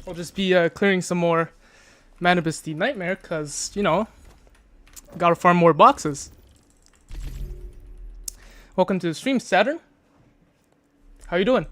I'll just be clearing some more Manibus the Nightmare, cause you know, gotta farm more boxes. Welcome to the stream, Saturn. How you doing?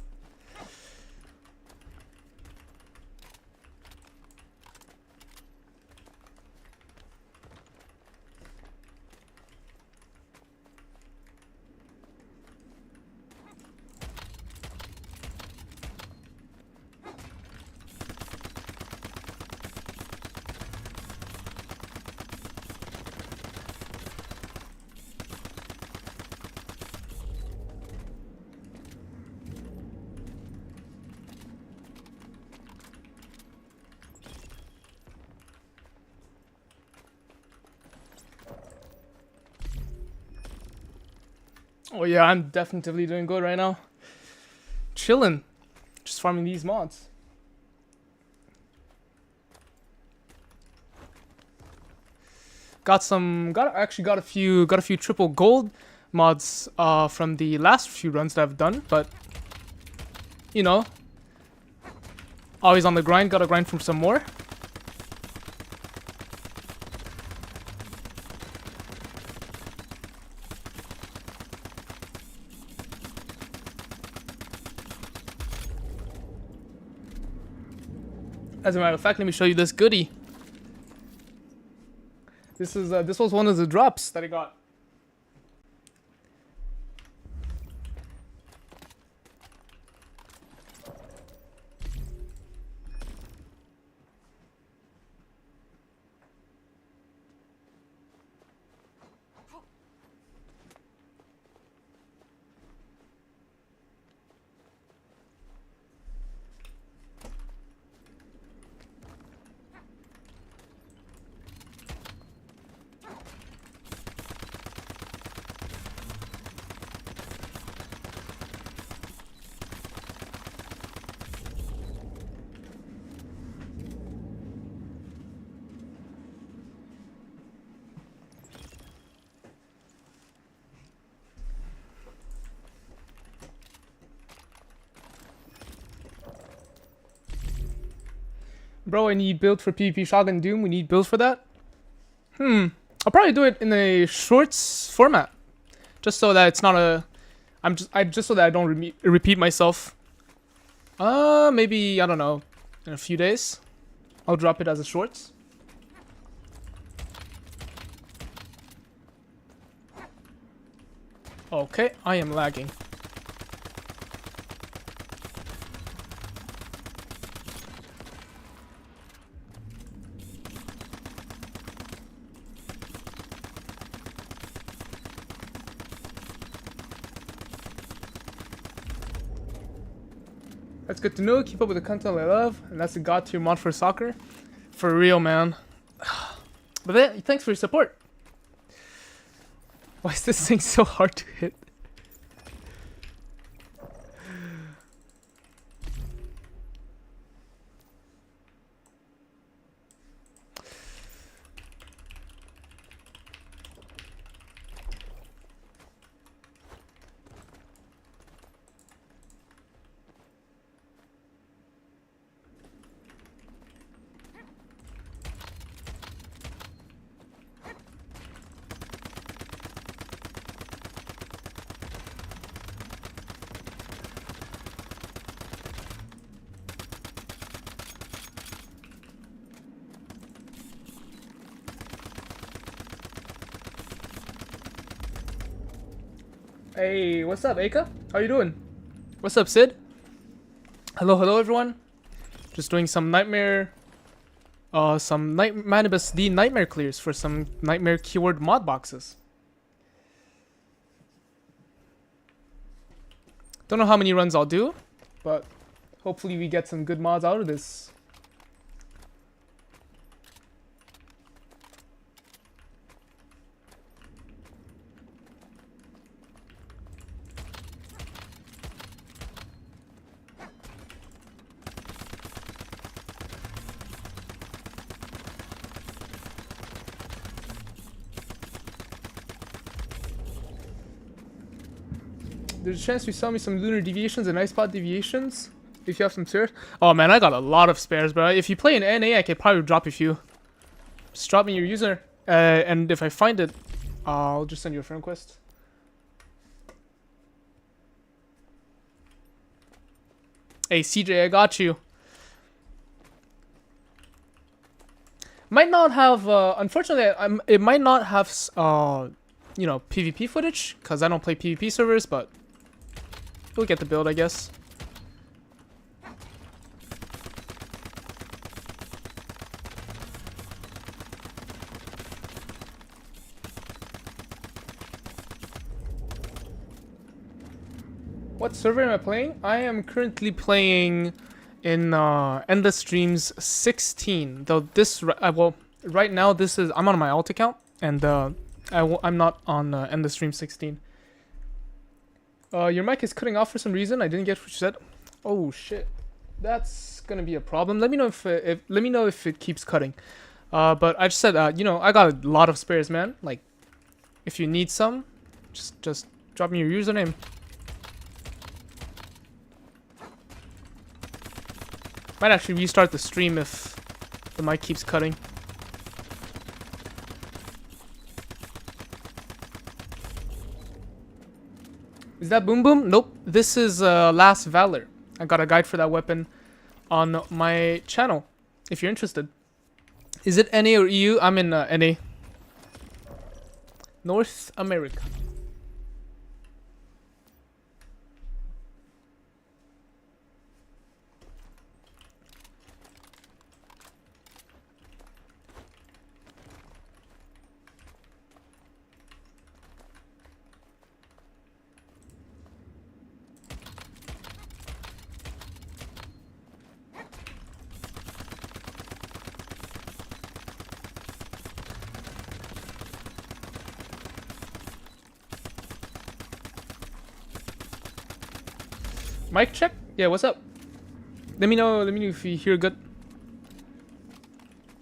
Oh yeah, I'm definitely doing good right now. Chilling, just farming these mods. Got a few triple gold mods from the last few runs that I've done, but you know, always on the grind. Gotta grind for some more. As a matter of fact, let me show you this goodie. This was one of the drops that I got. Bro, I need build for PvP Shotgun Doom. We need builds for that. I'll probably do it in a shorts format, just so that it's not a. Just so that I don't repeat myself. Maybe I don't know, in a few days, I'll drop it as a shorts. Okay, I am lagging. That's good to know. Keep up with the content I love, and that's a god tier mod for soccer. For real, man. But then, thanks for your support. Why is this thing so hard to hit? Hey, what's up, Aka? How you doing? What's up, Sid? Hello, everyone. Just doing some nightmare, Manibus D nightmare clears for some nightmare keyword mod boxes. Don't know how many runs I'll do, but hopefully we get some good mods out of this. There's a chance you sell me some lunar deviations and ice spot deviations. If you have some spares. Oh man, I got a lot of spares, bro. If you play in NA, I could probably drop a few. Just drop me your user, and if I find it, I'll just send you a friend request. Hey CJ, I got you. Might not have, unfortunately, it might not have, you know, PvP footage, because I don't play PvP servers, but we'll get the build, I guess. What server am I playing? I am currently playing in Endless Streams 16. Though this, well, right now this is, I'm on my alt account, and I'm not on Endless Stream 16. Your mic is cutting off for some reason. I didn't get what you said. Oh shit, that's gonna be a problem. Let me know if it keeps cutting. But I just said, you know, I got a lot of spares, man. Like, if you need some, just drop me your username. Might actually restart the stream if the mic keeps cutting. Is that Boom Boom? Nope. This is Last Valor. I got a guide for that weapon on my channel, if you're interested. Is it NA or EU? I'm in NA. North America. Mic check? Yeah, what's up? Let me know if you hear good.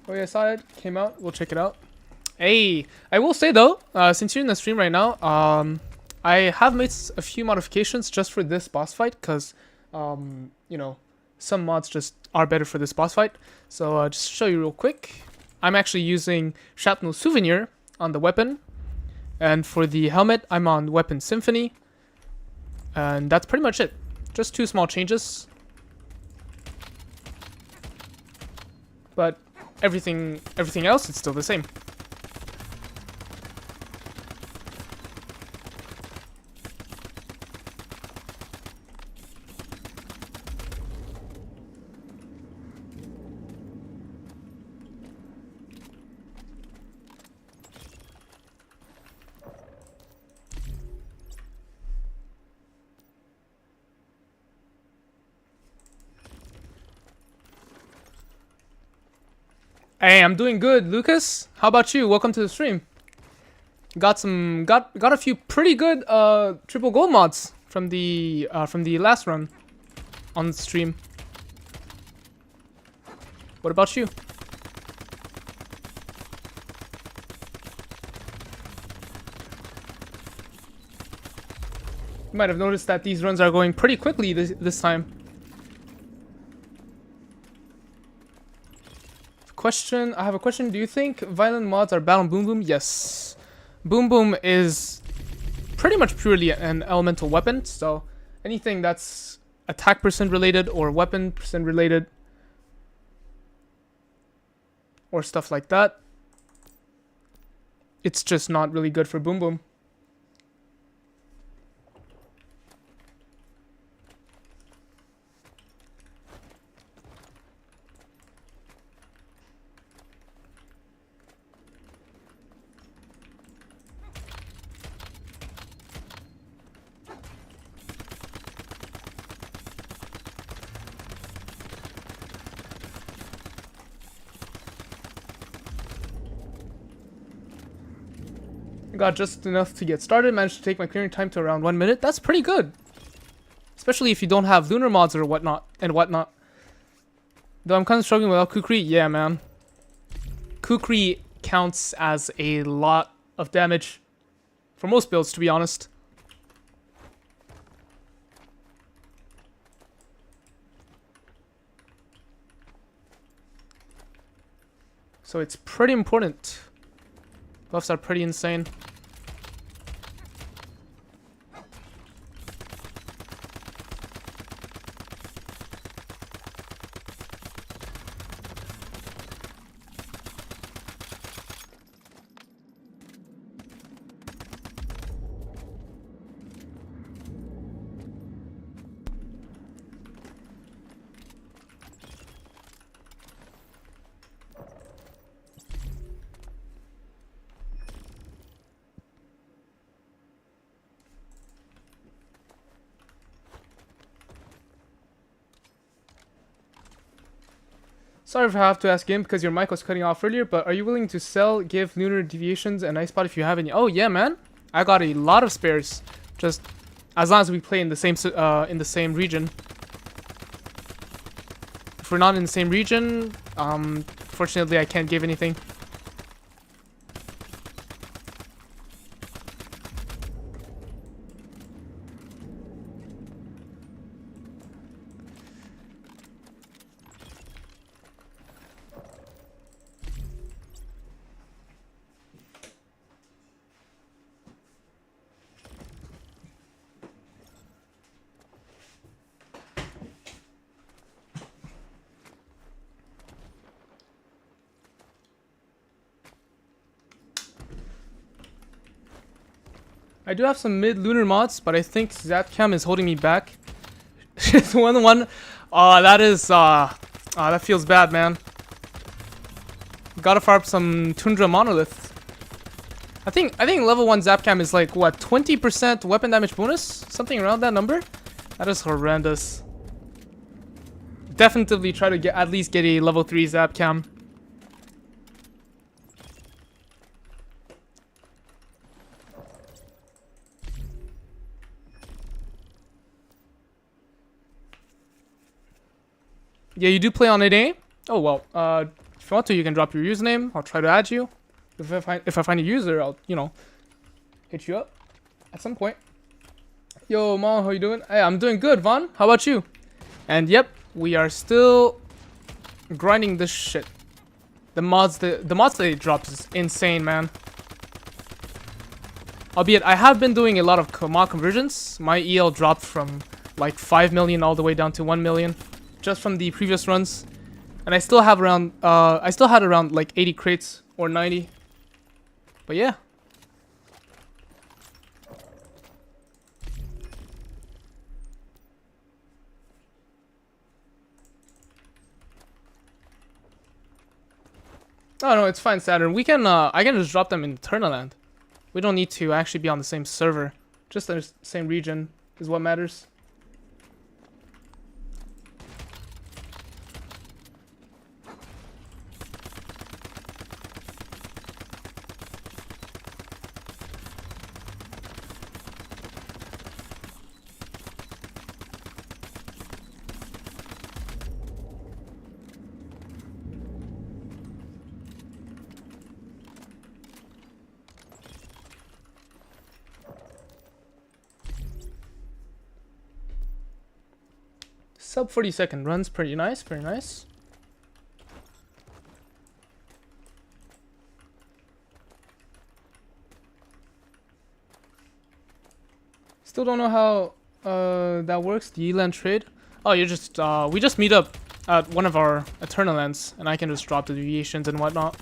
Oh yeah, I saw it. Came out. We'll check it out. Hey, I will say though, since you're in the stream right now, I have made a few modifications just for this boss fight, because, you know, some mods just are better for this boss fight. So just to show you real quick, I'm actually using Shrapnel Souvenir on the weapon, and for the helmet, I'm on Weapon Symphony, and that's pretty much it. Just two small changes, but everything else is still the same. Hey, I'm doing good, Lucas. How about you? Welcome to the stream. Got a few pretty good triple gold mods from the last run on the stream. What about you? You might have noticed that these runs are going pretty quickly this time. Question. I have a question. Do you think violent mods are bad on Boom Boom? Yes. Boom Boom is pretty much purely an elemental weapon, so anything that's attack percent related or weapon percent related or stuff like that, it's just not really good for Boom Boom. Got just enough to get started. Managed to take my clearing time to around 1 minute. That's pretty good, especially if you don't have lunar mods or whatnot. Though I'm kind of struggling without Kukri. Yeah, man. Kukri counts as a lot of damage for most builds, to be honest. So it's pretty important. Buffs are pretty insane. Sorry if I have to ask again because your mic was cutting off earlier, but are you willing to sell, give lunar deviations, and nice spot if you have any? Oh yeah, man, I got a lot of spares. Just as long as we play in the same region. If we're not in the same region, fortunately I can't give anything. I do have some mid-lunar mods, but I think Zapcam is holding me back. It's 1-1. That feels bad, man. Gotta farm some Tundra Monolith. I think level 1 Zapcam is like, what, 20% weapon damage bonus? Something around that number? That is horrendous. Definitely try to at least get a level 3 Zapcam. Yeah, you do play on 8A? Oh, well, if you want to, you can drop your username. I'll try to add you. If I find a user, I'll, you know, hit you up at some point. Yo, Mom, how you doing? Hey, I'm doing good, Vaughn. How about you? And yep, we are still grinding this shit. The mods that they dropped is insane, man. Albeit, I have been doing a lot of mod conversions. My EL dropped from like 5 million all the way down to 1 million. Just from the previous runs, and I still have around I still had around like 80 crates or 90, but yeah. Oh no, it's fine, Saturn. We can I can just drop them in Eternaland. We don't need to actually be on the same server. Just the same region is what matters. Sub 40-second runs, pretty nice, pretty nice. Still don't know how that works, the Eland trade. Oh, you just we just meet up at one of our Eternalands, and I can just drop the deviations and whatnot.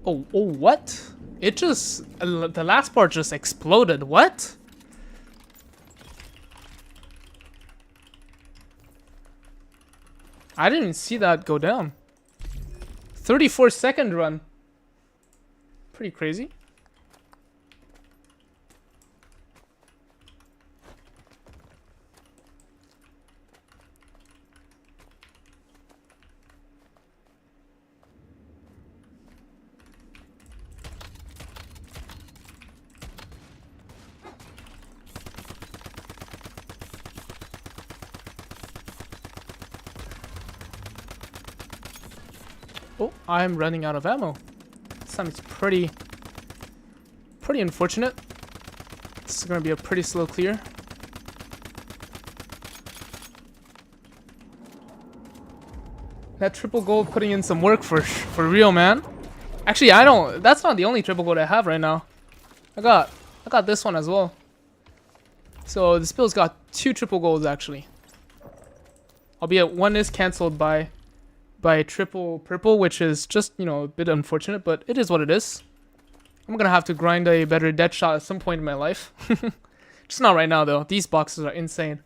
Oh, what? It just, the last part just exploded. What? I didn't even see that go down. 34-second run. Pretty crazy. Oh, I'm running out of ammo. This time it's pretty unfortunate. This is gonna be a pretty slow clear. That triple gold putting in some work for real, man. Actually, I don't. That's not the only triple gold I have right now. I got this one as well. So this bill's got 2 triple golds actually. Albeit one is cancelled by triple purple, which is just, you know, a bit unfortunate, but it is what it is. I'm gonna have to grind a better dead shot at some point in my life. Just not right now though. These boxes are insane.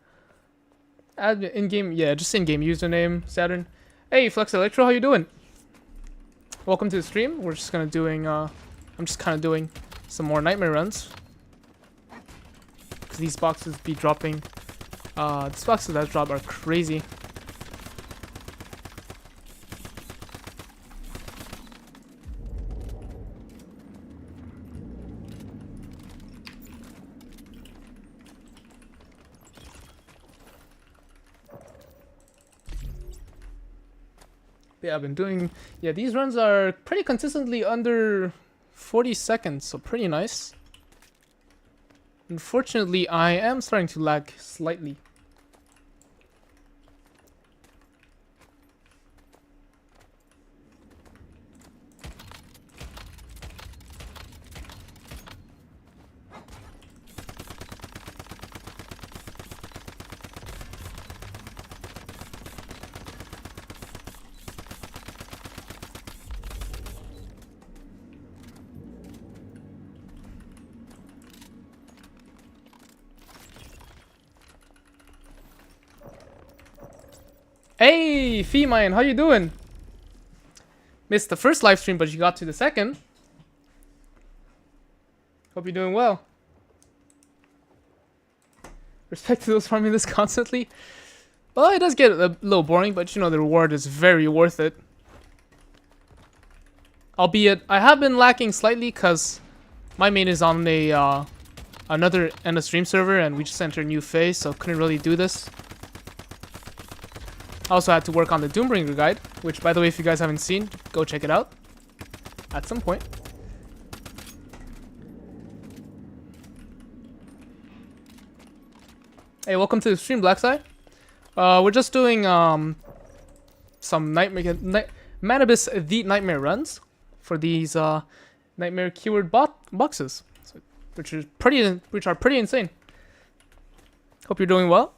Add in-game, yeah, just in-game username, Saturn. Hey, Flex Electro, how you doing? Welcome to the stream. We're just gonna doing, I'm just kind of doing some more nightmare runs. Because these boxes be dropping, these boxes that drop are crazy. Yeah, I've been doing... Yeah, these runs are pretty consistently under 40 seconds, so pretty nice. Unfortunately, I am starting to lag slightly. Hey, Femine, how you doing? Missed the first live stream, but you got to the second. Hope you're doing well. Respect to those farming this constantly. Well, it does get a little boring, but you know the reward is very worth it. Albeit, I have been lacking slightly because my main is on a another end of stream server, and we just entered a new phase, so couldn't really do this. I also had to work on the Doombringer guide, which, by the way, if you guys haven't seen, go check it out at some point. Hey, welcome to the stream, Blackside. We're just doing some Manibus the Nightmare runs for these Nightmare keyword boxes, which are pretty insane. Hope you're doing well.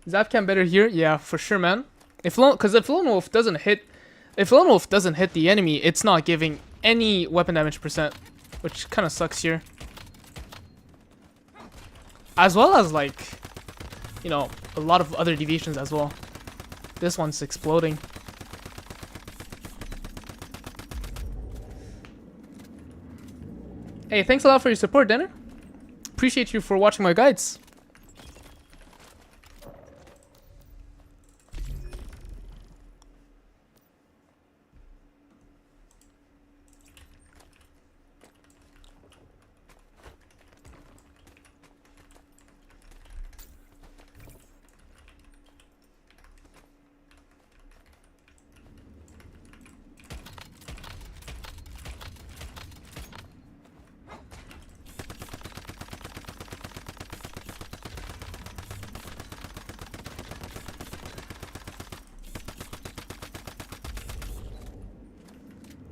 Zapcam better here, yeah, for sure, man. Because if Lone Wolf doesn't hit the enemy, it's not giving any weapon damage percent, which kind of sucks here. As well as, like, you know, a lot of other deviations as well. This one's exploding. Hey, thanks a lot for your support, Denner. Appreciate you for watching my guides.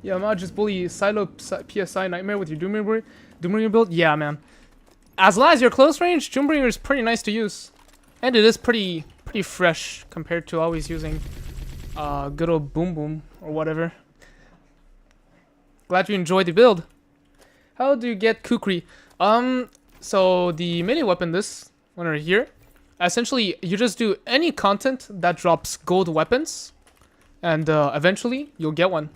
Yeah, I'm not just bully Silo PSI Nightmare with your Doombringer build. Yeah, man. As long as you're close range, Doombringer is pretty nice to use, and it is pretty fresh compared to always using good old Boom Boom or whatever. Glad you enjoyed the build. How do you get Kukri? So the melee weapon, this one right here, essentially you just do any content that drops gold weapons, and eventually you'll get one.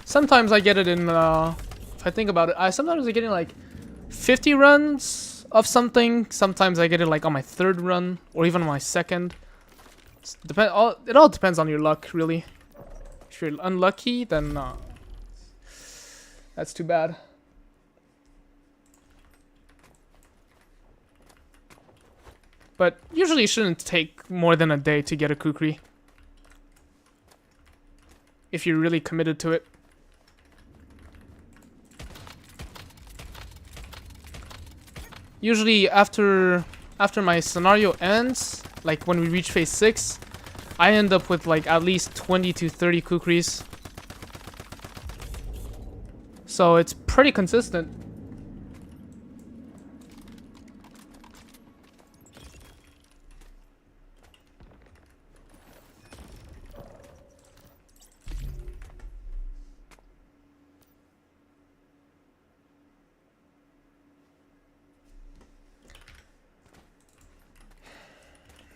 Sometimes I get it in, if I think about it, sometimes I get in like 50 runs of something. Sometimes I get it like on my 3rd run or even on my 2nd. It all depends on your luck, really. If you're unlucky, then that's too bad. But usually it shouldn't take more than a day to get a Kukri. if you're really committed to it. Usually after my scenario ends, like when we reach phase 6, I end up with like at least 20 to 30 kukris. So it's pretty consistent.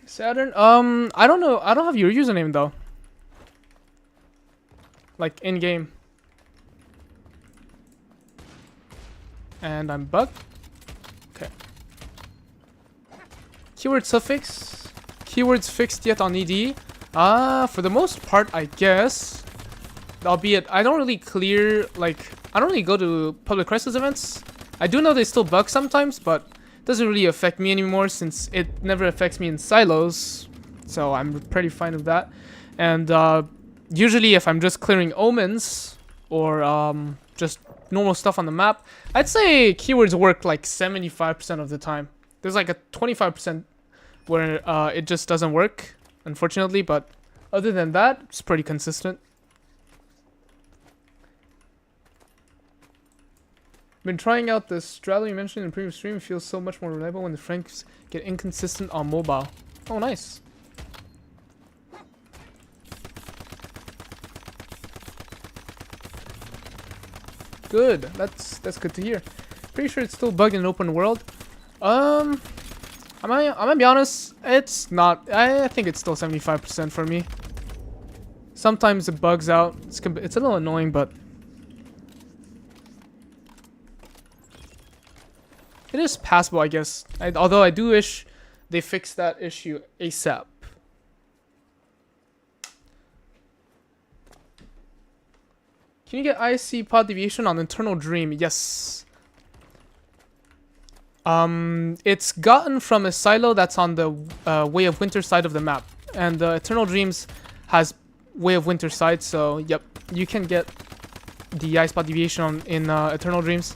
Saturn, I don't know. I don't have your username though. Like in game. And I'm bugged. Okay. Keyword suffix. Keywords fixed yet on ED. For the most part, I guess. Albeit, I don't really clear, like, I don't really go to public crisis events. I do know they still bug sometimes, but it doesn't really affect me anymore since it never affects me in silos. So I'm pretty fine with that. And usually if I'm just clearing omens or just normal stuff on the map, I'd say keywords work like 75% of the time. There's like a 25% where it just doesn't work, unfortunately, but other than that, it's pretty consistent. Been trying out the straddle you mentioned in the previous stream. It feels so much more reliable when the frames get inconsistent on mobile. Oh, nice. Good. That's good to hear. Pretty sure it's still bugged in open world. I'm gonna be honest. It's not. I think it's still 75% for me. Sometimes it bugs out. It's a little annoying, but it is passable, I guess. Although I do wish they fixed that issue ASAP. Can you get IC pod deviation on Eternal Dream? Yes. It's gotten from a silo that's on the Way of Winter side of the map. And Eternal Dreams has Way of Winter side, so yep. You can get the IC pod deviation in Eternal Dreams.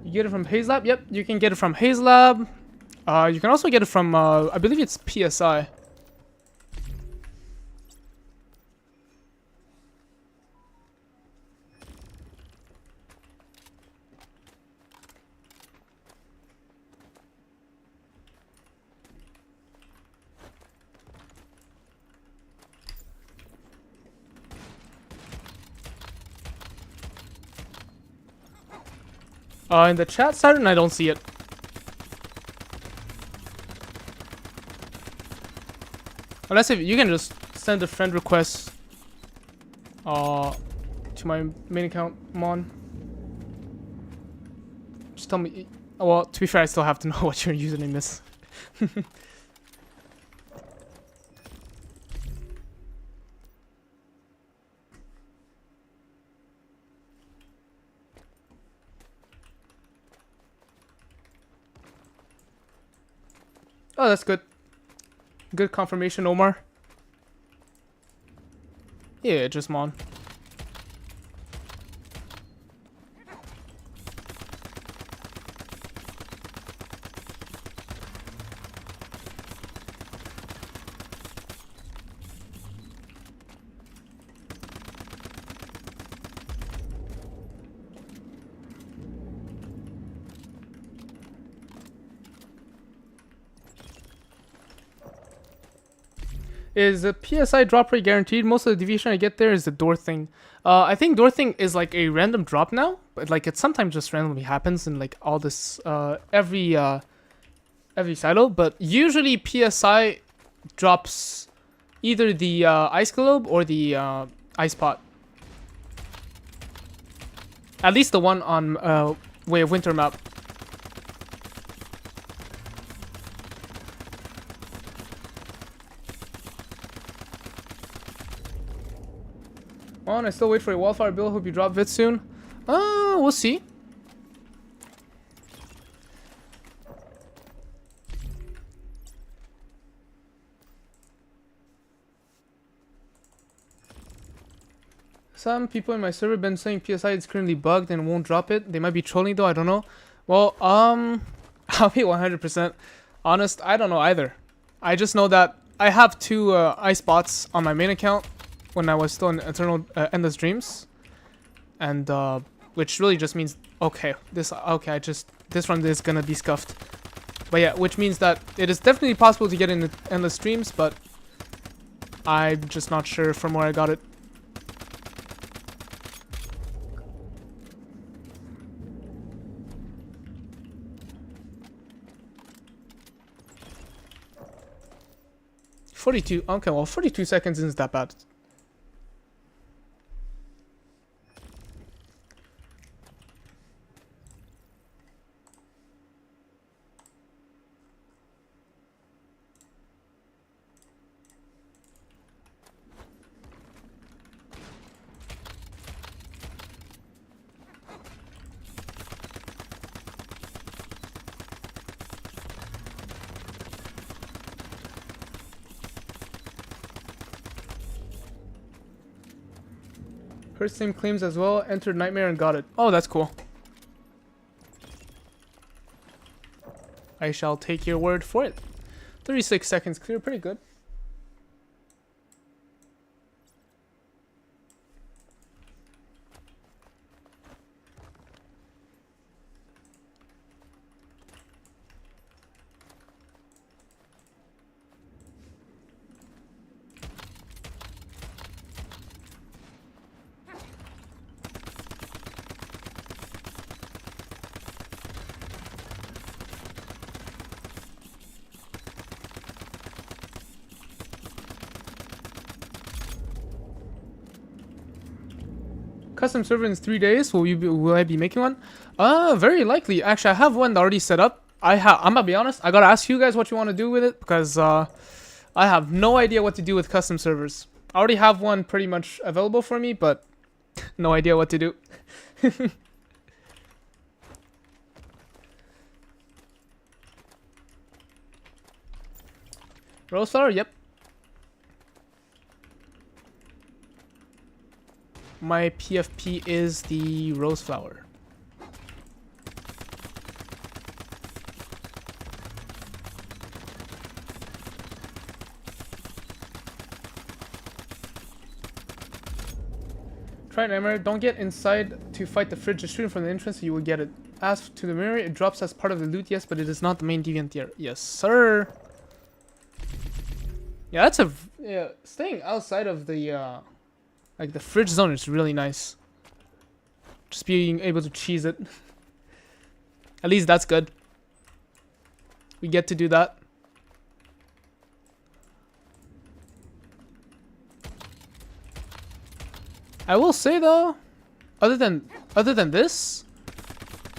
You get it from Haze Lab? Yep, you can get it from Haze Lab. You can also get it from, I believe it's PSI. In the chat, Saturn, I don't see it. Unless if you can just send a friend request to my main account, Mon. Just tell me. Well, to be fair, I still have to know what your username is. Oh, that's good. Good confirmation, Omar. Yeah, just Mon. Is the PSI drop rate guaranteed? Most of the deviation I get there is the door thing. I think door thing is like a random drop now, but like it sometimes just randomly happens in like all this every silo. But usually PSI drops either the ice globe or the ice pot. At least the one on Way of Winter map. On, I still wait for a wildfire build. Hope you drop vid soon. We'll see. Some people in my server been saying PSI is currently bugged and won't drop it. They might be trolling though, I don't know. Well, I'll be 100% honest, I don't know either. I just know that I have 2 ice bots on my main account when I was still in Eternal Endless Dreams. And which really just means this run is gonna be scuffed. But yeah, which means that it is definitely possible to get in Endless Dreams, but I'm just not sure from where I got it. Okay, well, 42 seconds isn't that bad. Heard same claims as well. Entered Nightmare and got it. Oh, that's cool. I shall take your word for it. 36 seconds clear, pretty good. Custom server in 3 days. Will I be making one? Very likely. Actually, I have one already set up. I'm gonna be honest. I gotta ask you guys what you want to do with it because I have no idea what to do with custom servers. I already have one pretty much available for me, but no idea what to do. Rose flower? Yep. My PFP is the rose flower. Try Nightmare. Don't get inside to fight the fridge. Just shoot it from the entrance, so you will get it. Ask to the mirror. It drops as part of the loot, yes, but it is not the main deviant tier. Yes, sir. Yeah, staying outside of the like the fridge zone is really nice. Just being able to cheese it. At least that's good. We get to do that. I will say though, other than this,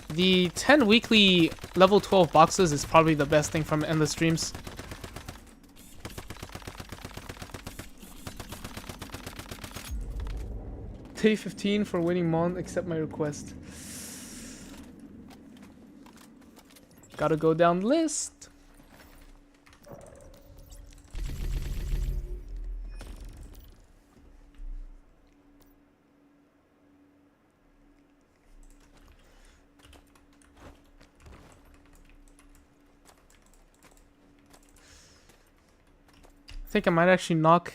the 10 weekly level 12 boxes is probably the best thing from Endless Dreams. Day 15 for winning Mon, accept my request. Gotta go down the list. I think I might actually knock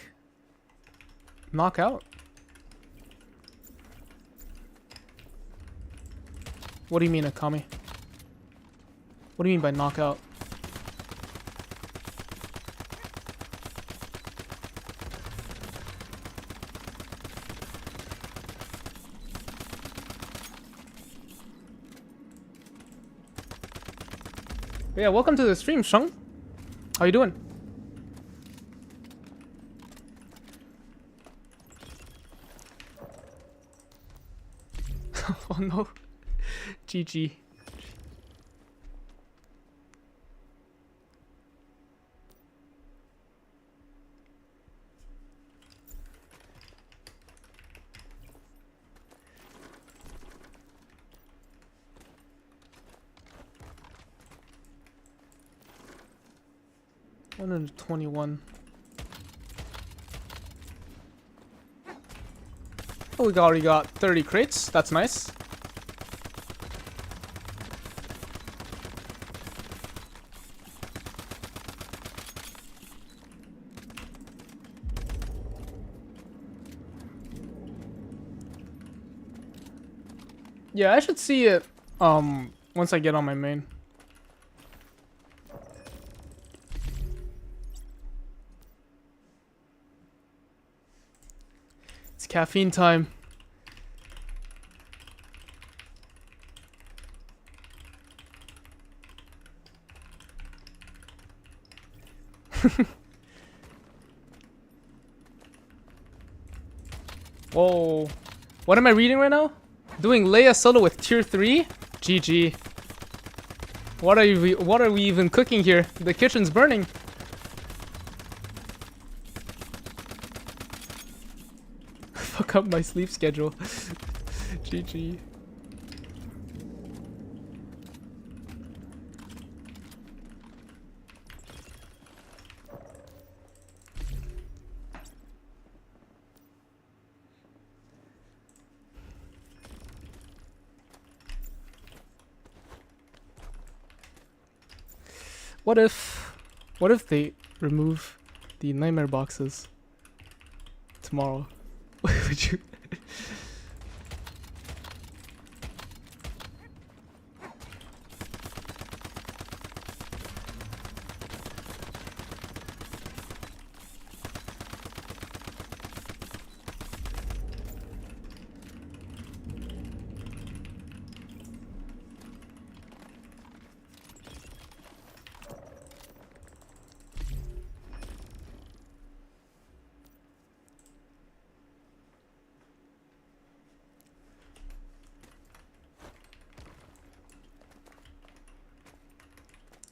out. What do you mean, Akami? What do you mean by knockout? But yeah, welcome to the stream, Shung. How you doing? Oh no. GG. $121. Oh, we already got 30 crates. That's nice. Yeah, I should see it once I get on my main. It's caffeine time. Whoa. What am I reading right now? Doing Leia solo with tier 3? GG. What are we even cooking here? The kitchen's burning. Fuck up my sleep schedule. GG. What if they remove the nightmare boxes tomorrow? Would you?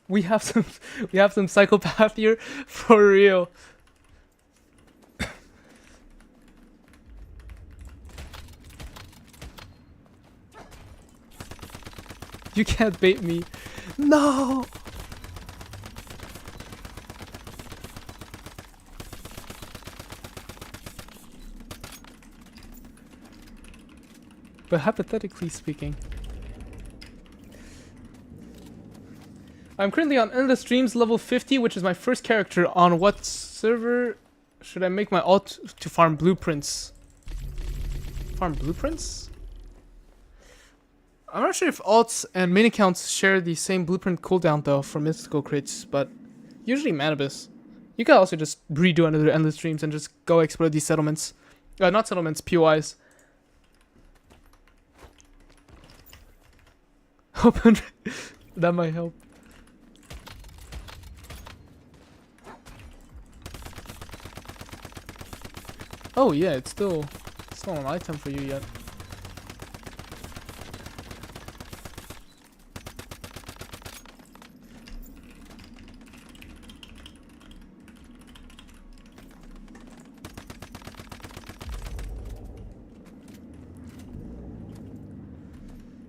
We have some psychopath here for real. You can't bait me. No. But hypothetically speaking, I'm currently on Endless Dreams level 50, which is my first character. On what server should I make my alt to farm blueprints? Farm blueprints? I'm not sure if alts and main accounts share the same blueprint cooldown though for mystical crits, but usually Manibus. You can also just redo another Endless Dreams and just go explore these settlements. Not settlements, POIs. Open. That might help. Oh yeah, it's still not an item for you yet.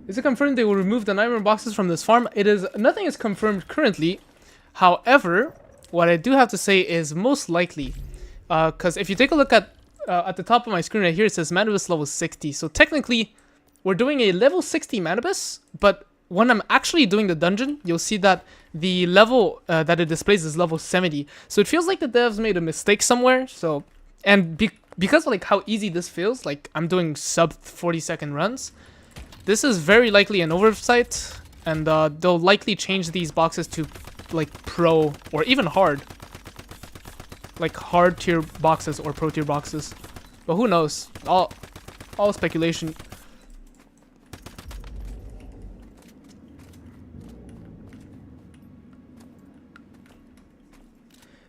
Is it confirmed they will remove the nightmare boxes from this farm? Nothing is confirmed currently. However, what I do have to say is most likely, because if you take a look at the top of my screen right here, it says Manibus level 60. So technically, we're doing a level 60 Manibus, but when I'm actually doing the dungeon, you'll see that the level that it displays is level 70. So it feels like the devs made a mistake somewhere. So, and because of like how easy this feels, like I'm doing sub 40-second runs, this is very likely an oversight, and they'll likely change these boxes to like pro or even hard. Like hard tier boxes or pro tier boxes. But who knows? All speculation.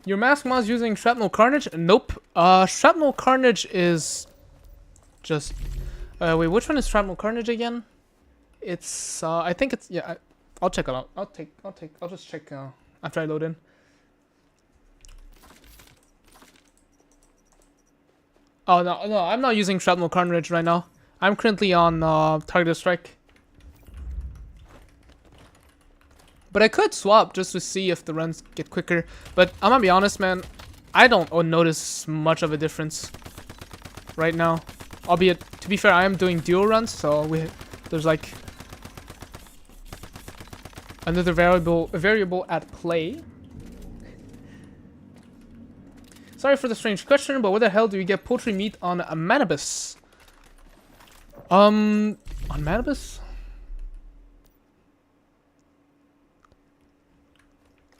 Your mask mod's using Shrapnel Carnage? Nope. Shrapnel Carnage is just... wait, which one is Shrapnel Carnage again? It's, I think it's... Yeah, I'll check it out. I'll just check after I load in. Oh, no, I'm not using Shrapnel Carnage right now. I'm currently on Targeted Strike. But I could swap just to see if the runs get quicker. But I'm gonna be honest, man. I don't notice much of a difference right now. Albeit, to be fair, I am doing duo runs, so there's like another variable at play. Sorry for the strange question, but where the hell do you get poultry meat on a Manibus? On Manibus?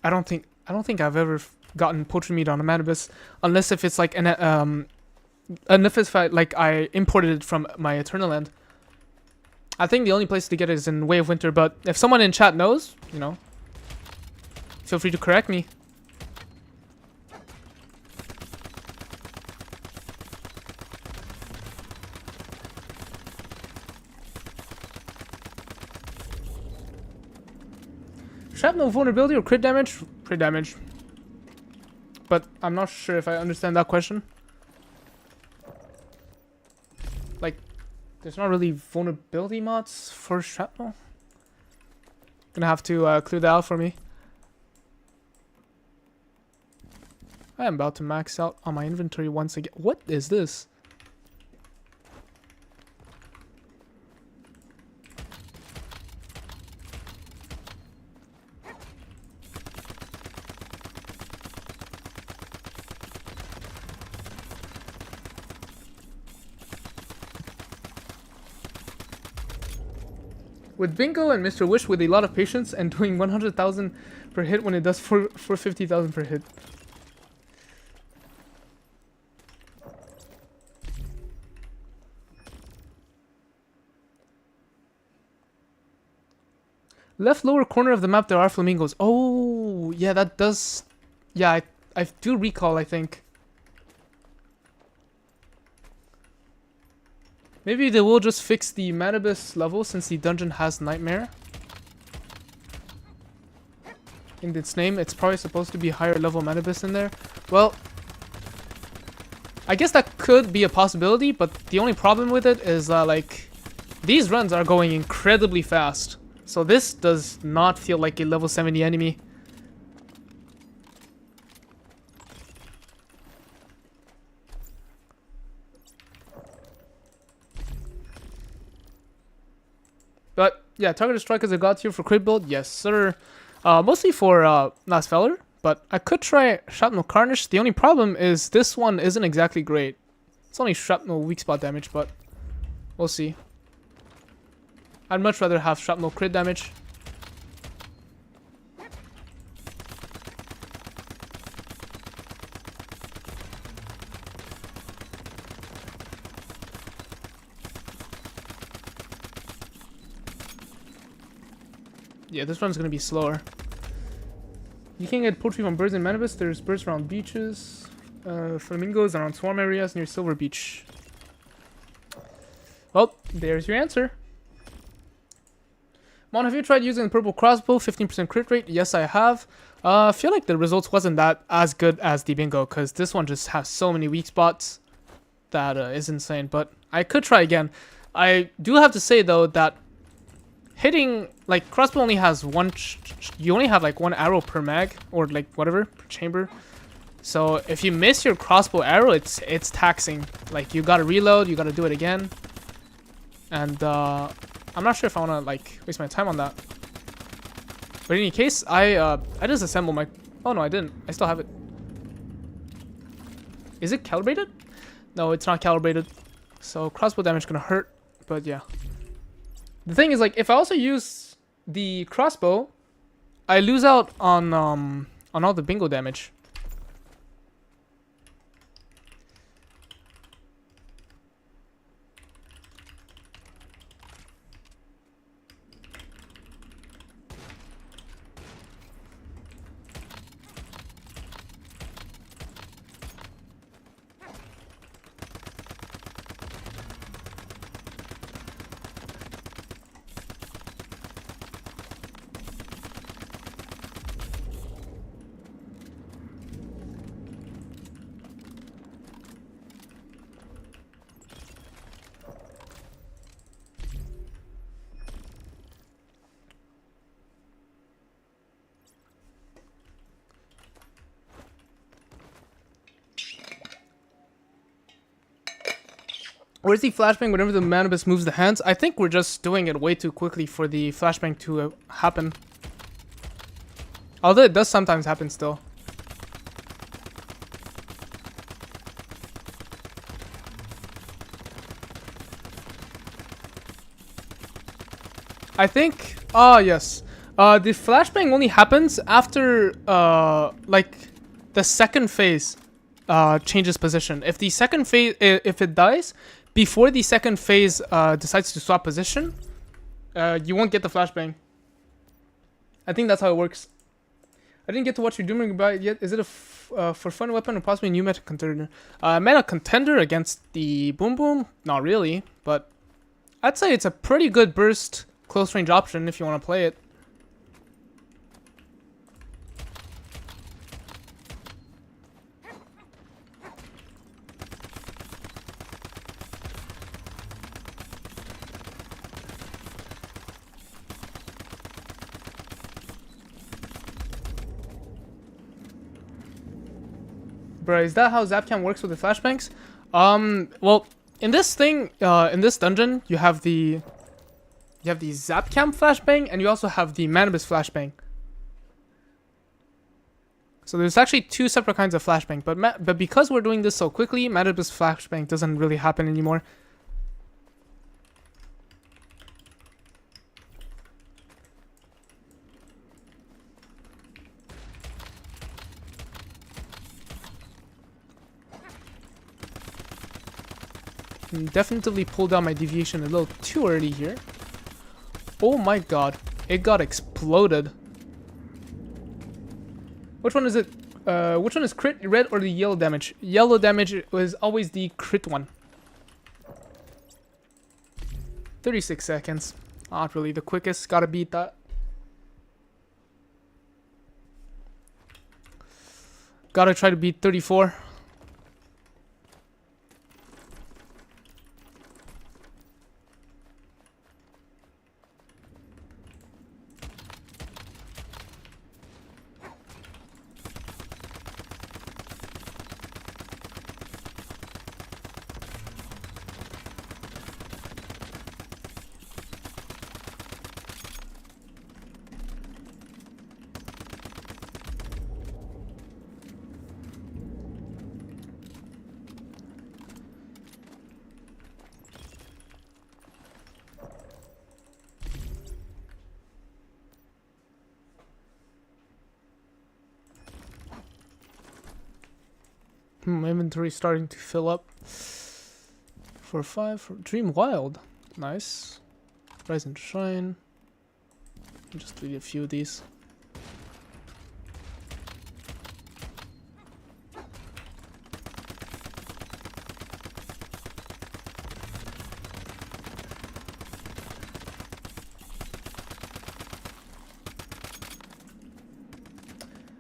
I don't think I've ever gotten poultry meat on a Manibus, unless if it's like I imported it from my Eternal Land. I think the only place to get it is in Way of Winter, but if someone in chat knows, you know, feel free to correct me. Shrapnel vulnerability or crit damage? Crit damage. But I'm not sure if I understand that question. Like, there's not really vulnerability mods for shrapnel. Gonna have to clear that out for me. I am about to max out on my inventory once again. What is this? With Bingo and Mr. Wish with a lot of patience and doing 100,000 per hit when it does 450,000 per hit. Left lower corner of the map there are flamingos. Oh, yeah, that does... Yeah, I do recall, I think. Maybe they will just fix the Manibus level since the dungeon has Nightmare in its name. It's probably supposed to be higher level Manibus in there. Well, I guess that could be a possibility, but the only problem with it is like, these runs are going incredibly fast. So this does not feel like a level 70 enemy. But yeah, Targeted Strike is a god tier for crit build. Yes, sir. Mostly for Last Feller, but I could try Shrapnel Carnage. The only problem is this one isn't exactly great. It's only Shrapnel weak spot damage, but we'll see. I'd much rather have Shrapnel crit damage. Yeah, this one's gonna be slower. You can get poultry from birds in Manibus. There's birds around beaches. Flamingos around swarm areas near Silver Beach. Well, there's your answer. Mon, have you tried using the purple crossbow? 15% crit rate? Yes, I have. I feel like the results wasn't that as good as the bingo, because this one just has so many weak spots that is insane. But I could try again. I do have to say, though, that hitting, like, crossbow only has one, you only have like one arrow per mag, or like whatever, per chamber. So if you miss your crossbow arrow, it's taxing. Like, you gotta reload, you gotta do it again. And I'm not sure if I wanna like waste my time on that. But in any case, I disassembled my, oh no, I didn't. I still have it. Is it calibrated? No, it's not calibrated. So crossbow damage gonna hurt, but yeah. The thing is, like, if I also use the crossbow, I lose out on all the bingo damage. Where's the flashbang whenever the Manibus moves the hands? I think we're just doing it way too quickly for the flashbang to happen. Although it does sometimes happen still. I think, yes. The flashbang only happens after, like, the second phase, changes position. If the second phase, if it dies, before the second phase, decides to swap position, you won't get the flashbang. I think that's how it works. I didn't get to watch your Dooming about it yet. Is it a for fun weapon or possibly a new meta contender? Meta contender against the Boom Boom? Not really, but I'd say it's a pretty good burst close range option if you want to play it. Bro, is that how Zapcam works with the flashbangs? Well, in this thing, in this dungeon, you have the Zapcam flashbang, and you also have the Manibus flashbang. So there's actually two separate kinds of flashbang, but because we're doing this so quickly, Manibus flashbang doesn't really happen anymore. Definitely pulled down my deviation a little too early here. Oh my god, it got exploded. Which one is it? Which one is crit, red or the yellow damage? Yellow damage was always the crit one. 36 seconds. Not really the quickest, gotta beat that. Gotta try to beat 34. My inventory starting to fill up. For 5, for Dream Wild. Nice. Rise and Shine. Just delete a few of these.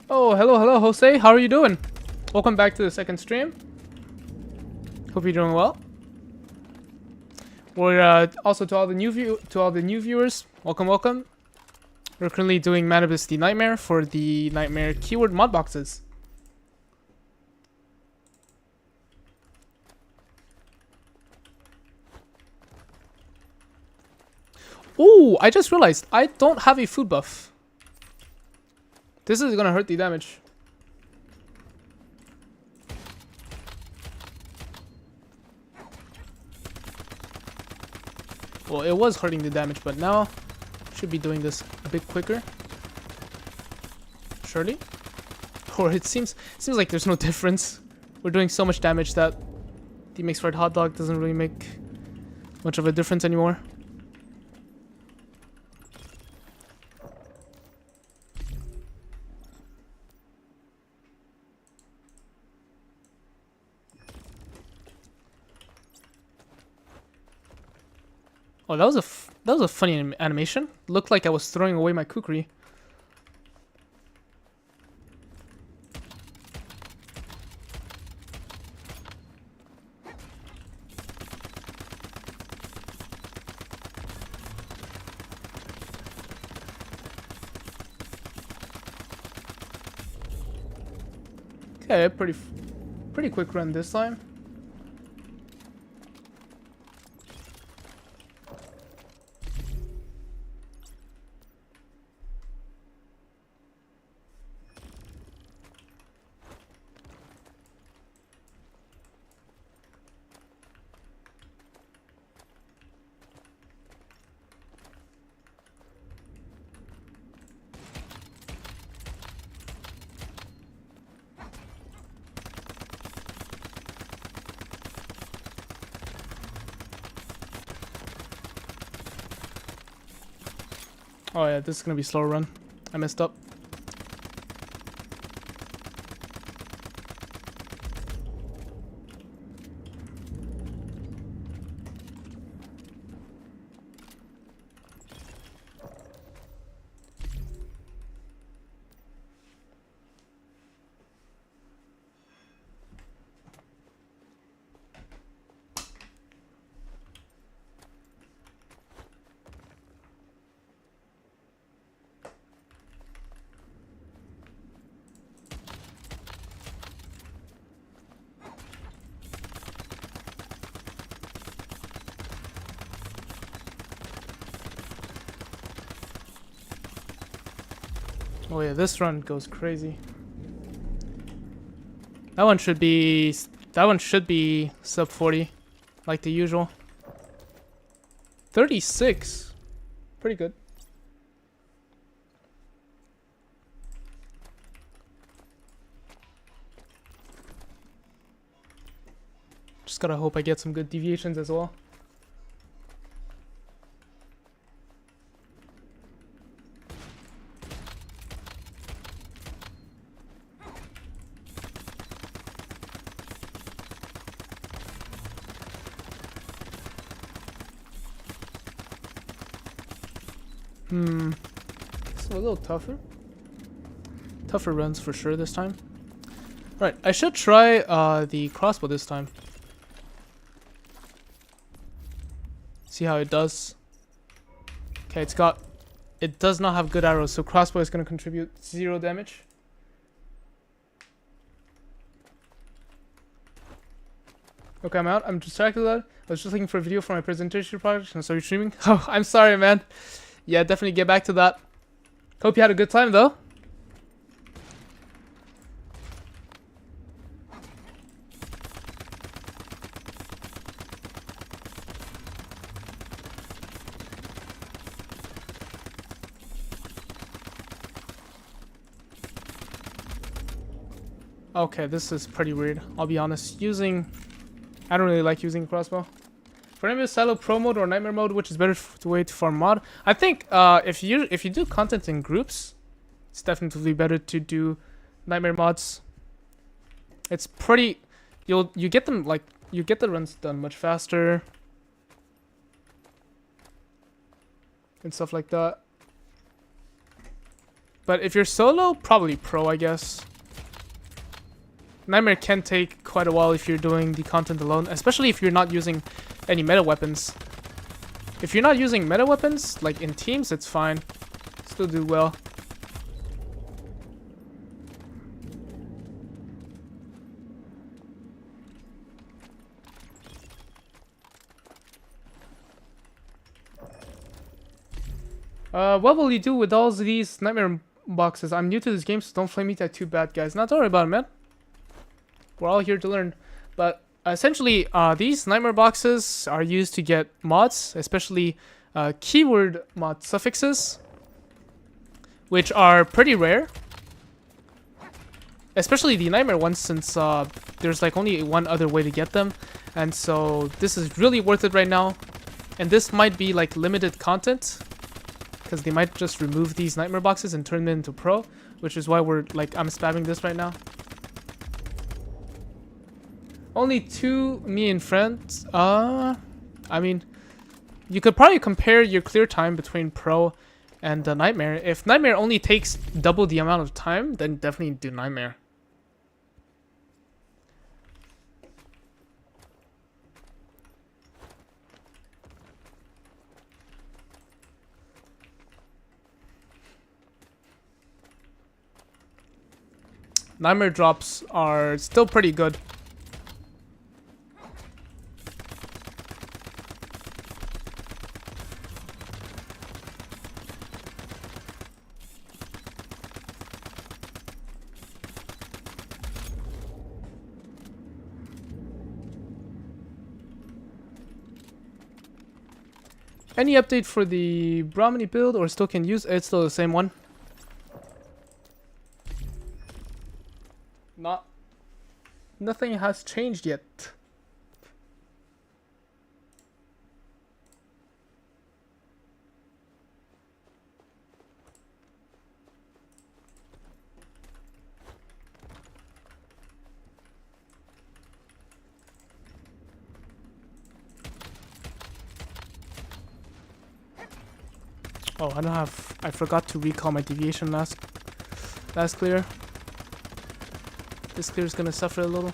Oh, hello, Jose. How are you doing? Welcome back to the second stream. Hope you're doing well. We're also to all the new viewers. Welcome. We're currently doing Manibus the Nightmare for the Nightmare keyword mod boxes. Ooh, I just realized I don't have a food buff. This is gonna hurt the damage. Well, it was hurting the damage, but now should be doing this a bit quicker. Surely? Or it seems like there's no difference. We're doing so much damage that the mixed fried hot dog doesn't really make much of a difference anymore. Oh, that was a funny animation. Looked like I was throwing away my kukri. Okay, pretty quick run this time. Oh yeah, this is gonna be slow run. I messed up. Oh yeah, this run goes crazy. That one should be sub 40, like the usual. 36, pretty good. Just gotta hope I get some good deviations as well. It's a little tougher. Tougher runs for sure this time. Right, I should try the crossbow this time. See how it does. Okay, it does not have good arrows, so crossbow is going to contribute 0 damage. Okay, I'm out. I'm distracted with that. I was just looking for a video for my presentation project and I started streaming. Oh, I'm sorry, man. Yeah, definitely get back to that. Hope you had a good time, though. Okay, this is pretty weird. I'll be honest. I don't really like using a crossbow. For Manibus, silo pro mode or nightmare mode, which is better way to farm mod? I think if you do content in groups, it's definitely better to do nightmare mods. It's pretty. You get the runs done much faster and stuff like that. But if you're solo, probably pro, I guess. Nightmare can take quite a while if you're doing the content alone, especially if you're not using any meta weapons. If you're not using meta weapons, like in teams, it's fine. Still do well. What will you do with all these nightmare boxes? I'm new to this game, so don't flame me that too bad, guys. Not worry about it, man. We're all here to learn. But essentially, these nightmare boxes are used to get mods, especially keyword mod suffixes, which are pretty rare. Especially the nightmare ones, since there's like only one other way to get them. And so this is really worth it right now. And this might be like limited content, because they might just remove these nightmare boxes and turn them into pro, which is why I'm spamming this right now. Only 2 me and friends. I mean, you could probably compare your clear time between pro and nightmare. If nightmare only takes double the amount of time, then definitely do nightmare. Nightmare drops are still pretty good. Any update for the Brahmani build, or still can use? It's still the same one. Nothing has changed yet. Oh, I don't have... I forgot to recall my deviation last clear. This clear is gonna suffer a little.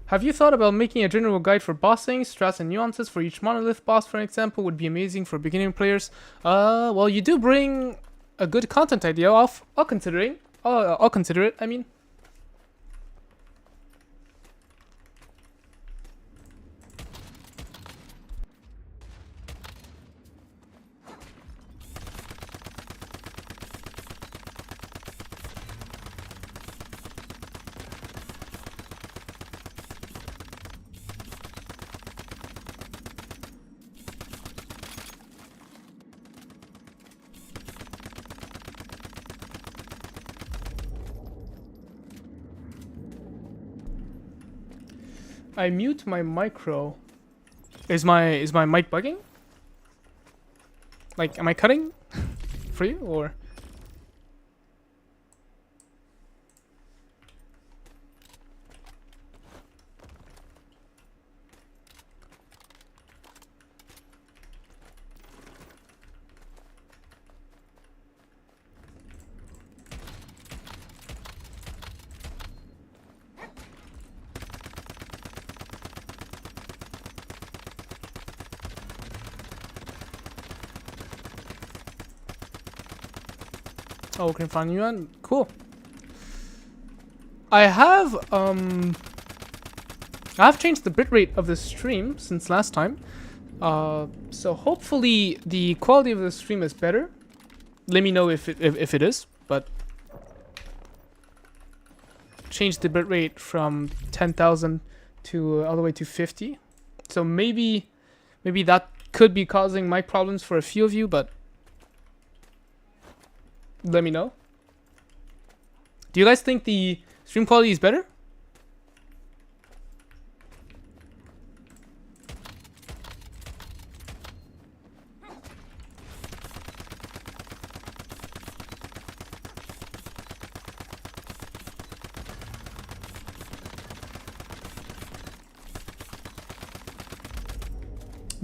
Have you thought about making a general guide for bossing, strats and nuances for each monolith boss, for example? Would be amazing for beginning players. Well, you do bring a good content idea. I'll consider it. I'll consider it. I mean. I mute my micro. Is my mic bugging? Like, am I cutting for you or? Oh, we can find you one. Cool. I have changed the bitrate of the stream since last time. So hopefully the quality of the stream is better. Let me know if it is, but change the bitrate from 10,000 to all the way to 50. So maybe that could be causing mic problems for a few of you, but let me know. Do you guys think the stream quality is better?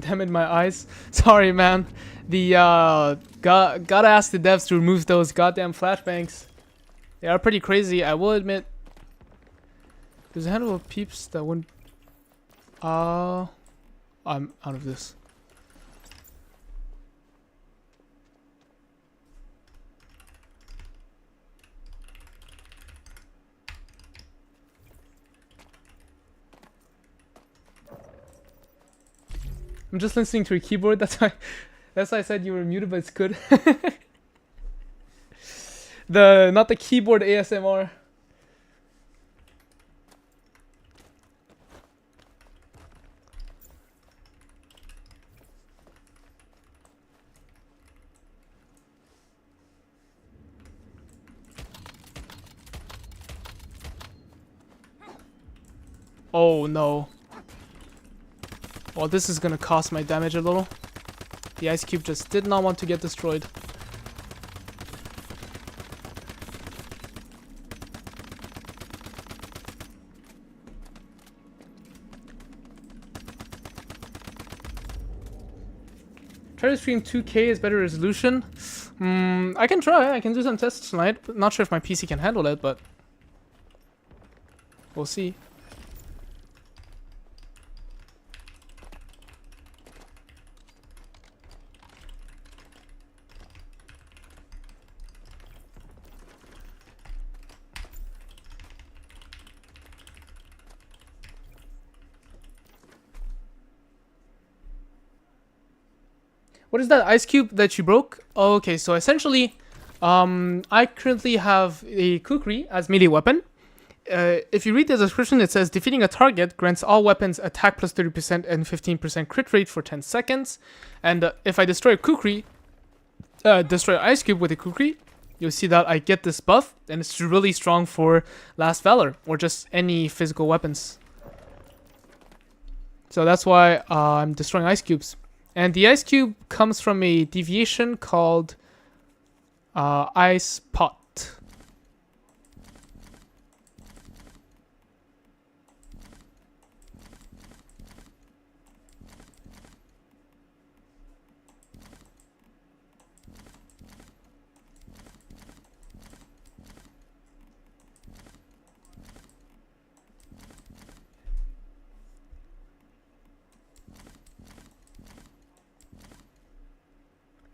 Damn it, my eyes. Sorry, man. The gotta ask the devs to remove those goddamn flashbangs. They are pretty crazy, I will admit. There's a handful of peeps that wouldn't. I'm out of this. I'm just listening to your keyboard. That's why I said you were muted, but it's good. Not the keyboard ASMR. Oh no. Well, this is gonna cost my damage a little. The ice cube just did not want to get destroyed. Try to stream 2K is better resolution. I can try. I can do some tests tonight. Not sure if my PC can handle it, but we'll see. What is that ice cube that you broke? Okay, so essentially, I currently have a kukri as melee weapon. If you read the description, it says defeating a target grants all weapons attack plus 30% and 15% crit rate for 10 seconds. And if I destroy a kukri, destroy an ice cube with a kukri, you'll see that I get this buff, and it's really strong for Last Valor or just any physical weapons. So that's why I'm destroying ice cubes. And the ice cube comes from a deviation called Ice Pot.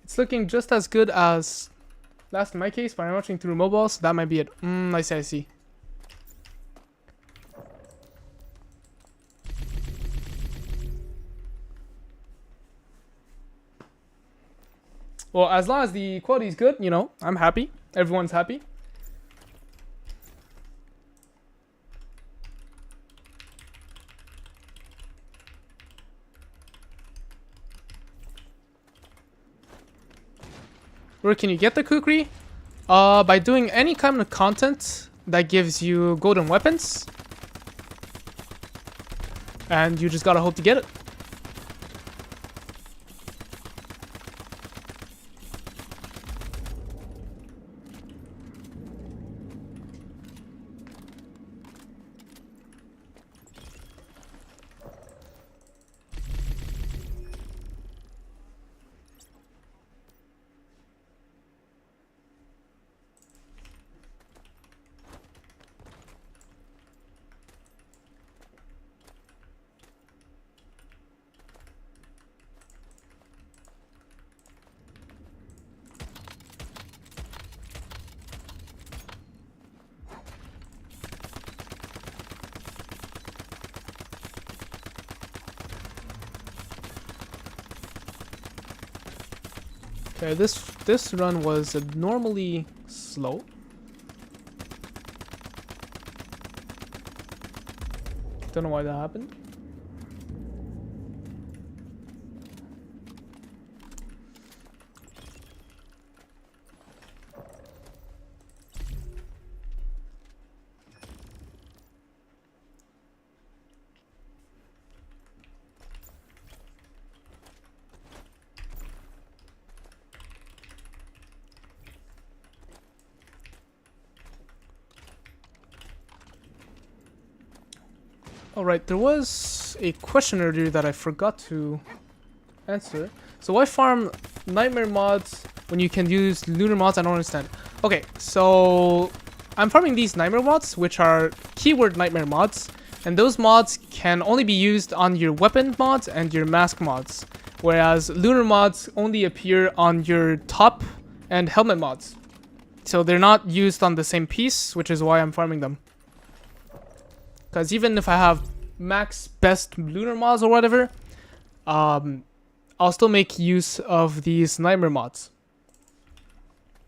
It's looking just as good as last in my case, but I'm watching through mobile, so that might be it. I see, I see. Well, as long as the quality is good, you know, I'm happy. Everyone's happy. Where can you get the kukri? By doing any kind of content that gives you golden weapons. And you just gotta hope to get it. Okay, this run was abnormally slow. Don't know why that happened. Alright, there was a question earlier that I forgot to answer. So why farm nightmare mods when you can use lunar mods? I don't understand. Okay, so I'm farming these nightmare mods, which are keyword nightmare mods. And those mods can only be used on your weapon mods and your mask mods. Whereas lunar mods only appear on your top and helmet mods. So they're not used on the same piece, which is why I'm farming them. Because even if I have max best lunar mods or whatever, I'll still make use of these nightmare mods.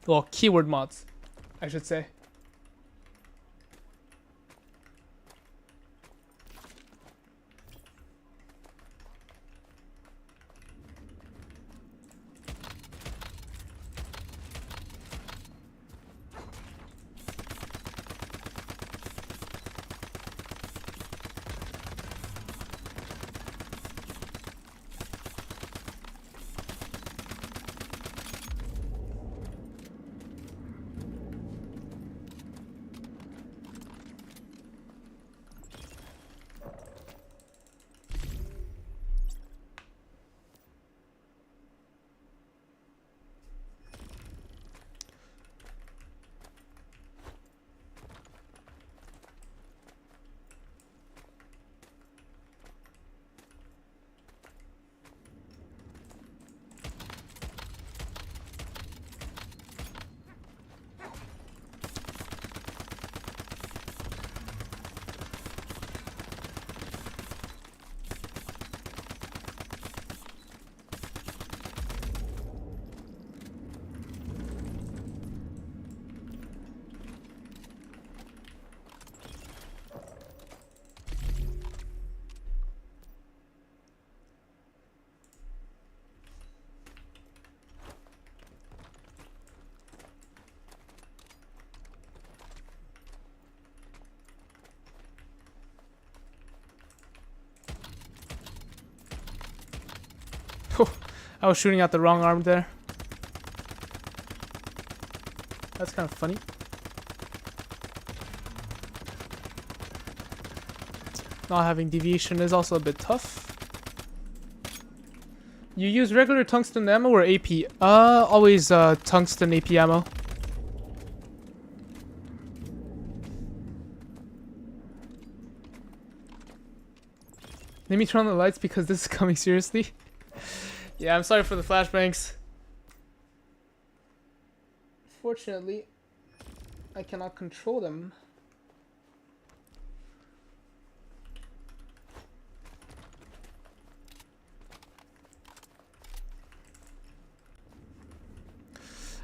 Well, keyword mods, I should say. I was shooting at the wrong arm there. That's kind of funny. Not having deviation is also a bit tough. You use regular tungsten ammo or AP? Always tungsten AP ammo. Let me turn on the lights because this is coming seriously. Yeah, I'm sorry for the flashbangs. Fortunately, I cannot control them.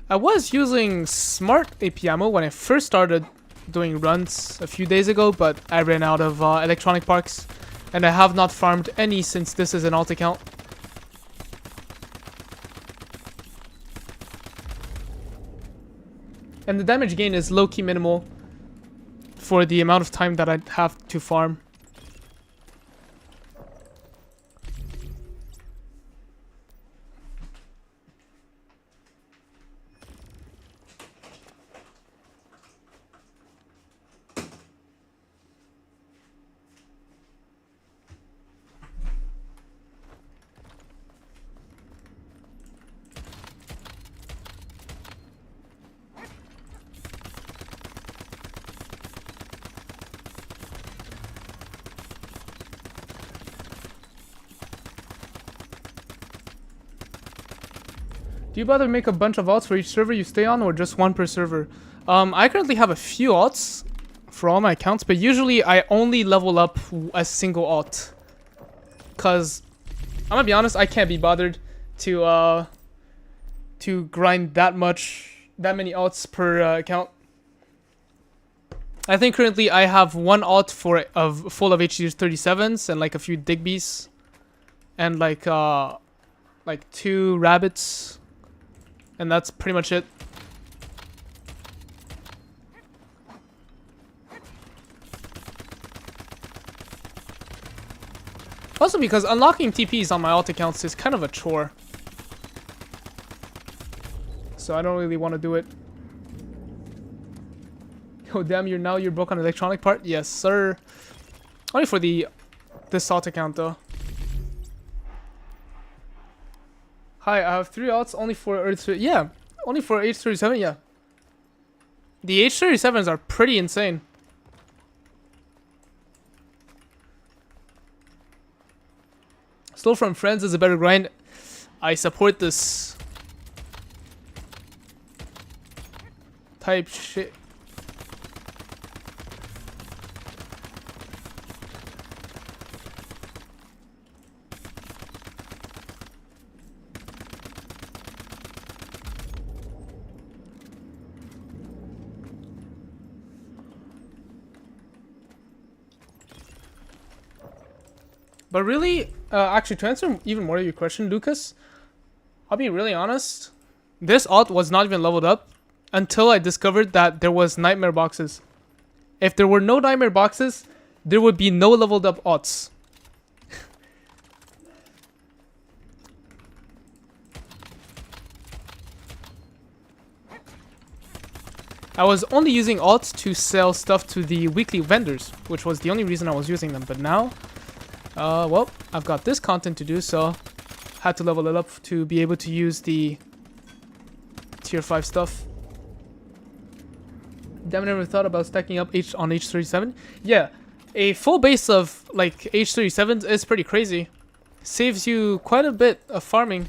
I was using smart AP ammo when I first started doing runs a few days ago, but I ran out of electronic parts, and I have not farmed any since this is an alt account. And the damage gain is low-key minimal for the amount of time that I have to farm. Do you bother make a bunch of alts for each server you stay on, or just one per server? I currently have a few alts for all my accounts, but usually I only level up a single alt. Cause I'm gonna be honest, I can't be bothered to grind that many alts per account. I think currently I have one alt full of HD37s and like a few Digbees, and like 2 rabbits. And that's pretty much it. Also because unlocking TPs on my alt accounts is kind of a chore. So I don't really want to do it. Oh damn, you're broke on electronic part? Yes, sir. Only for this alt account though. Hi, I have 3 alts only for Earth. Yeah, only for H37. Yeah, the H37s are pretty insane. Stole from friends is a better grind. I support this type shit. But really, actually, to answer even more of your question, Lucas, I'll be really honest. This alt was not even leveled up until I discovered that there was nightmare boxes. If there were no nightmare boxes, there would be no leveled up alts. I was only using alts to sell stuff to the weekly vendors, which was the only reason I was using them. But now, well, I've got this content to do, so had to level it up to be able to use the tier 5 stuff. Damn, I never thought about stacking up on H37. Yeah, a full base of like H37s is pretty crazy. Saves you quite a bit of farming.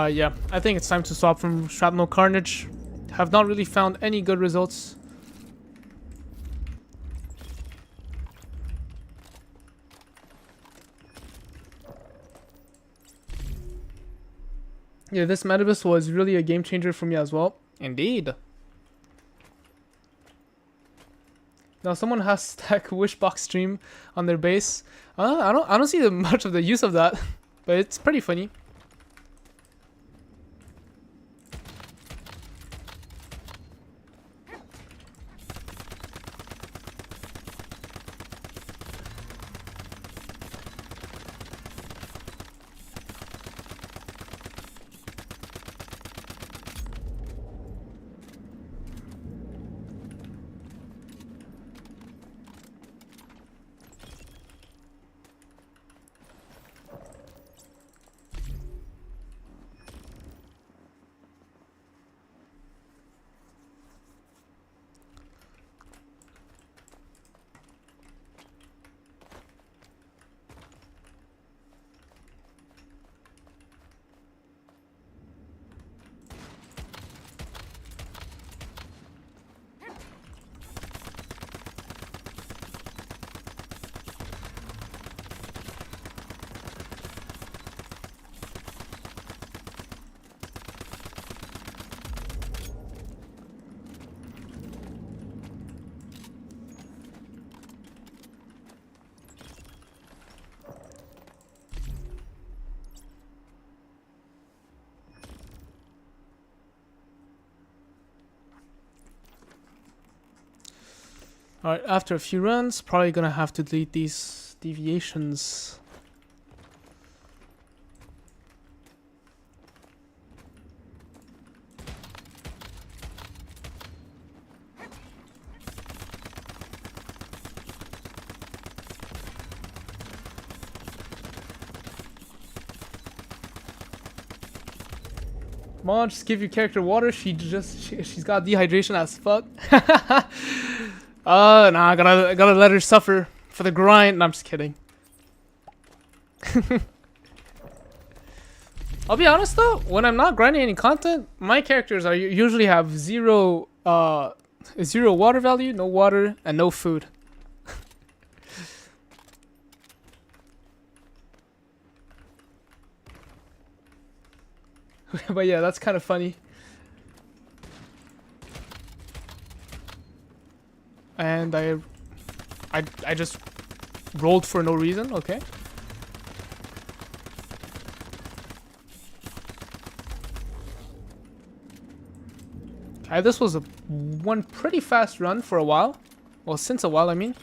Yeah, I think it's time to swap from Shrapnel Carnage. Have not really found any good results. Yeah, this Manibus was really a game changer for me as well. Indeed. Now someone has stack Wishbox stream on their base. I don't see much of the use of that, but it's pretty funny. Alright, after a few runs, probably gonna have to delete these deviations. Come on, just give your character water. She's got dehydration as fuck. Nah, I gotta let her suffer for the grind. No, I'm just kidding. I'll be honest though, when I'm not grinding any content, my characters are usually have zero water value, no water, and no food. But yeah, that's kind of funny. And I just rolled for no reason. Okay. Okay, this was one pretty fast run for a while. Well, since a while, I mean.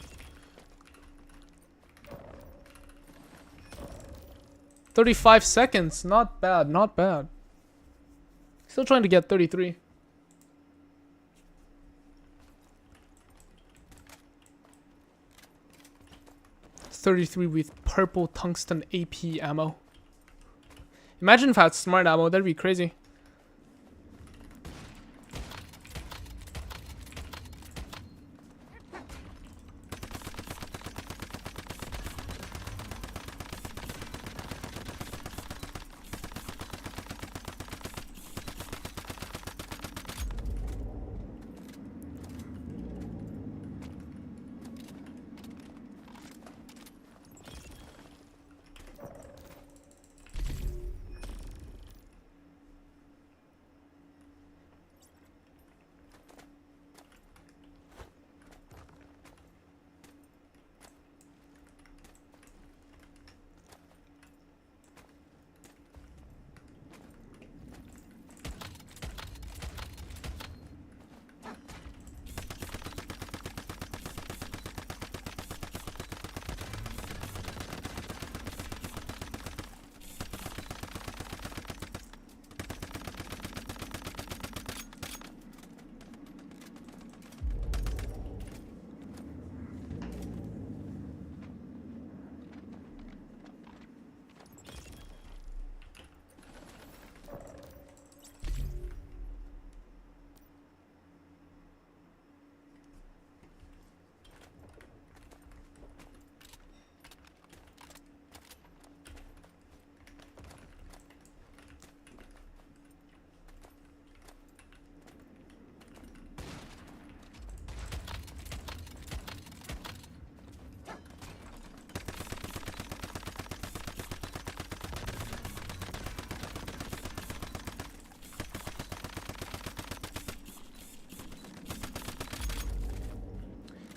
35 seconds. Not bad, not bad. Still trying to get 33. .33 with purple tungsten AP ammo. Imagine if I had smart ammo, that'd be crazy.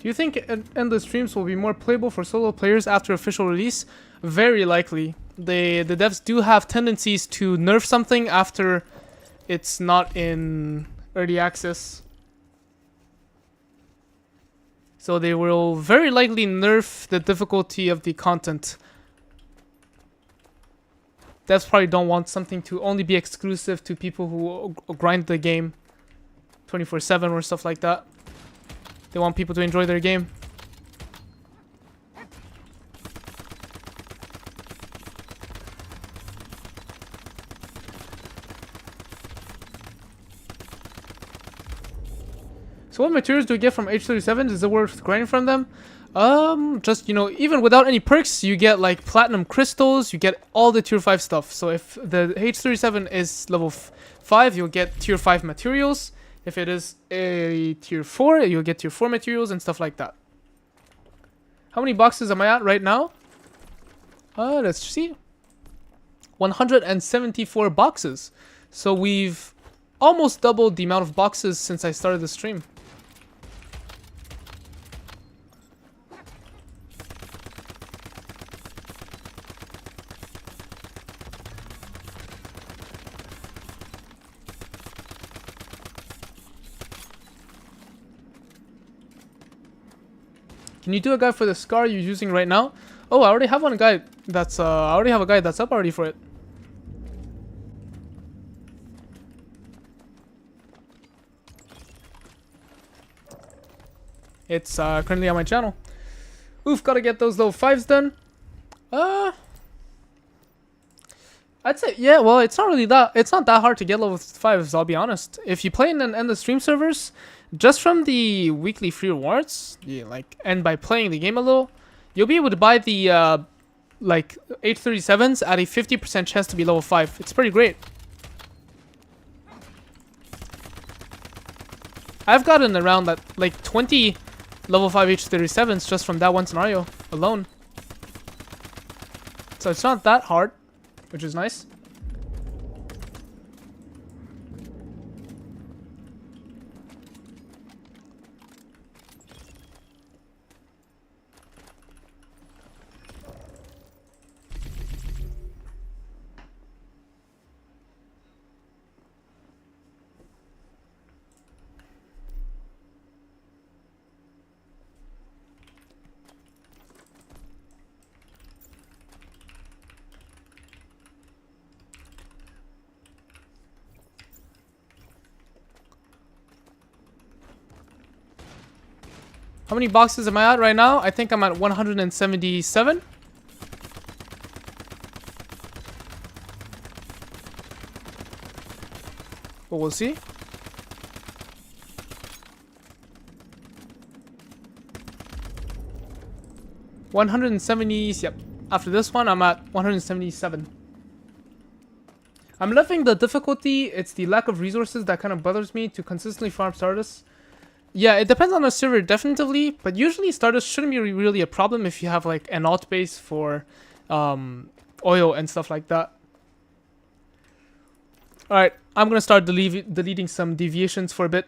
Do you think endless streams will be more playable for solo players after official release? Very likely. The devs do have tendencies to nerf something after it's not in early access. So they will very likely nerf the difficulty of the content. Devs probably don't want something to only be exclusive to people who grind the game 24/7 or stuff like that. They want people to enjoy their game. So what materials do we get from H37s? Is it worth grinding from them? Just, you know, even without any perks, you get like platinum crystals, you get all the tier 5 stuff. So if the H37 is level 5, you'll get tier 5 materials. If it is a tier 4, you'll get tier 4 materials and stuff like that. How many boxes am I at right now? Let's see. 174 boxes. So we've almost doubled the amount of boxes since I started the stream. Can you do a guide for the scar you're using right now? Oh, I already have one guide that's I already have a guide that's up already for it. It's currently on my channel. Oof, gotta get those level 5s done. I'd say, yeah, well, it's not that hard to get level 5s, I'll be honest. If you play in the stream servers, just from the weekly free rewards, and by playing the game a little, you'll be able to buy the, like, H37s at a 50% chance to be level 5. It's pretty great. I've gotten around that, like, 20 level 5 H37s just from that one scenario alone. So it's not that hard, which is nice. How many boxes am I at right now? I think I'm at 177. But we'll see. Yep. After this one, I'm at 177. I'm loving the difficulty. It's the lack of resources that kind of bothers me to consistently farm Stardust. Yeah, it depends on the server, definitely, but usually Stardust shouldn't be really a problem if you have like an alt base for oil and stuff like that. Alright, I'm gonna start deleting some deviations for a bit.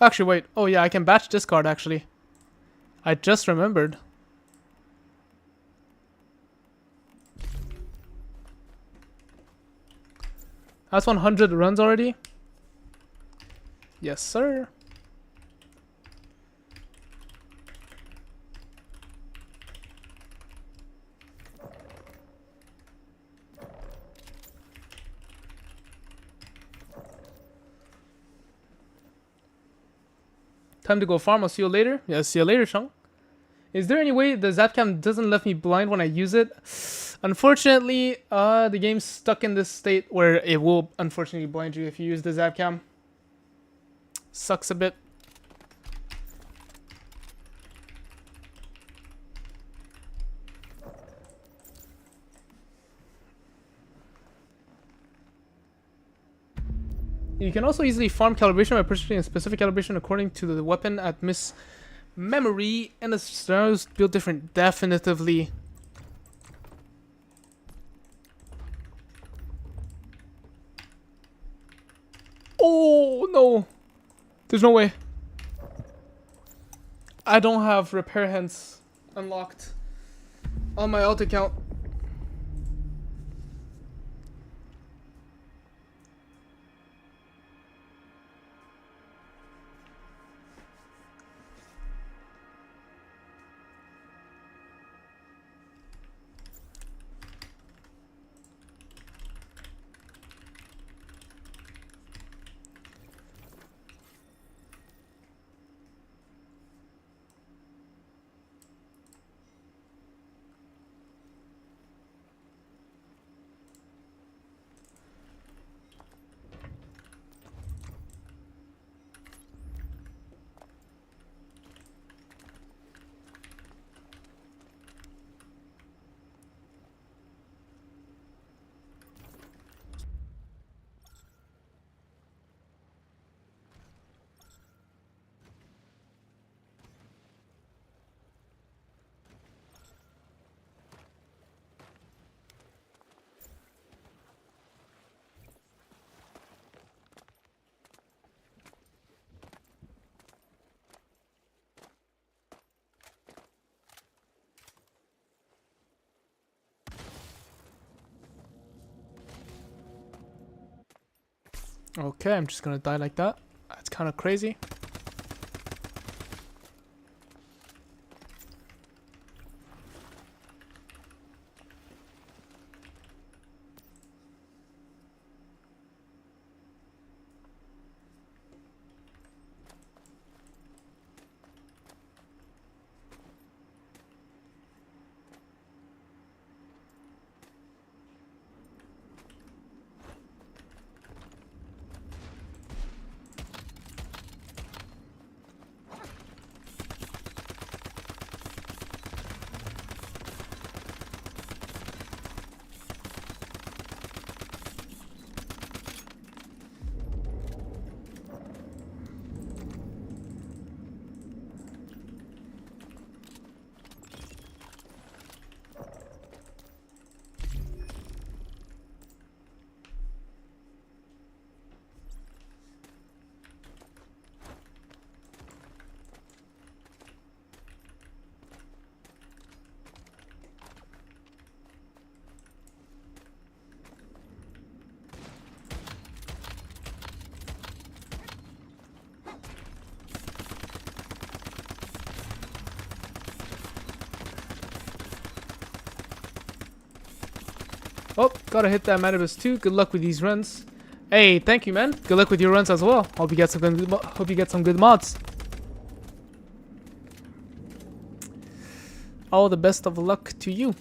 Actually, wait. Oh yeah, I can batch discard actually. I just remembered. That's 100 runs already? Yes, sir. Time to go farm. I'll see you later. Yeah, see you later, Shang. Is there any way the Zapcam doesn't let me blind when I use it? Unfortunately, the game's stuck in this state where it will unfortunately blind you if you use the Zapcam. Sucks a bit. You can also easily farm calibration by purchasing a specific calibration according to the weapon at Miss Memory, and the scenarios build different. Definitively. Oh no! There's no way. I don't have repair hands unlocked on my alt account. Okay, I'm just gonna die like that. That's kind of crazy. Oh, gotta hit that Manibus too. Good luck with these runs. Hey, thank you, man. Good luck with your runs as well. Hope you get some good mods. All the best of luck to you.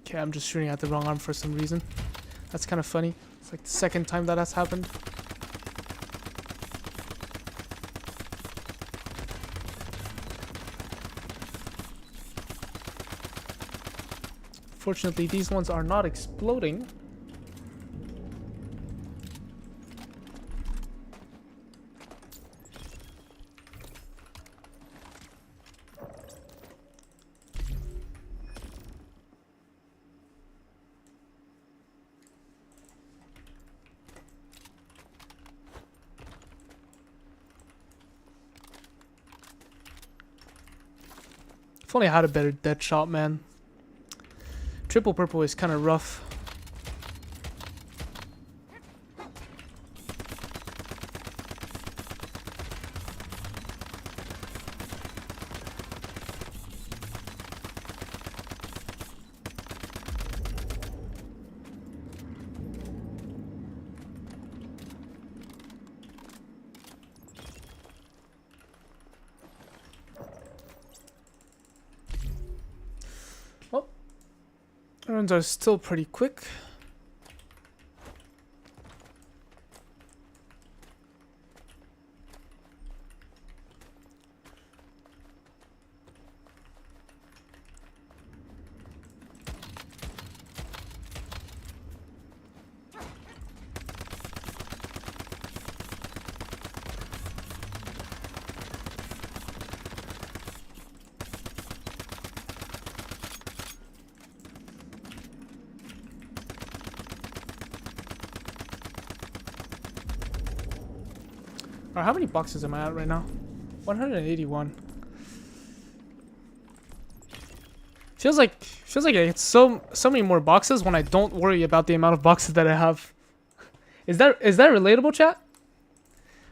Okay, I'm just shooting at the wrong arm for some reason. That's kind of funny. It's like the second time that has happened. Fortunately, these ones are not exploding. If only I had a better dead shot, man. Triple purple is kind of rough. Runs are still pretty quick. Alright, how many boxes am I at right now? 181. Feels like I get so many more boxes when I don't worry about the amount of boxes that I have. Is that relatable, chat?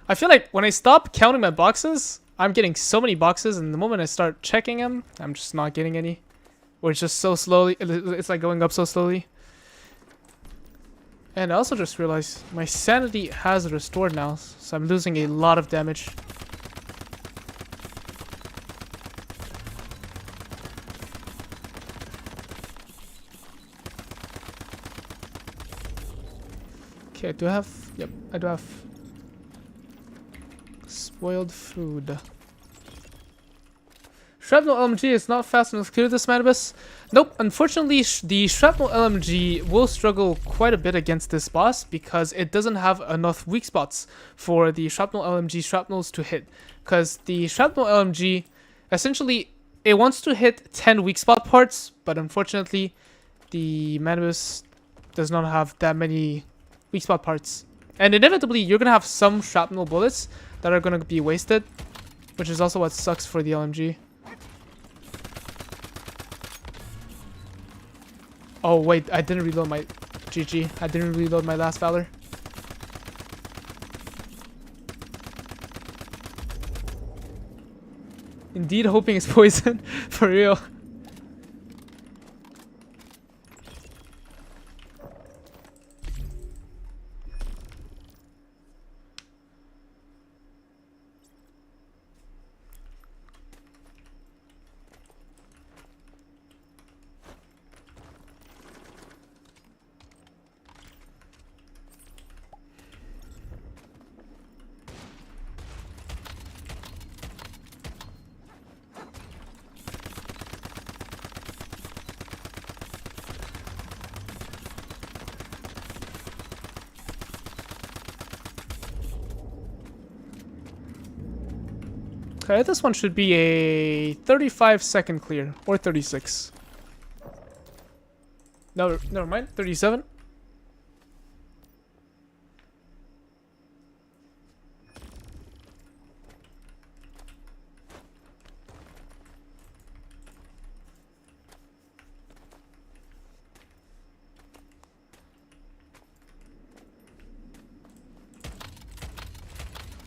I feel like when I stop counting my boxes, I'm getting so many boxes, and the moment I start checking them, I'm just not getting any. Or it's just so slowly. It's like going up so slowly. And I also just realized my sanity has restored now, so I'm losing a lot of damage. Okay, I do have... Yep, I do have... spoiled food. Shrapnel LMG is not fast enough to clear this, Manibus. Nope, unfortunately, the Shrapnel LMG will struggle quite a bit against this boss because it doesn't have enough weak spots for the Shrapnel LMG shrapnels to hit. Because the Shrapnel LMG, essentially, it wants to hit 10 weak spot parts, but unfortunately, the Manibus does not have that many weak spot parts. And inevitably, you're going to have some shrapnel bullets that are going to be wasted, which is also what sucks for the LMG. Oh wait, I didn't reload my... GG. I didn't reload my last Valor. Indeed hoping it's poison. For real. Okay, this one should be a 35-second clear, or 36. No, never mind, 37.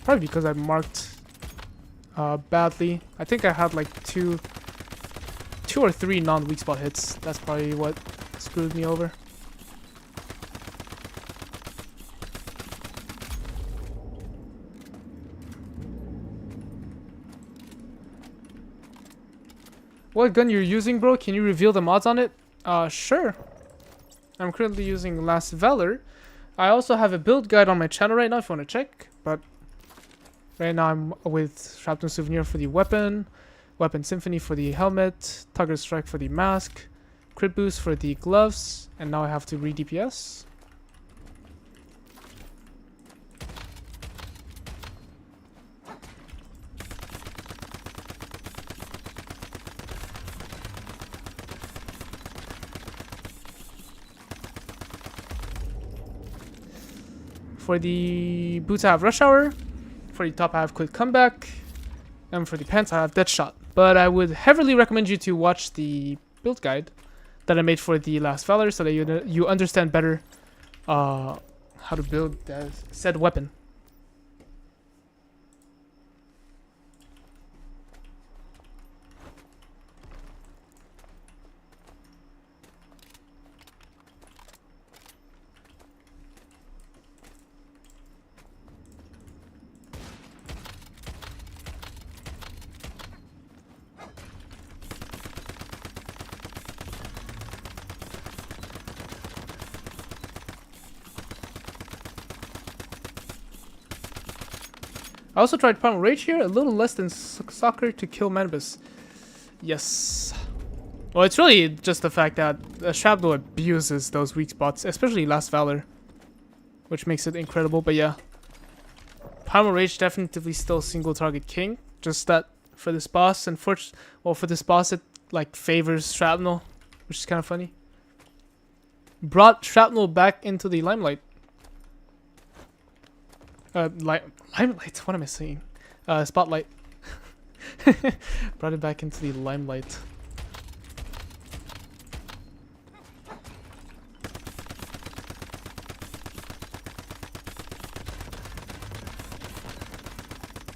Probably because I marked badly. I think I had like two or three non-weak spot hits. That's probably what screwed me over. What gun you're using, bro? Can you reveal the mods on it? Sure. I'm currently using Last Valor. I also have a build guide on my channel right now if you want to check, but right now I'm with Shrapnel Souvenir for the weapon, Weapon Symphony for the helmet, Target Strike for the mask, Crit Boost for the gloves, and now I have to re-DPS. For the boots I have Rush Hour. For the top I have Quick Comeback. And for the pants I have Deadshot. but I would heavily recommend you to watch the build guide that I made for the last Valor so that you understand better how to build said weapon. I also tried Primal Rage here, a little less than soccer to kill Manibus. Yes. Well, it's really just the fact that Shrapnel abuses those weak spots, especially last Valor, which makes it incredible. But yeah, Primal Rage definitely still single target king. Just that for this boss, and for this boss it like favors Shrapnel, which is kind of funny. Brought Shrapnel back into the limelight. Limelight? What am I saying? Spotlight. Brought it back into the limelight.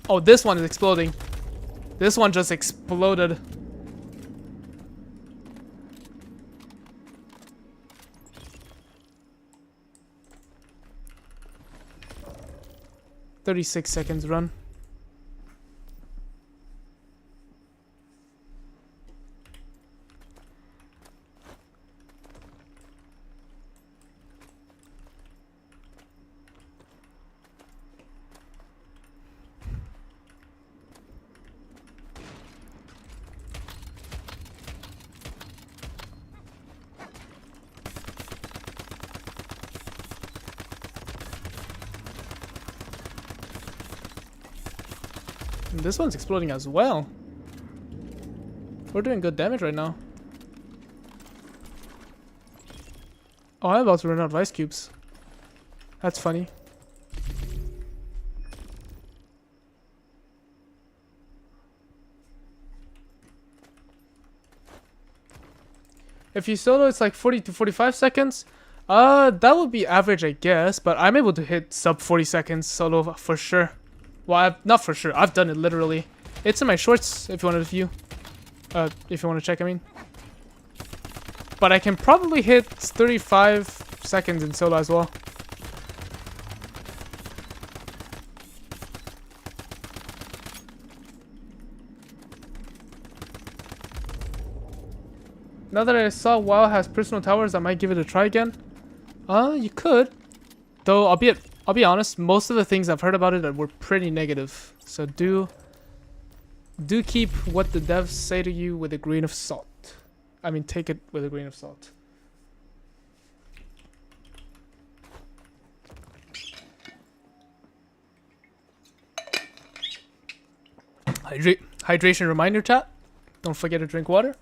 Oh, this one is exploding. This one just exploded. "36 seconds run." And this one's exploding as well. We're doing good damage right now. Oh, I'm about to run out of ice cubes. That's funny. If you solo, it's like 40 to 45 seconds. That would be average, I guess, but I'm able to hit sub 40 seconds solo for sure. Well, not for sure. I've done it literally. It's in my shorts if you want to view. If you want to check, I mean. But I can probably hit 35 seconds in solo as well. Now that I saw WoW has personal towers, I might give it a try again. You could. Though, I'll be honest, most of the things I've heard about it were pretty negative. So do keep what the devs say to you with a grain of salt. I mean, take it with a grain of salt. Hydration reminder, chat. Don't forget to drink water.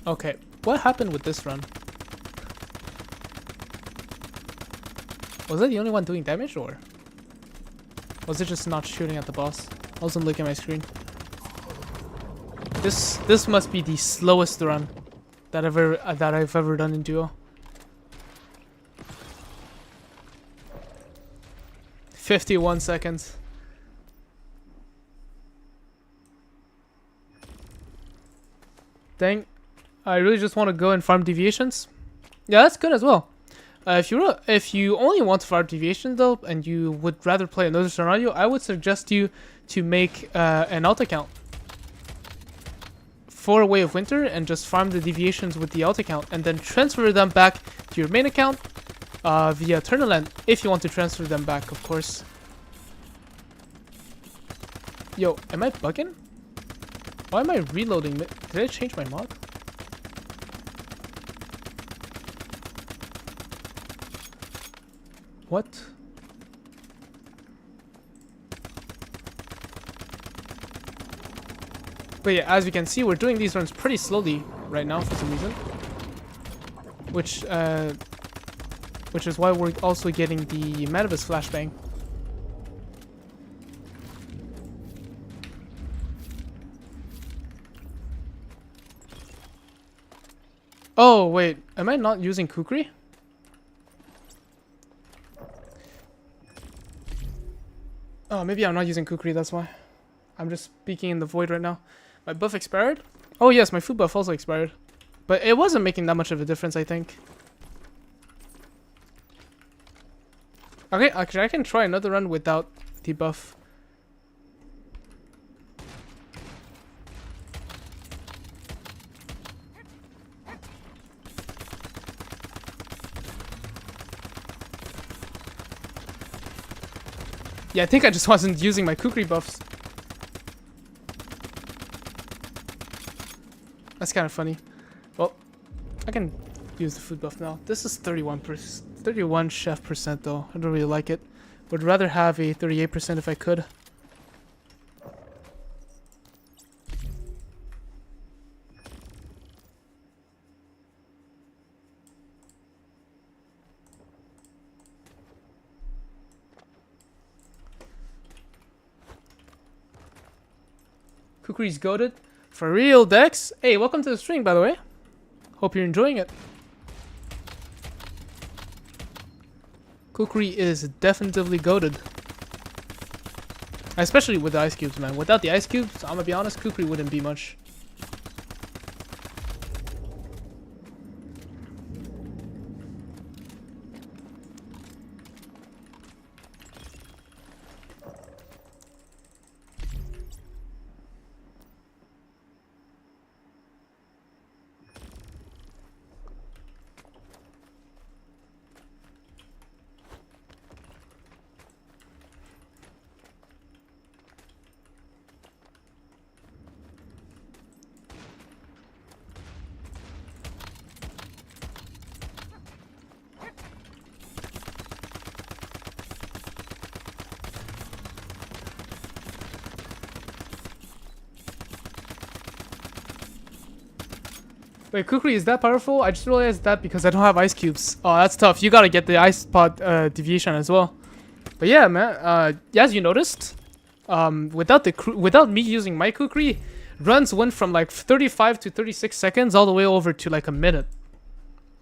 Okay, what happened with this run? Was I the only one doing damage, or was it just not shooting at the boss? I wasn't looking at my screen. This must be the slowest run that I've ever done in duo. 51 seconds. Dang. I really just want to go and farm deviations. Yeah, that's good as well. If you only want to farm deviations though, and you would rather play another scenario, I would suggest you to make an alt account for Way of Winter and just farm the deviations with the alt account, and then transfer them back to your main account via Tournaland, if you want to transfer them back, of course. Yo, am I bugging? Why am I reloading? Did I change my mod? What? But yeah, as you can see, we're doing these runs pretty slowly right now for some reason. Which is why we're also getting the Manibus flashbang. Oh, wait. Am I not using Kukri? Oh, maybe I'm not using Kukri, that's why. I'm just speaking in the void right now. My buff expired? Oh yes, my food buff also expired. But it wasn't making that much of a difference, I think. Okay, actually I can try another run without the buff. Yeah, I think I just wasn't using my Kukri buffs. That's kind of funny. Well, I can use the food buff now. This is 31 chef percent though. I don't really like it. Would rather have a 38% if I could. Kukri's goated. For real, Dex. Hey, welcome to the stream, by the way. Hope you're enjoying it. Kukri is definitively goated. Especially with the ice cubes, man. Without the ice cubes, I'm gonna be honest, Kukri wouldn't be much. Wait, Kukri is that powerful? I just realized that because I don't have ice cubes. Oh, that's tough. You gotta get the ice pod deviation as well. But yeah, man. As you noticed, without me using my Kukri, runs went from like 35 to 36 seconds all the way over to like a minute.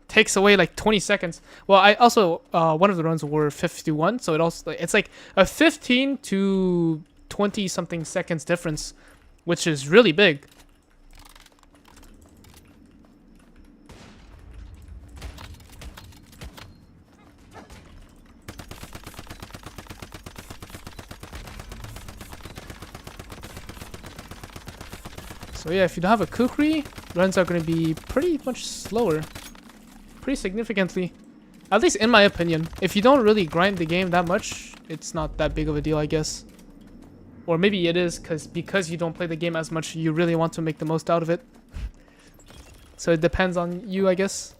Takes away like 20 seconds. Well, I also one of the runs were 51, so it's like a 15 to 20 something seconds difference, which is really big. So yeah, if you don't have a Kukri, runs are going to be pretty much slower. Pretty significantly. At least in my opinion. If you don't really grind the game that much, it's not that big of a deal, I guess. Or maybe it is, because you don't play the game as much, you really want to make the most out of it. So it depends on you, I guess.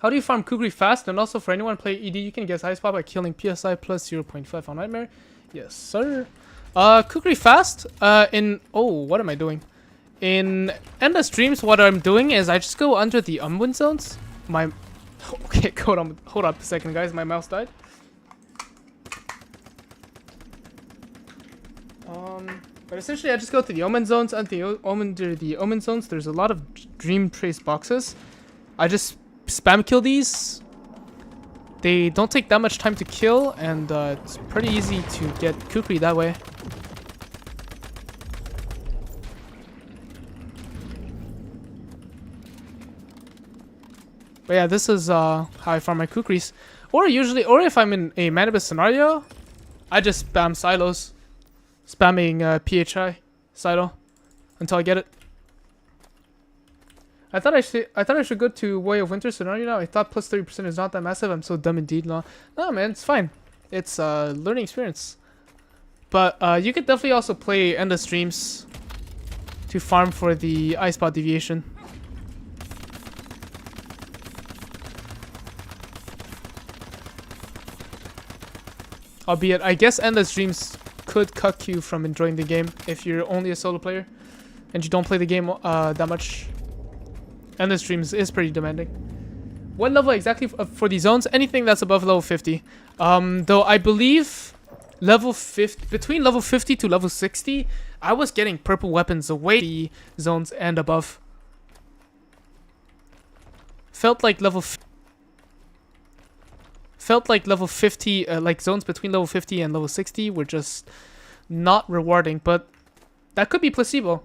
How do you farm Kukri fast? And also for anyone play ED, you can guess ice pop by killing PSI plus 0.5 on Nightmare. Yes, sir. Kukri fast. What am I doing? In endless streams, what I'm doing is I just go under the unwin zones. Okay, hold on a second, guys. My mouse died. But essentially I just go to the omen zones. And the omen zones, there's a lot of dream trace boxes. I just spam kill these. They don't take that much time to kill, and it's pretty easy to get kukri that way. But yeah, this is how I farm my kukris. Or if I'm in a Manibus scenario, I just spam silos. Spamming PHI silo until I get it. I thought I should go to Way of Winter scenario now. I thought plus 30% is not that massive. I'm so dumb indeed. No, man, it's fine. It's a learning experience. But you could definitely also play endless streams to farm for the eye spot deviation. Albeit, I guess endless streams could cuck you from enjoying the game if you're only a solo player and you don't play the game that much. Endless streams is pretty demanding. What level exactly for these zones? Anything that's above level 50. Though I believe between level 50 to level 60, I was getting purple weapons away the zones and above. Felt like level 50, like zones between level 50 and level 60 were just not rewarding, but that could be placebo.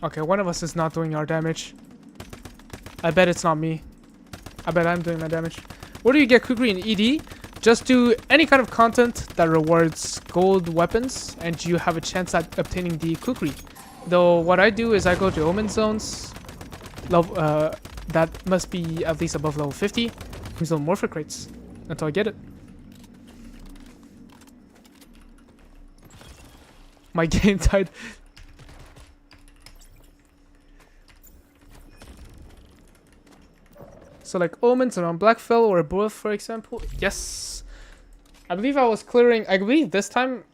Okay, one of us is not doing our damage. I bet it's not me. I bet I'm doing my damage. Where do you get kukri in ED? Just do any kind of content that rewards gold weapons, and you have a chance at obtaining the kukri. Though what I do is I go to omen zones, that must be at least above level 50. Zone morphic crates until I get it. My game died. So like omens around Blackfell or above, for example. Yes. I believe this time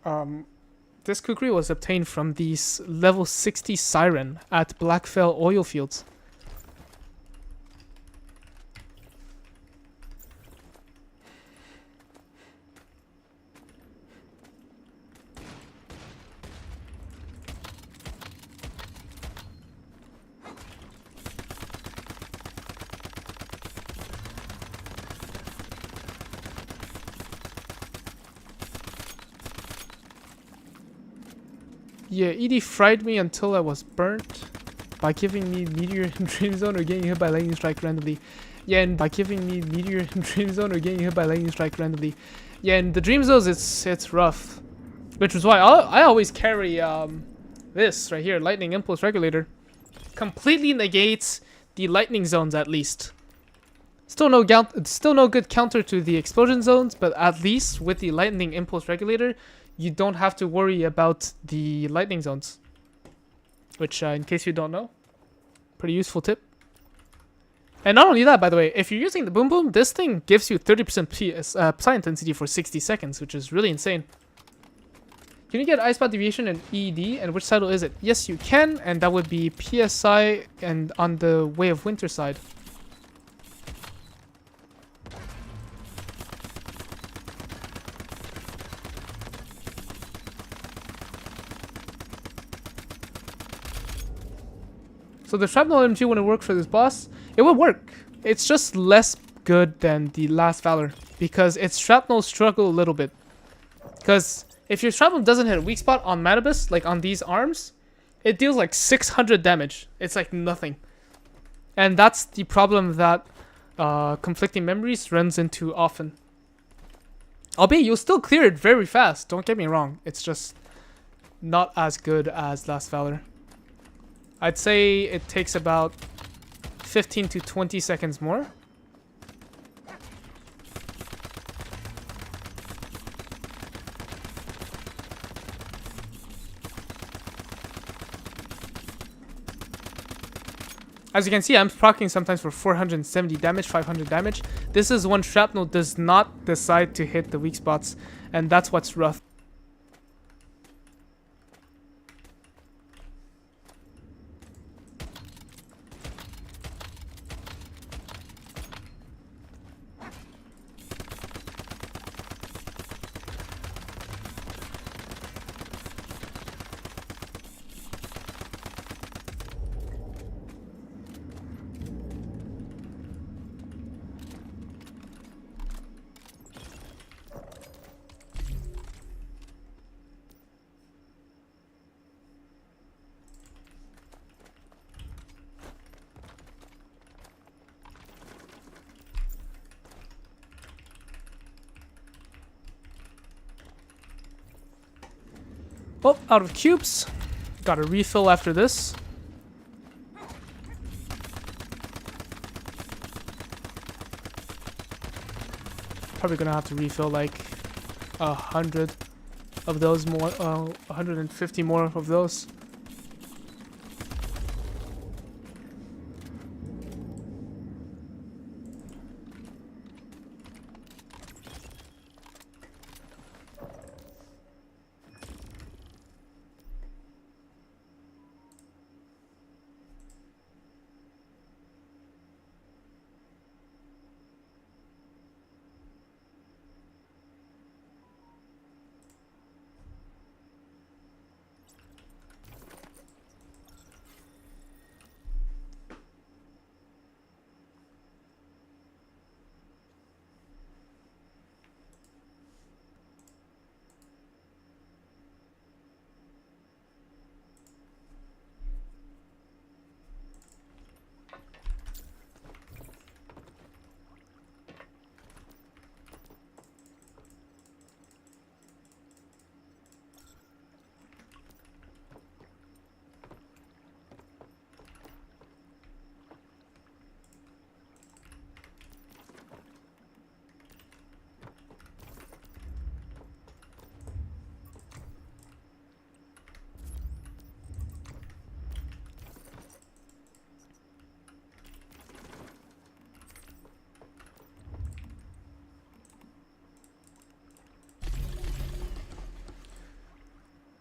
this kukri was obtained from these level 60 siren at Blackfell oil fields. Yeah, ED fried me until I was burnt by giving me meteor in Dream Zone or getting hit by lightning strike randomly. Yeah, and by giving me meteor in Dream Zone or getting hit by lightning strike randomly. Yeah, in the Dream Zones it's rough, which is why I always carry this right here, lightning impulse regulator. Completely negates the lightning zones at least. Still no good counter to the explosion zones, but at least with the lightning impulse regulator, you don't have to worry about the lightning zones. Which, in case you don't know, pretty useful tip. And not only that, by the way, if you're using the Boom Boom, this thing gives you 30% psi intensity for 60 seconds, which is really insane. Can you get eye spot deviation in ED, and which saddle is it? Yes, you can, and that would be PSI and on the Way of Winter side. So the shrapnel LMG wouldn't work for this boss. It would work. It's just less good than the last Valor because its shrapnel struggle a little bit. Because if your shrapnel doesn't hit a weak spot on Manibus, like on these arms, it deals like 600 damage. It's like nothing. And that's the problem that Conflicting Memories runs into often. Albeit you'll still clear it very fast, don't get me wrong. It's just not as good as last Valor. I'd say it takes about 15 to 20 seconds more. As you can see, I'm proccing sometimes for 470 damage, 500 damage. This is when shrapnel does not decide to hit the weak spots, and that's what's rough. Oh, out of cubes. Got a refill after this. Probably gonna have to refill like 100 of those more, 150 more of those.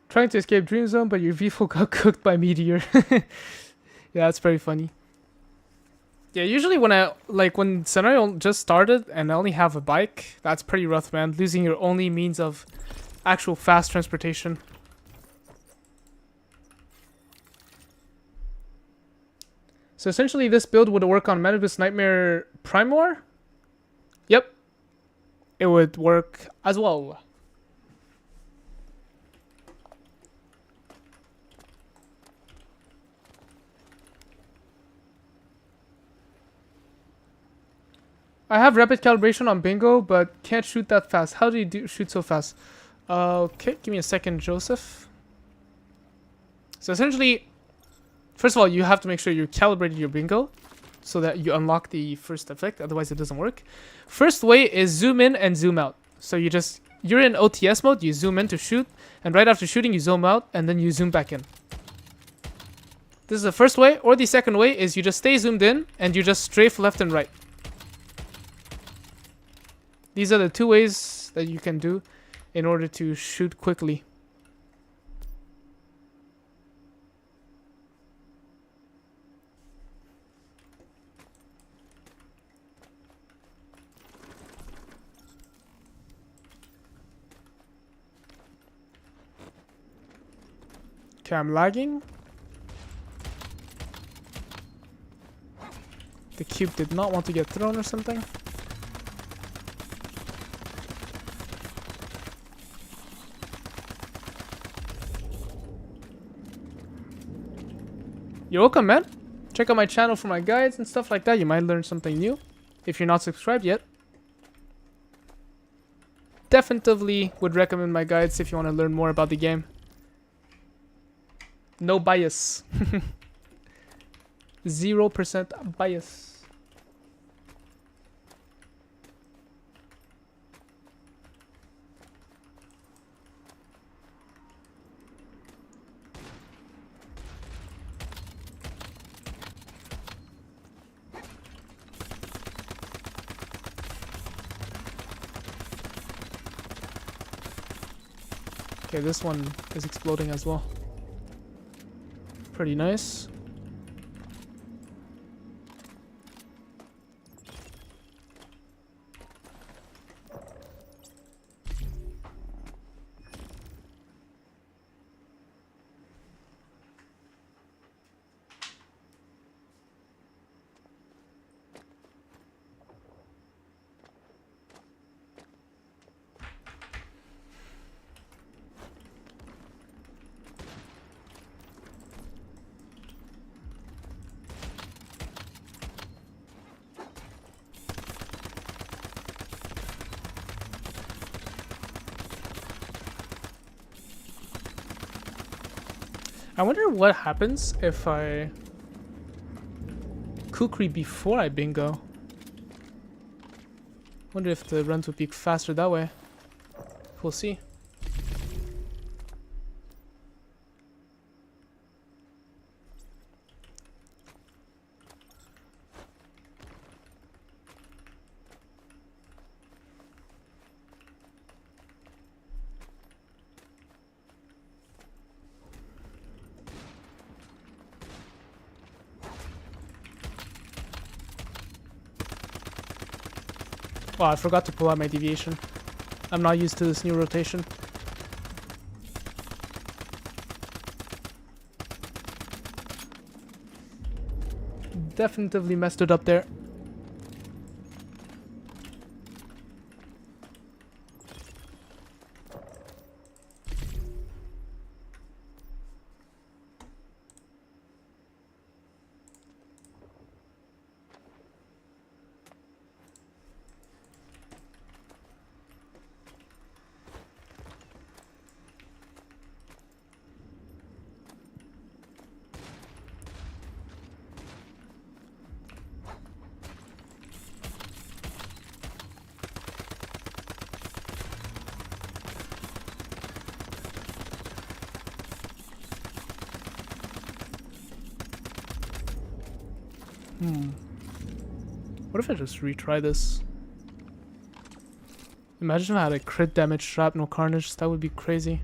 Trying to escape Dream Zone, but your vehicle got cooked by meteor. Yeah, that's very funny. Yeah, usually when scenario just started and I only have a bike, that's pretty rough, man. Losing your only means of actual fast transportation. So essentially this build would work on Manibus Nightmare Primor. Yep. It would work as well. I have rapid calibration on bingo, but can't shoot that fast. How do you shoot so fast? Okay, give me a second, Joseph. So essentially, first of all, you have to make sure you calibrated your bingo so that you unlock the first effect. Otherwise, it doesn't work. First way is zoom in and zoom out. So you're in OTS mode. You zoom in to shoot, and right after shooting, you zoom out, and then you zoom back in. This is the first way. Or the second way is you just stay zoomed in and you just strafe left and right. These are the two ways that you can do in order to shoot quickly. Okay, I'm lagging. The cube did not want to get thrown or something. You're welcome, man. Check out my channel for my guides and stuff like that. You might learn something new if you're not subscribed yet. Definitely would recommend my guides if you want to learn more about the game. No bias. 0% bias. Okay, this one is exploding as well. Pretty nice. I wonder what happens if I kukri before I bingo. Wonder if the runs would be faster that way. We'll see. Oh, I forgot to pull out my deviation. I'm not used to this new rotation. Definitely messed it up there. What if I just retry this? Imagine if I had a crit damage shrapnel carnage. That would be crazy.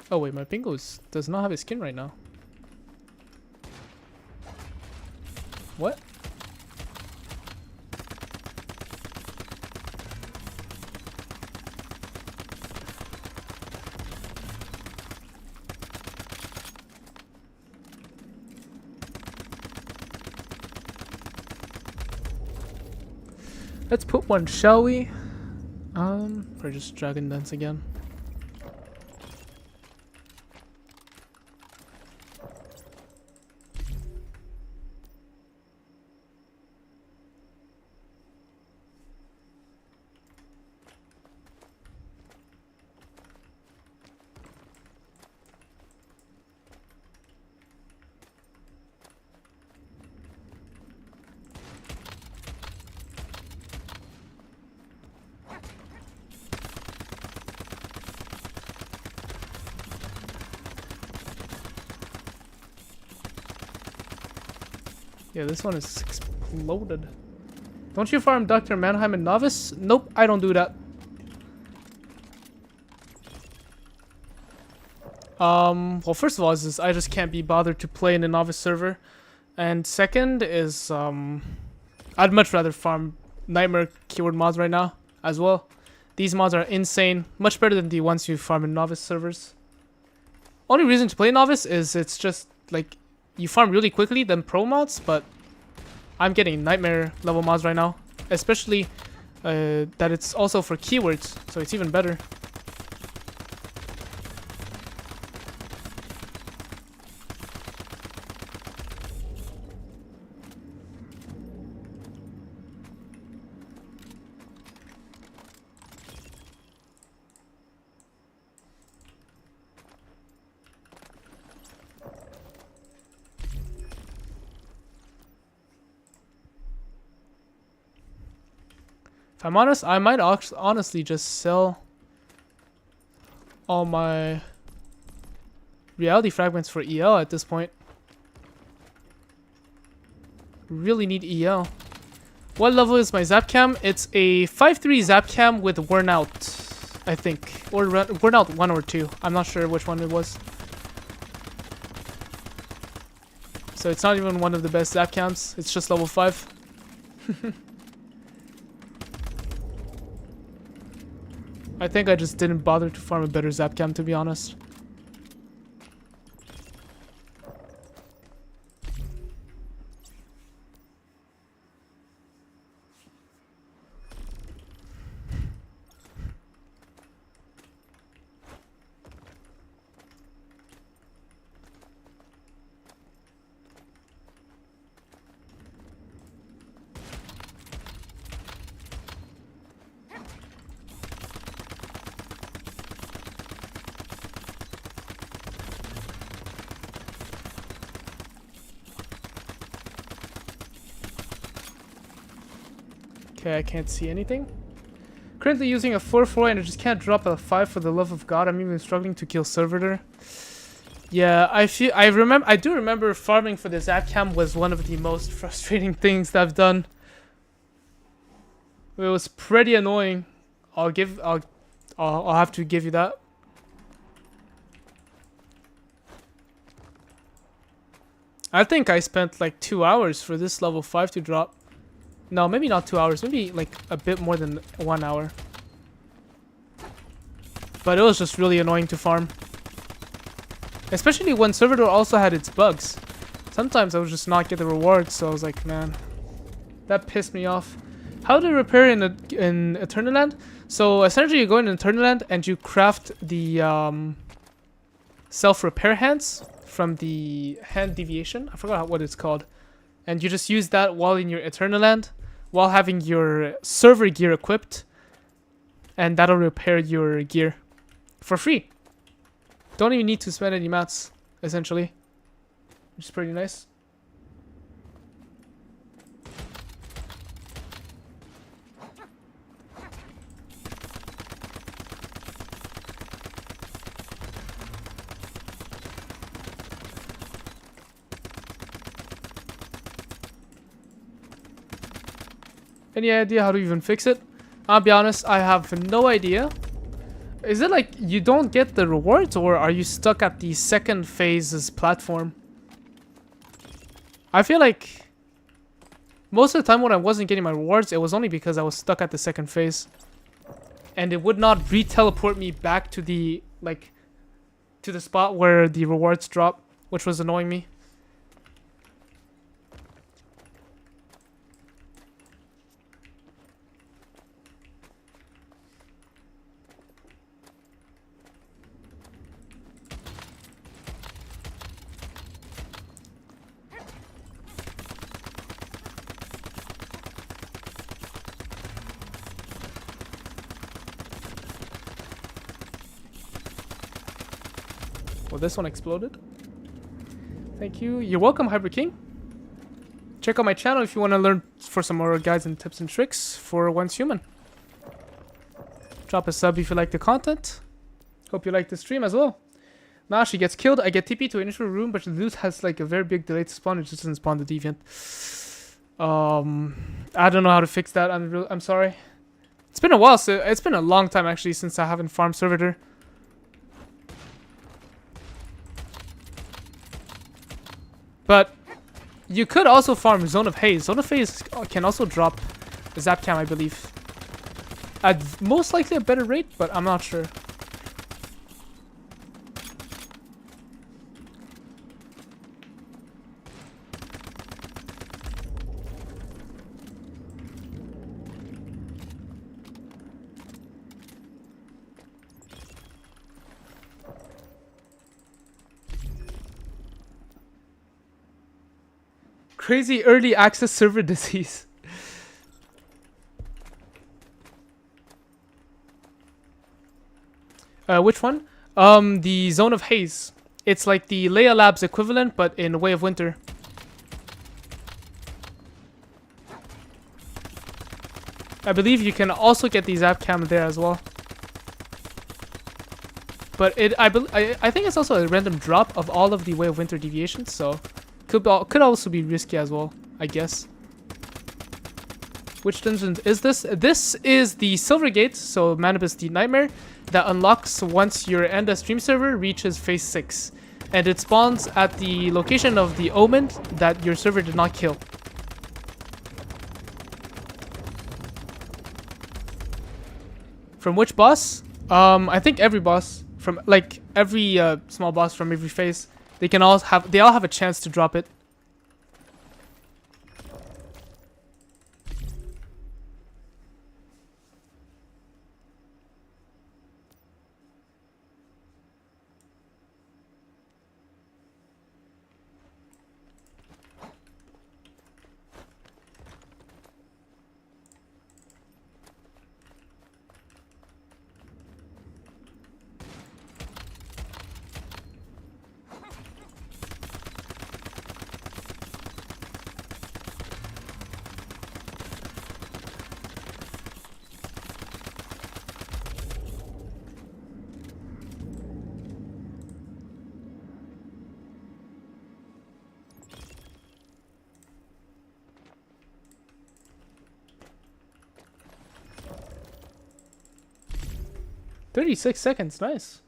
Oh wait, my bingo does not have a skin right now. What? Let's put one, shall we? Or just dragon dance again. Yeah, this one is exploded. Don't you farm Dr. Mannheim and Novice? Nope, I don't do that. Well, first of all, is I just can't be bothered to play in a Novice server. And second is, I'd much rather farm Nightmare keyword mods right now as well. These mods are insane. Much better than the ones you farm in Novice servers. Only reason to play Novice is it's just, like, you farm really quickly than pro mods, but I'm getting Nightmare level mods right now. Especially that it's also for keywords, so it's even better. If I'm honest, I might honestly just sell all my reality fragments for EL at this point. Really need EL. What level is my Zapcam? It's a 5-3 Zapcam with Wornout, I think. Or Wornout 1 or 2. I'm not sure which one it was. So it's not even one of the best Zapcams. It's just level 5. I think I just didn't bother to farm a better Zapcam, to be honest. Okay, I can't see anything. Currently using a 4-4 and I just can't drop a 5 for the love of God. I'm even struggling to kill Servitor. Yeah, I do remember farming for the Zapcam was one of the most frustrating things that I've done. It was pretty annoying. I'll have to give you that. I think I spent like 2 hours for this level 5 to drop. No, maybe not 2 hours. Maybe like a bit more than 1 hour. But it was just really annoying to farm. Especially when Servitor also had its bugs. Sometimes I would just not get the rewards, so I was like, man, that pissed me off. How to repair in Eternaland? So essentially you go in Eternaland and you craft the self-repair hands from the hand deviation. I forgot what it's called. And you just use that while in your Eternaland, while having your server gear equipped. And that'll repair your gear for free. Don't even need to spend any mats, essentially. Which is pretty nice. Any idea how to even fix it? I'll be honest, I have no idea. Is it like you don't get the rewards, or are you stuck at the second phase's platform? I feel like most of the time when I wasn't getting my rewards, it was only because I was stuck at the second phase. And it would not re-teleport me back to the, like, to the spot where the rewards drop, which was annoying me. Well, this one exploded. Thank you. You're welcome, Hyper King. Check out my channel if you want to learn for some more guides and tips and tricks for Once Human. Drop a sub if you like the content. Hope you like the stream as well. Now she gets killed. I get TP to an initial room, but the loot has like a very big delay to spawn. It just doesn't spawn the deviant. I don't know how to fix that. I'm sorry. It's been a while. So it's been a long time actually since I haven't farmed Servitor. But you could also farm Zone of Haze. Zone of Haze can also drop Zapcam, I believe. At most likely a better rate, but I'm not sure. Crazy early access server disease. Which one? The Zone of Haze. It's like the Leia Labs equivalent, but in Way of Winter. I believe you can also get the Zapcam there as well. But I think it's also a random drop of all of the Way of Winter deviations, so could also be risky as well, I guess. Which dungeon is this? This is the Silver Gate, so Manibus the Nightmare, that unlocks once your Enda stream server reaches phase 6. And it spawns at the location of the Omen that your server did not kill. From which boss? I think every boss. From like every small boss from every phase. They all have a chance to drop it. 36 seconds, nice.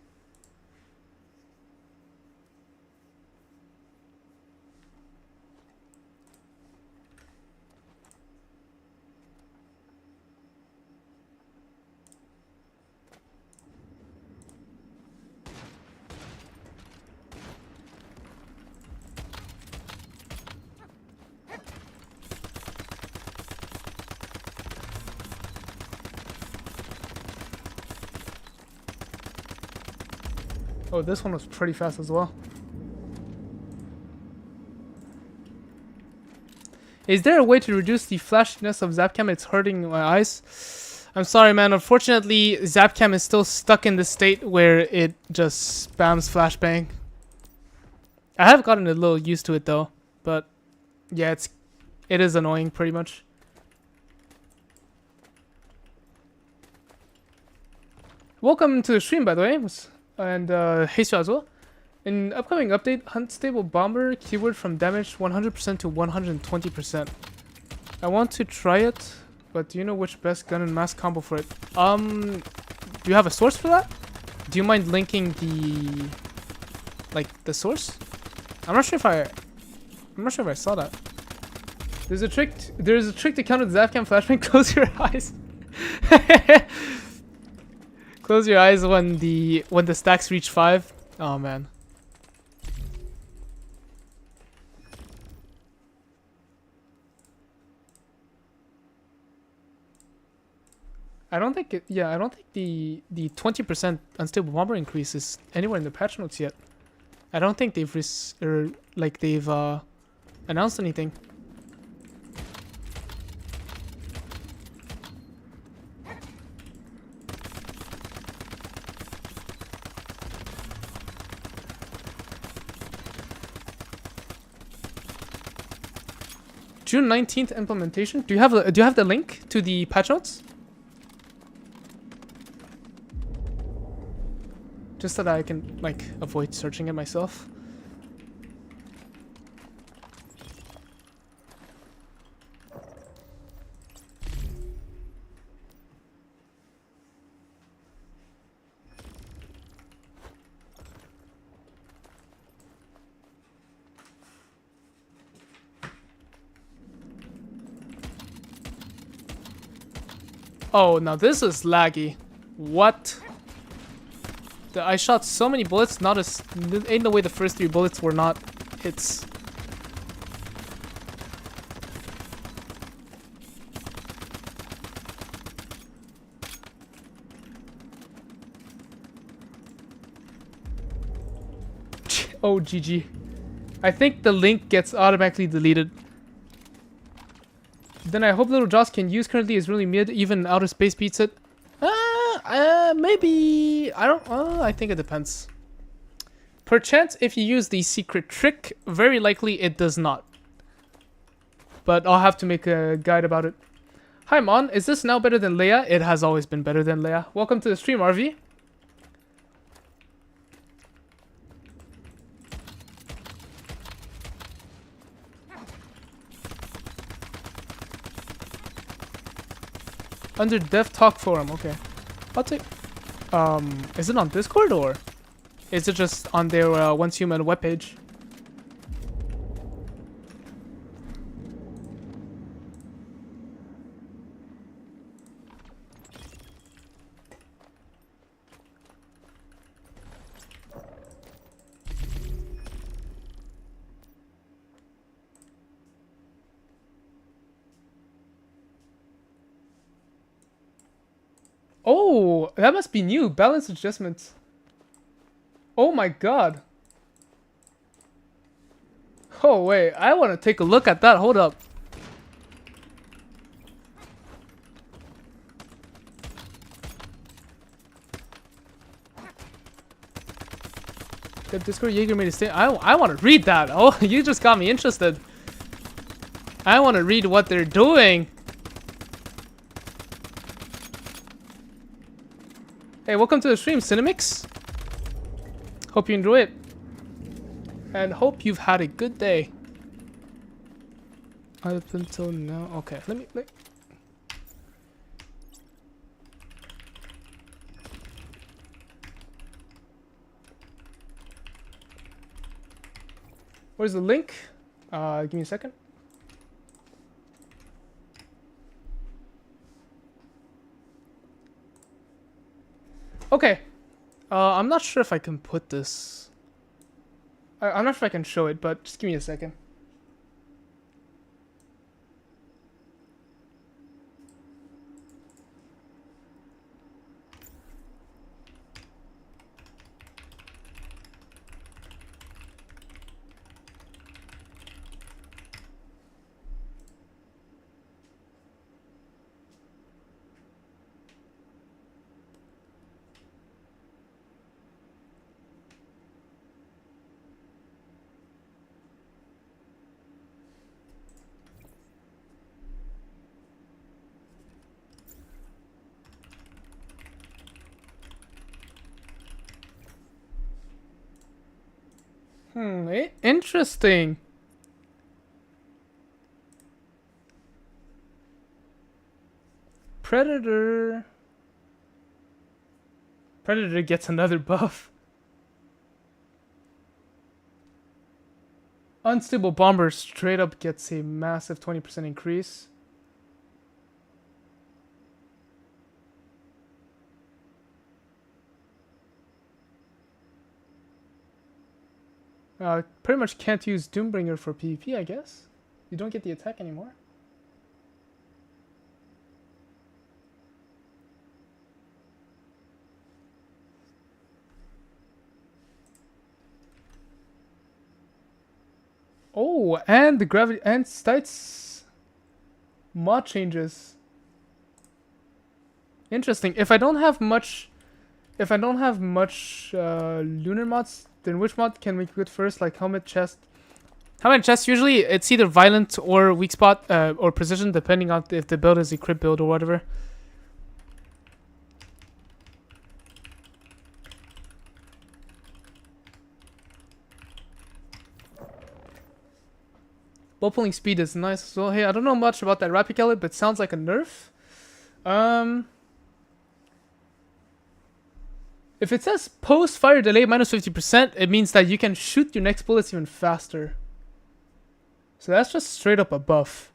Oh, this one was pretty fast as well. Is there a way to reduce the flashiness of Zapcam? It's hurting my eyes. I'm sorry, man. Unfortunately, Zapcam is still stuck in the state where it just spams flashbang. I have gotten a little used to it though, but yeah, it is annoying pretty much. Welcome to the stream, by the way. And Heisu as well. In upcoming update, hunt stable bomber keyword from damage 100% to 120%. I want to try it, but do you know which best gun and mask combo for it? Do you have a source for that? Do you mind linking the source? I'm not sure if I saw that. There's a trick to counter the Zapcam flashbang. Close your eyes. Close your eyes when the stacks reach 5. Oh man. I don't think the 20% unstable bomber increase is anywhere in the patch notes yet. I don't think they've announced anything. June 19th implementation. Do you have the link to the patch notes? Just so that I can avoid searching it myself. Oh, now this is laggy. What? I shot so many bullets, ain't no way the first 3 bullets were not hits. Oh, GG. I think the link gets automatically deleted. Then I hope Little Joss can use currently is really mid, even outer space beats it. Maybe. I think it depends. Perchance, if you use the secret trick, very likely it does not. But I'll have to make a guide about it. Hi, Mon. Is this now better than Leia? It has always been better than Leia. Welcome to the stream, RV. Under Dev Talk Forum, okay. I'll take... is it on Discord or is it just on their Once Human webpage? Oh, that must be new. Balance adjustments. Oh my god. Oh wait, I want to take a look at that. Hold up. The Discord Jaeger made a statement. I want to read that. Oh, you just got me interested. I want to read what they're doing. Hey, welcome to the stream, Cinemix. Hope you enjoy it. And hope you've had a good day. Up until now. Okay, let me... Where's the link? Give me a second. Okay. I'm not sure if I can put this. I'm not sure if I can show it, but just give me a second. Interesting. Predator gets another buff. Unstable Bomber straight up gets a massive 20% increase. Pretty much can't use Doombringer for PvP, I guess. You don't get the attack anymore. Oh, and the gravity and Stites mod changes. Interesting. If I don't have much lunar mods, then which mod can we put first? Like helmet, chest. Helmet, chest. Usually it's either violent or weak spot or precision, depending on if the build is a crit build or whatever. Bow pulling speed is nice as well. Hey, I don't know much about that rapid pellet, but it sounds like a nerf. If it says post fire delay minus 50%, it means that you can shoot your next bullets even faster. So that's just straight up a buff.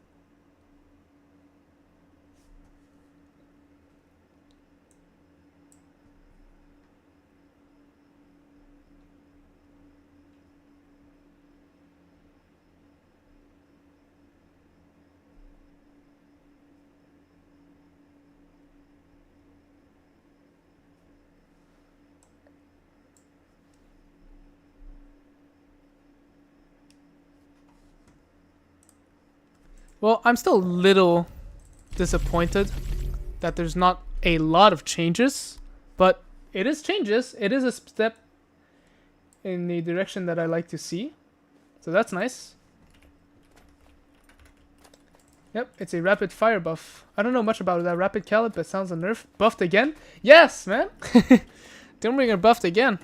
Well, I'm still a little disappointed that there's not a lot of changes, but it is changes. It is a step in the direction that I like to see. So that's nice. Yep, it's a rapid fire buff. I don't know much about that rapid caliber, but sounds a nerf. Buffed again? Yes, man! Doombringer buffed again.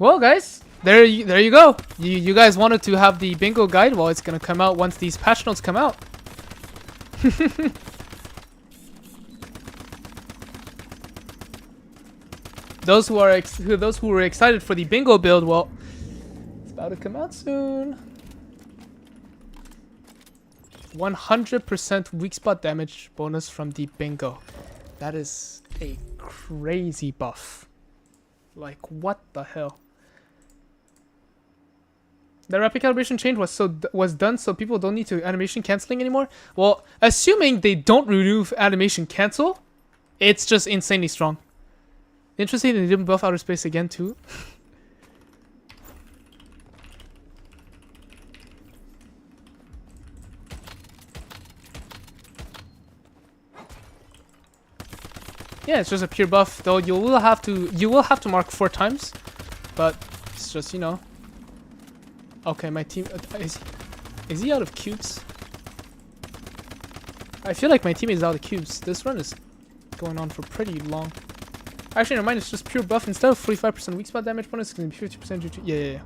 Well, guys. There you go. You guys wanted to have the bingo guide. Well, it's gonna come out once these patch notes come out. Those who were excited for the bingo build, well, it's about to come out soon. 100% weak spot damage bonus from the bingo. That is a crazy buff. Like, what the hell? The rapid calibration change was done so people don't need to animation canceling anymore. Well, assuming they don't remove animation cancel, it's just insanely strong. Interesting, they didn't buff outer space again too. Yeah, it's just a pure buff, though you will have to mark 4 times, but it's just, you know. Okay, my team is he out of cubes? I feel like my teammate is out of cubes. This run is going on for pretty long. Actually, never mind. It's just pure buff. Instead of 45% weak spot damage bonus, it's gonna be 50% due to yeah.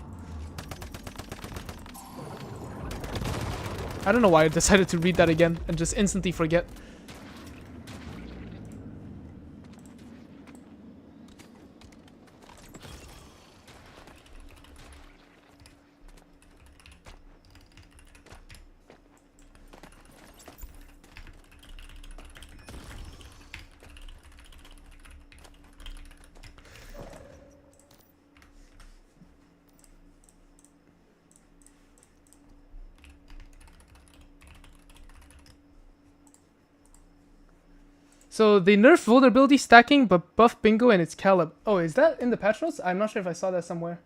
I don't know why I decided to read that again and just instantly forget. So they nerfed vulnerability stacking, but buff bingo and its calib. Oh, is that in the patch notes? I'm not sure if I saw that somewhere.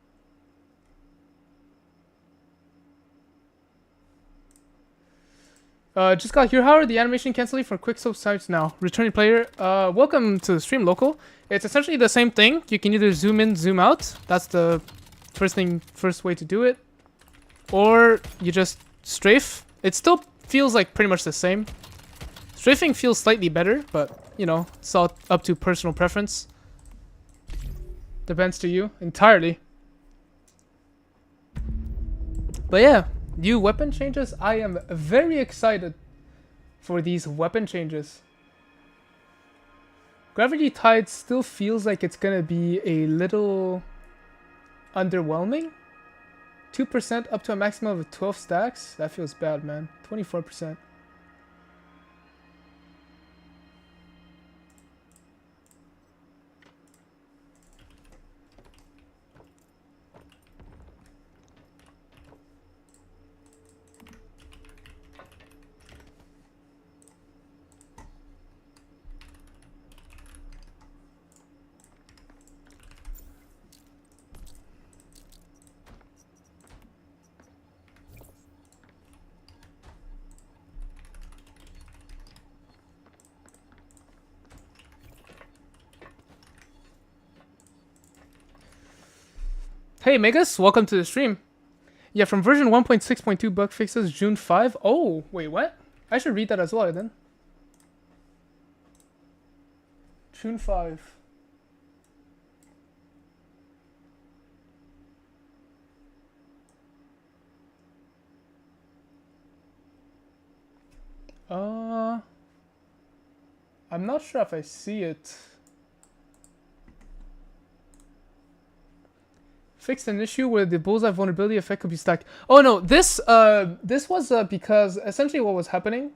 Just got here. How are the animation canceling for quick soap sites now? Returning player. Welcome to the stream, local. It's essentially the same thing. You can either zoom in, zoom out. That's the first way to do it. Or you just strafe. It still feels like pretty much the same. Strafing feels slightly better, but you know, it's all up to personal preference. Depends to you entirely. But yeah, new weapon changes. I am very excited for these weapon changes. Gravity Tide still feels like it's gonna be a little underwhelming. 2% up to a maximum of 12 stacks. That feels bad, man. 24%. Hey Megas, welcome to the stream. Yeah, from version 1.6.2 bug fixes June 5. Oh, wait, what? I should read that as well then. June 5. I'm not sure if I see it. Fixed an issue where the bullseye vulnerability effect could be stacked. Oh no, this was because essentially what was happening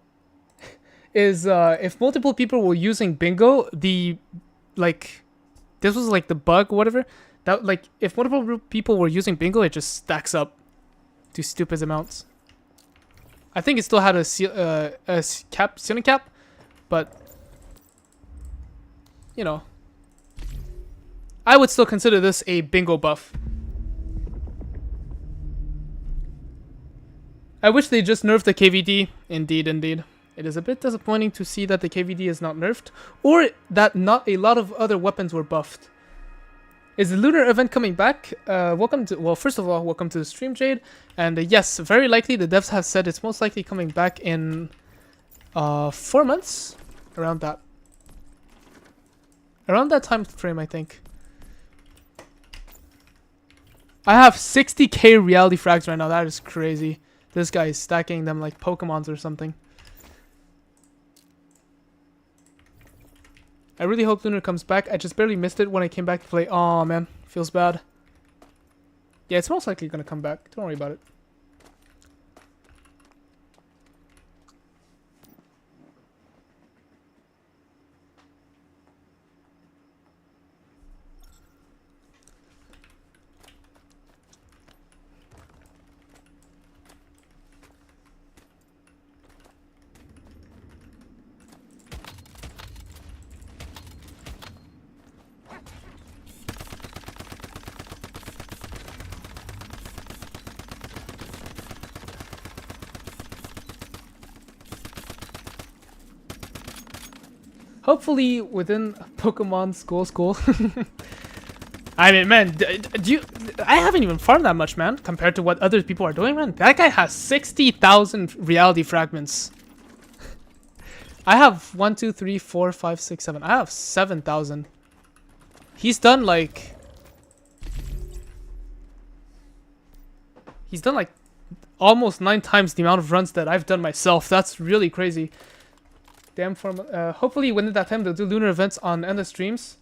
is if multiple people were using bingo, this was like the bug or whatever. That like if multiple people were using bingo, it just stacks up to stupid amounts. I think it still had a ceiling cap, but you know, I would still consider this a bingo buff. I wish they just nerfed the KVD. Indeed, indeed. It is a bit disappointing to see that the KVD is not nerfed, or that not a lot of other weapons were buffed. Is the lunar event coming back? First of all, welcome to the stream, Jade. And yes, very likely the devs have said it's most likely coming back in 4 months, around that time frame, I think. I have 60k reality frags right now. That is crazy. This guy is stacking them like Pokemons or something. I really hope Lunar comes back. I just barely missed it when I came back to play. Aw, man. Feels bad. Yeah, it's most likely going to come back. Don't worry about it. Hopefully within Pokemon School. I mean, man, I haven't even farmed that much, man, compared to what other people are doing, man. That guy has 60,000 reality fragments. I have 1, 2, 3, 4, 5, 6, 7. I have 7,000. He's done like almost 9 times the amount of runs that I've done myself. That's really crazy. Damn form. Hopefully within that time they'll do lunar events on endless streams.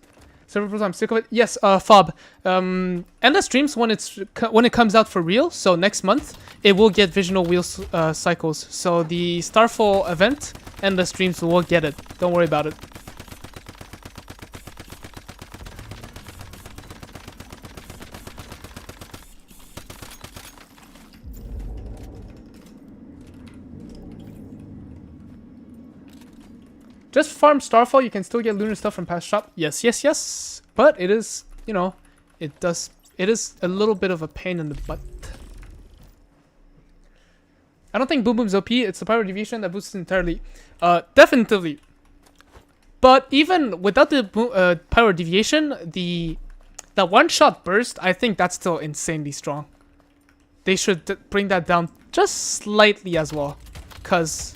Server I'm sick of it. Yes, Fob. Endless streams when it comes out for real. So next month it will get visual wheel cycles. So the Starfall event, endless streams will get it. Don't worry about it. Just farm Starfall, you can still get lunar stuff from past shop. Yes, yes, yes. But it is, you know, it is a little bit of a pain in the butt. I don't think Boom Boom's OP. It's the power deviation that boosts it entirely. Definitely. But even without the power deviation, that one-shot burst, I think that's still insanely strong. They should bring that down just slightly as well. Because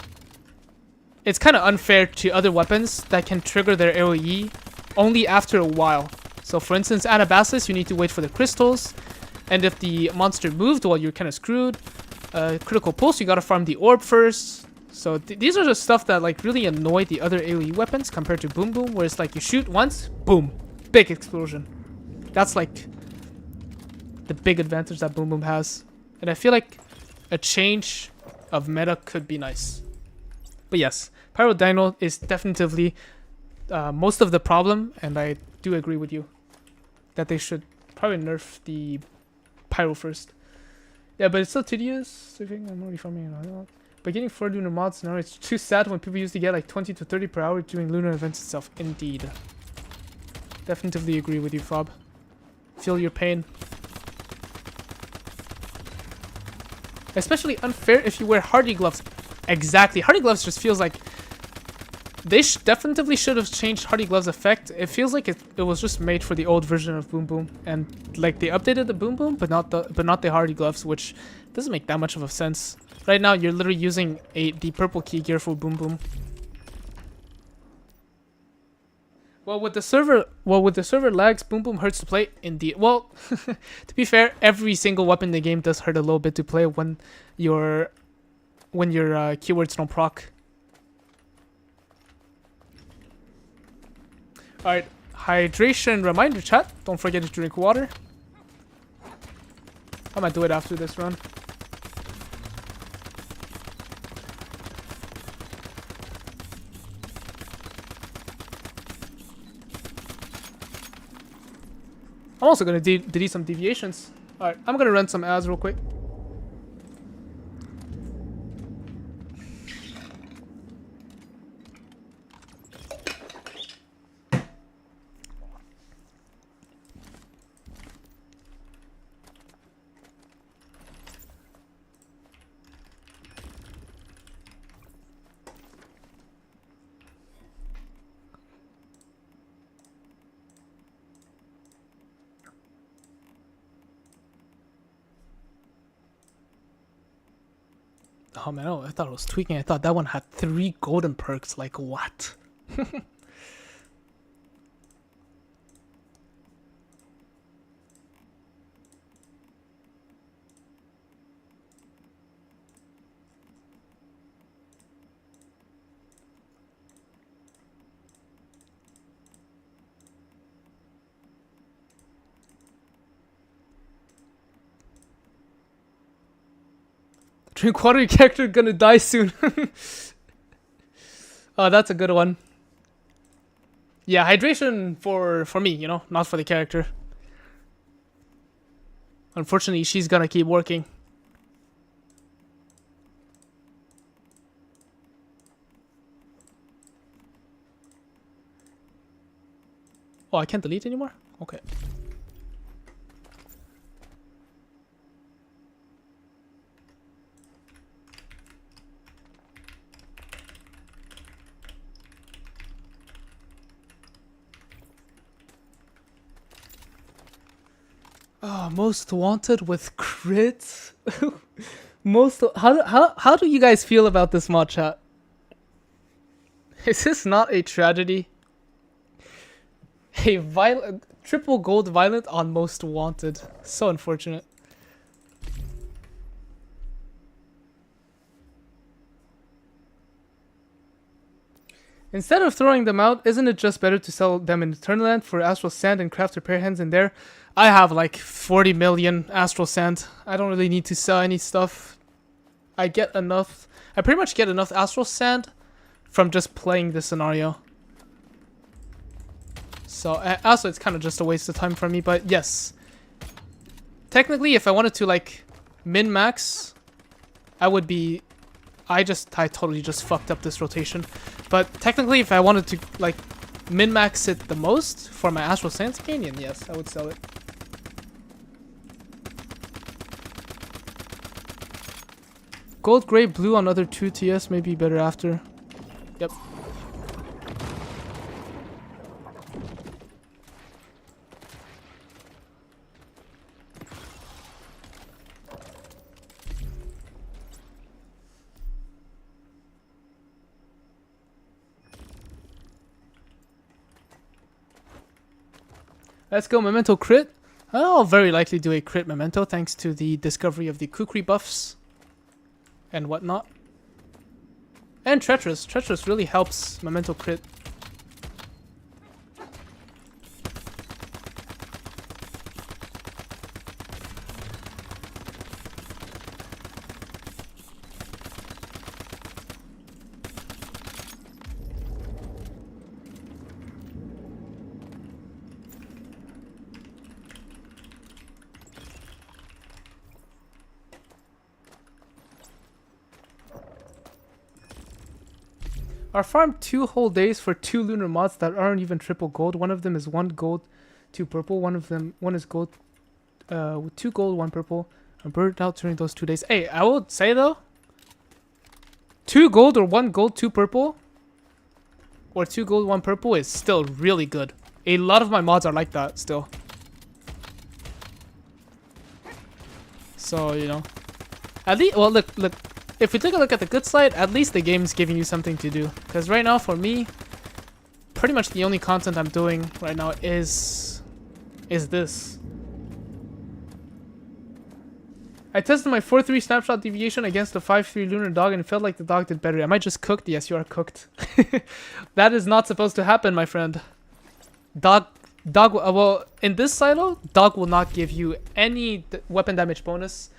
it's kind of unfair to other weapons that can trigger their AoE only after a while. So for instance, Anabasis, you need to wait for the crystals. And if the monster moved, well, you're kind of screwed. Critical Pulse, you gotta farm the orb first. So these are the stuff that like really annoy the other AoE weapons compared to Boom Boom, where it's like you shoot once, boom, big explosion. That's like the big advantage that Boom Boom has. And I feel like a change of meta could be nice. But yes, Pyro Dino is definitely most of the problem, and I do agree with you that they should probably nerf the Pyro first. Yeah, but it's still tedious. I'm already farming. But getting 4 lunar mods now, it's too sad when people used to get like 20 to 30 per hour doing lunar events itself. Indeed. Definitely agree with you, Fob. Feel your pain. Especially unfair if you wear Hardy Gloves. Exactly. Hardy Gloves just feels like they definitely should have changed Hardy Gloves effect. It feels like it was just made for the old version of Boom Boom, and like they updated the Boom Boom, but not the Hardy Gloves, which doesn't make that much of a sense. Right now, you're literally using the purple key gear for Boom Boom. Well, with the server lags, Boom Boom hurts to play. Indeed. Well, to be fair, every single weapon in the game does hurt a little bit to play when your keywords don't proc. Alright, hydration reminder chat. Don't forget to drink water. I might do it after this run. I'm also going to delete some deviations. Alright, I'm going to run some ads real quick. Oh man, I thought it was tweaking. I thought that one had 3 golden perks. Like, what? Drink water, your character gonna die soon. Oh, that's a good one. Yeah, hydration for me, you know, not for the character. Unfortunately, she's gonna keep working. Oh, I can't delete anymore? Okay. Oh, most wanted with crit. How do you guys feel about this mod, chat? Is this not a tragedy? A violent triple gold violent on most wanted. So unfortunate. Instead of throwing them out, isn't it just better to sell them in Eternalland for Astral Sand and craft repair hands in there? I have like 40 million Astral Sand. I don't really need to sell any stuff. I pretty much get enough Astral Sand from just playing this scenario. So, also it's kind of just a waste of time for me, but yes. Technically, if I wanted to like min-max, I totally just fucked up this rotation. But technically, if I wanted to like min-max it the most for my Astral Sands Canyon, yes, I would sell it. Gold, gray, blue on other 2 TS may be better after. Yep. Let's go Memento crit. I'll very likely do a crit Memento thanks to the discovery of the Kukri buffs and whatnot. And Treacherous. Treacherous really helps Memento crit. I farmed 2 whole days for 2 lunar mods that aren't even triple gold. One of them is 1 gold, 2 purple. One is gold, 2 gold, 1 purple. I'm burnt out during those 2 days. Hey, I will say though, 2 gold or 1 gold, 2 purple, or 2 gold, 1 purple is still really good. A lot of my mods are like that still. So, you know, at least, well, look. If we take a look at the good side, at least the game's giving you something to do. Because right now, for me, pretty much the only content I'm doing right now is this. I tested my 4-3 snapshot deviation against the 5-3 lunar dog and it felt like the dog did better. Am I just cooked? Yes, you are cooked. That is not supposed to happen, my friend. Well, in this silo, dog will not give you any weapon damage bonus.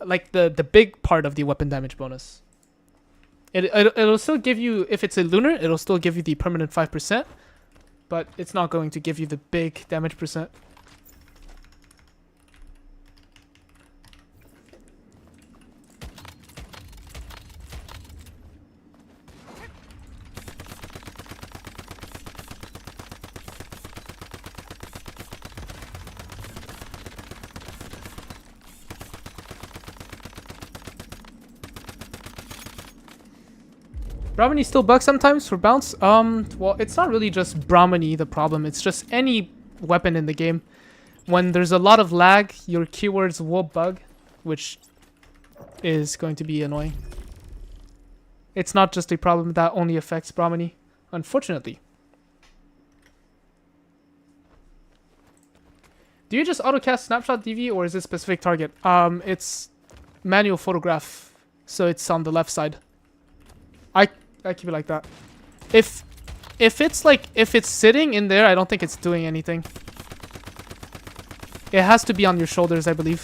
Like the big part of the weapon damage bonus. It'll still give you, if it's a lunar, it'll still give you the permanent 5%, but it's not going to give you the big damage percent. Brahmani still bugs sometimes for bounce. Well, it's not really just Brahmani the problem. It's just any weapon in the game. When there's a lot of lag, your keywords will bug, which is going to be annoying. It's not just a problem that only affects Brahmani, unfortunately. Do you just autocast snapshot DV or is it specific target? It's manual photograph, so it's on the left side. I keep it like that. If it's sitting in there, I don't think it's doing anything. It has to be on your shoulders, I believe.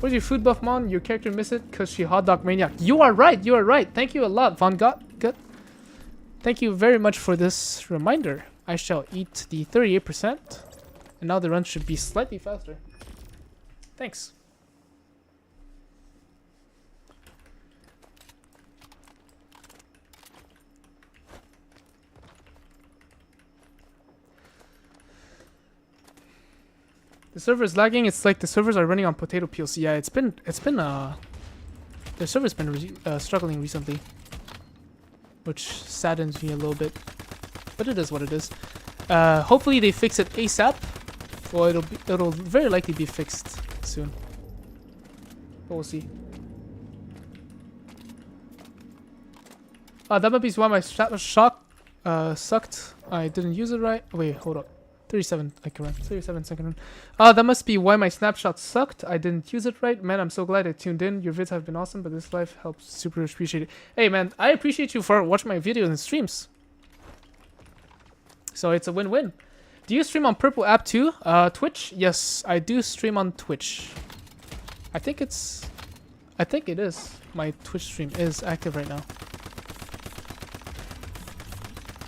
Where's your food buff, Mon? Your character miss it because she hot dog maniac. You are right. You are right. Thank you a lot, Von Gott. Good. Thank you very much for this reminder. I shall eat the 38%, and now the run should be slightly faster. Thanks. The server is lagging. It's like the servers are running on potato peels. Yeah, the server's been struggling recently, which saddens me a little bit. But it is what it is. Hopefully they fix it ASAP. Well, it'll very likely be fixed soon. But we'll see. That might be why my shock sucked. I didn't use it right. Wait, hold up. 37 I can run. 37 second run. That must be why my snapshot sucked. I didn't use it right. Man, I'm so glad I tuned in. Your vids have been awesome, but this life helps super appreciate it. Hey man, I appreciate you for watching my videos and streams. So it's a win-win. Do you stream on Purple app too? Twitch? Yes, I do stream on Twitch. I think it is. My Twitch stream is active right now.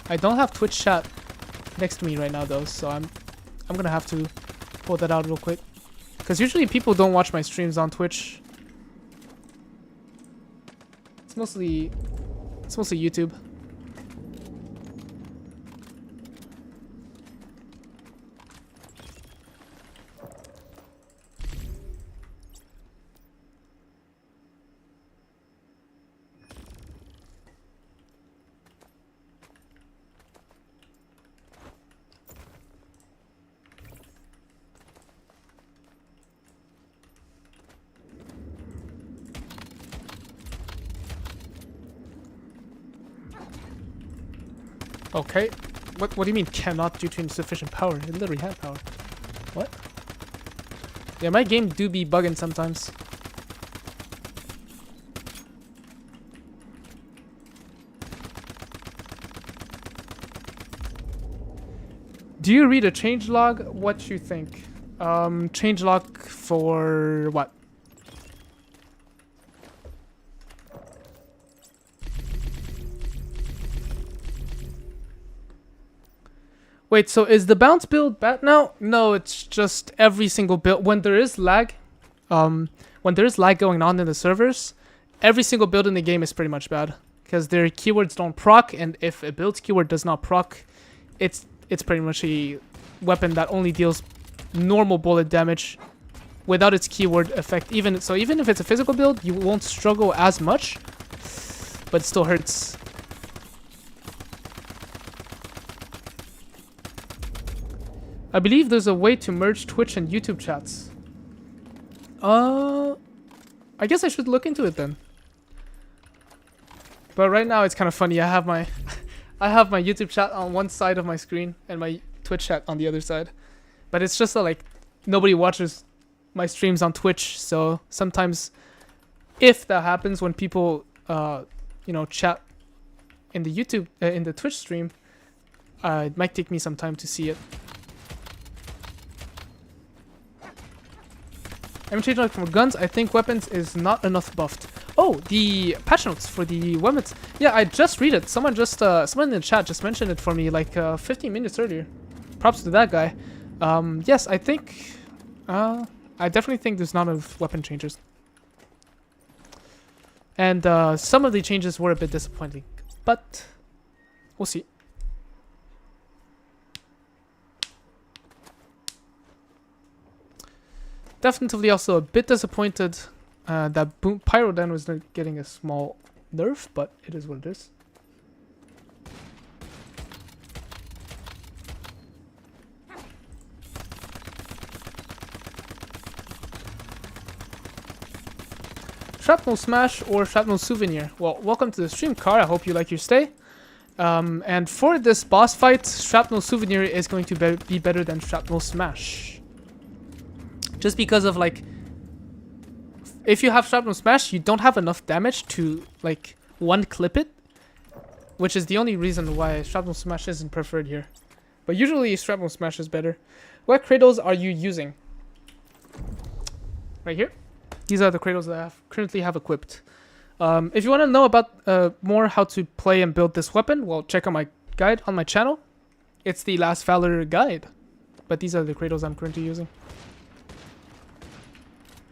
I don't have Twitch chat next to me right now though, so I'm gonna have to pull that out real quick. Because usually people don't watch my streams on Twitch. It's mostly YouTube. Okay. What do you mean cannot due to insufficient power? It literally had power. What? Yeah, my game do be bugging sometimes. Do you read a changelog? What you think? Changelog for what? Wait, so is the bounce build bad now? No, it's just every single build. When there is lag going on in the servers, every single build in the game is pretty much bad. Because their keywords don't proc, and if a build's keyword does not proc, it's pretty much a weapon that only deals normal bullet damage without its keyword effect. Even if it's a physical build, you won't struggle as much, but it still hurts. I believe there's a way to merge Twitch and YouTube chats. I guess I should look into it then. But right now it's kind of funny. I have my YouTube chat on one side of my screen and my Twitch chat on the other side. But it's just like nobody watches my streams on Twitch, so sometimes if that happens when people chat in the in the Twitch stream, it might take me some time to see it. I'm changing for guns. I think weapons is not enough buffed. Oh, the patch notes for the weapons. Yeah, I just read it. Someone in the chat just mentioned it for me like 15 minutes earlier. Props to that guy. Yes, I think, I definitely think there's not enough weapon changes. And some of the changes were a bit disappointing, but we'll see. Definitely also a bit disappointed that Pyrodan was getting a small nerf, but it is what it is. Shrapnel Smash or Shrapnel Souvenir? Well, welcome to the stream, Car. I hope you like your stay. And for this boss fight, Shrapnel Souvenir is going to be better than Shrapnel Smash. Just because of like, if you have Shrapnel Smash, you don't have enough damage to like one clip it, which is the only reason why Shrapnel Smash isn't preferred here. But usually Shrapnel Smash is better. What cradles are you using? Right here. These are the cradles that I currently have equipped. If you want to know about more how to play and build this weapon, well, check out my guide on my channel. It's the Last Valor guide. But these are the cradles I'm currently using.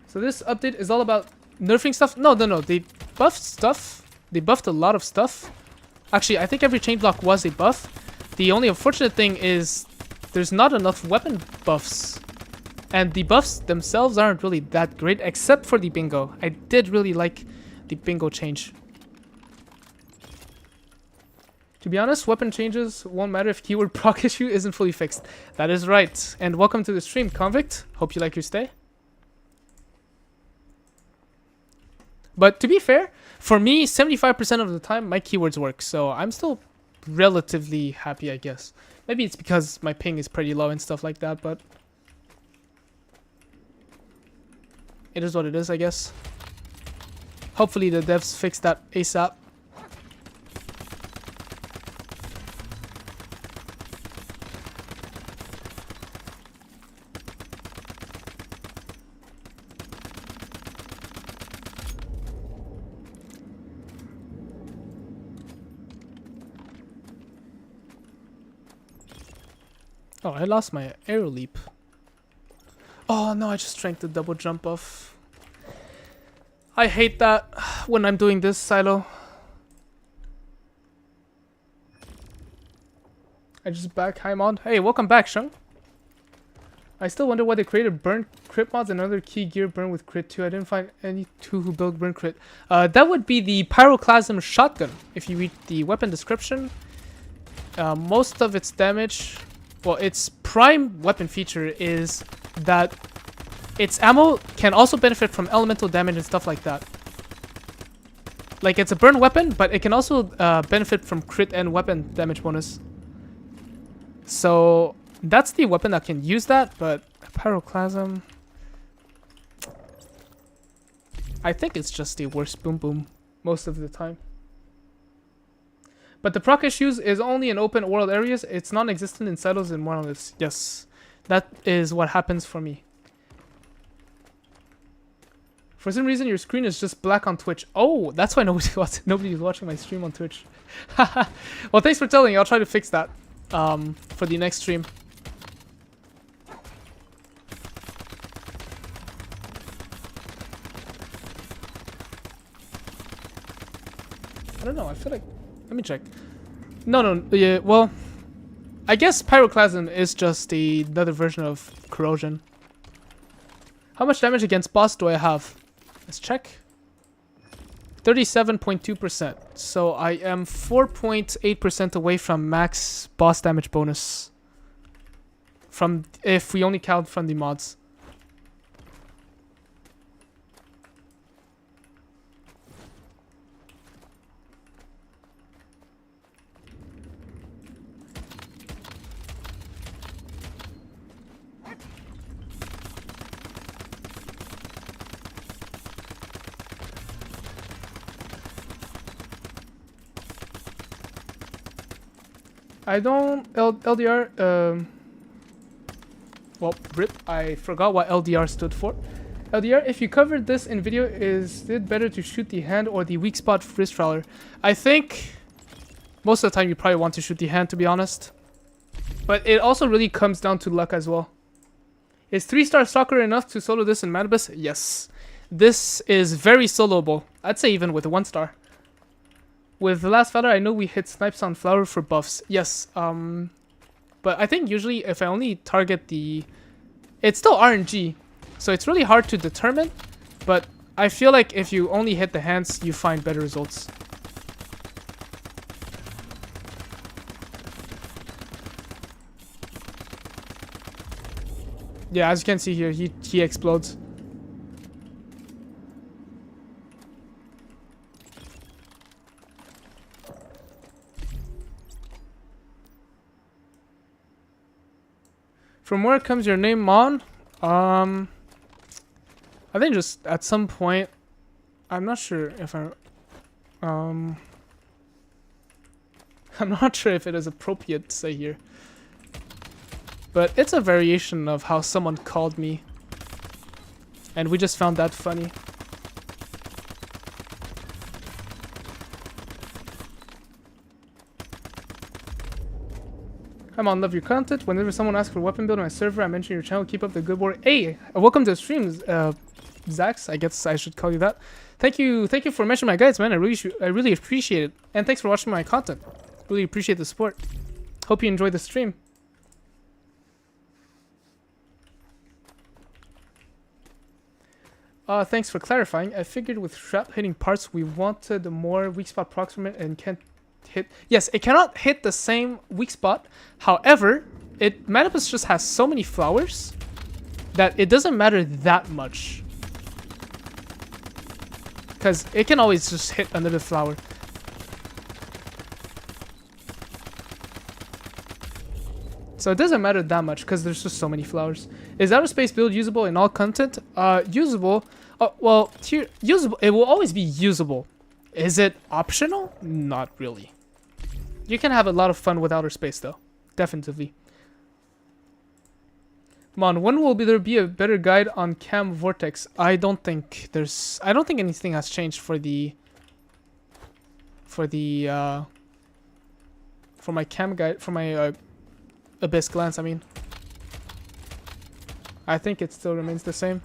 So this update is all about nerfing stuff. No. They buffed stuff. They buffed a lot of stuff. Actually, I think every chain block was a buff. The only unfortunate thing is there's not enough weapon buffs. And the buffs themselves aren't really that great, except for the bingo. I did really like the bingo change. To be honest, weapon changes won't matter if keyword proc issue isn't fully fixed. That is right. And welcome to the stream, Convict. Hope you like your stay. But to be fair, for me, 75% of the time, my keywords work. So I'm still relatively happy, I guess. Maybe it's because my ping is pretty low and stuff like that, but it is what it is, I guess. Hopefully the devs fix that ASAP. Oh, I lost my arrow leap. Oh no, I just drank the double jump off. I hate that when I'm doing this, Silo. I just back. Hi, Mod. Hey, welcome back, Shung. I still wonder why they created burn crit mods and other key gear burn with crit too. I didn't find any two who build burn crit. That would be the Pyroclasm shotgun. If you read the weapon description, most of its damage, well, its prime weapon feature is that its ammo can also benefit from elemental damage and stuff like that. Like, it's a burn weapon, but it can also benefit from crit and weapon damage bonus. So that's the weapon that can use that, but Pyroclasm, I think it's just the worst boom boom most of the time. But the proc issues is only in open world areas. It's non-existent in silos and monoliths. Yes, that is what happens for me. For some reason, your screen is just black on Twitch. Oh, that's why nobody's watching my stream on Twitch. Well, thanks for telling me. I'll try to fix that for the next stream. I don't know. I feel like... Let me check. No. Yeah, well... I guess Pyroclasm is just another version of corrosion. How much damage against boss do I have? Let's check. 37.2%. So I am 4.8% away from max boss damage bonus. From if we only count from the mods. I don't LDR. Well, RIP. I forgot what LDR stood for. LDR. If you covered this in video, is it better to shoot the hand or the weak spot wrist fowler? I think most of the time you probably want to shoot the hand, to be honest. But it also really comes down to luck as well. Is 3-star soccer enough to solo this in Manibus? Yes. This is very soloable. I'd say even with 1-star. With the last fella, I know we hit snipes on flower for buffs. Yes, but I think usually if I only target the... It's still RNG, so it's really hard to determine, but I feel like if you only hit the hands, you find better results. Yeah, as you can see here, he explodes. From where comes your name, Mon? I think just at some point, I'm not sure if I'm not sure if it is appropriate to say here, but it's a variation of how someone called me, and we just found that funny. I'm on love your content. Whenever someone asks for weapon build on my server, I mention your channel. Keep up the good work. Hey, welcome to the stream, Zax. I guess I should call you that. Thank you for mentioning my guides, man. I really appreciate it. And thanks for watching my content. Really appreciate the support. Hope you enjoyed the stream. Thanks for clarifying. I figured with shrap hitting parts, we wanted more weak spot proximate and can't hit. Yes, it cannot hit the same weak spot. However, Manibus just has so many flowers that it doesn't matter that much, because it can always just hit another flower. So it doesn't matter that much because there's just so many flowers. Is outer space build usable in all content? Usable. Well, usable. It will always be usable. Is it optional? Not really. You can have a lot of fun with outer space, though. Definitely. Mon, when will there be a better guide on Cam Vortex? I don't think anything has changed for my cam guide, for my Abyss glance, I mean. I think it still remains the same.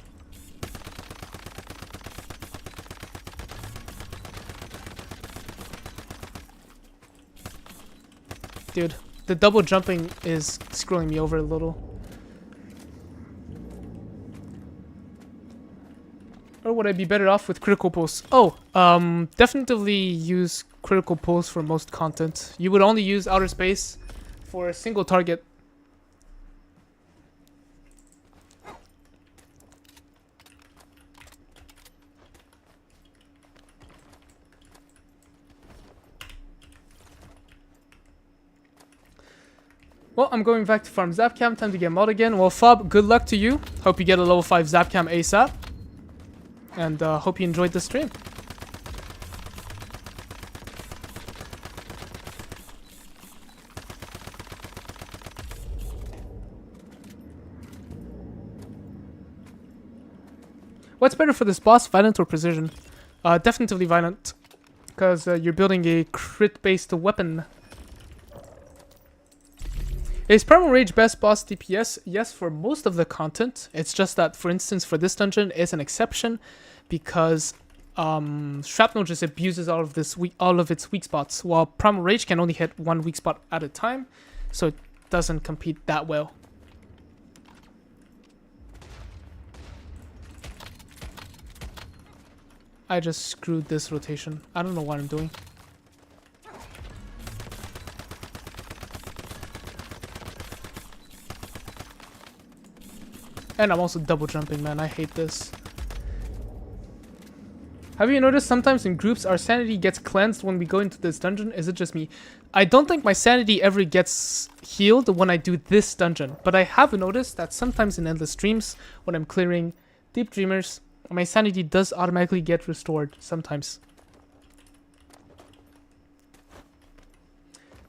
Dude, the double jumping is screwing me over a little. Or would I be better off with critical pulse? Oh, definitely use critical pulse for most content. You would only use outer space for a single target. Well, I'm going back to farm Zapcam. Time to get mod again. Well, Fob, good luck to you. Hope you get a level 5 Zapcam ASAP. And hope you enjoyed the stream. What's better for this boss, Violent or Precision? Definitely Violent. Because you're building a crit-based weapon. Is Primal Rage best boss DPS? Yes, for most of the content. It's just that, for instance, for this dungeon is an exception because Shrapnel just abuses all of its weak spots, while Primal Rage can only hit one weak spot at a time, so it doesn't compete that well. I just screwed this rotation. I don't know what I'm doing. And I'm also double jumping, man. I hate this. Have you noticed sometimes in groups our sanity gets cleansed when we go into this dungeon? Is it just me? I don't think my sanity ever gets healed when I do this dungeon. But I have noticed that sometimes in endless streams, when I'm clearing Deep Dreamers, my sanity does automatically get restored sometimes.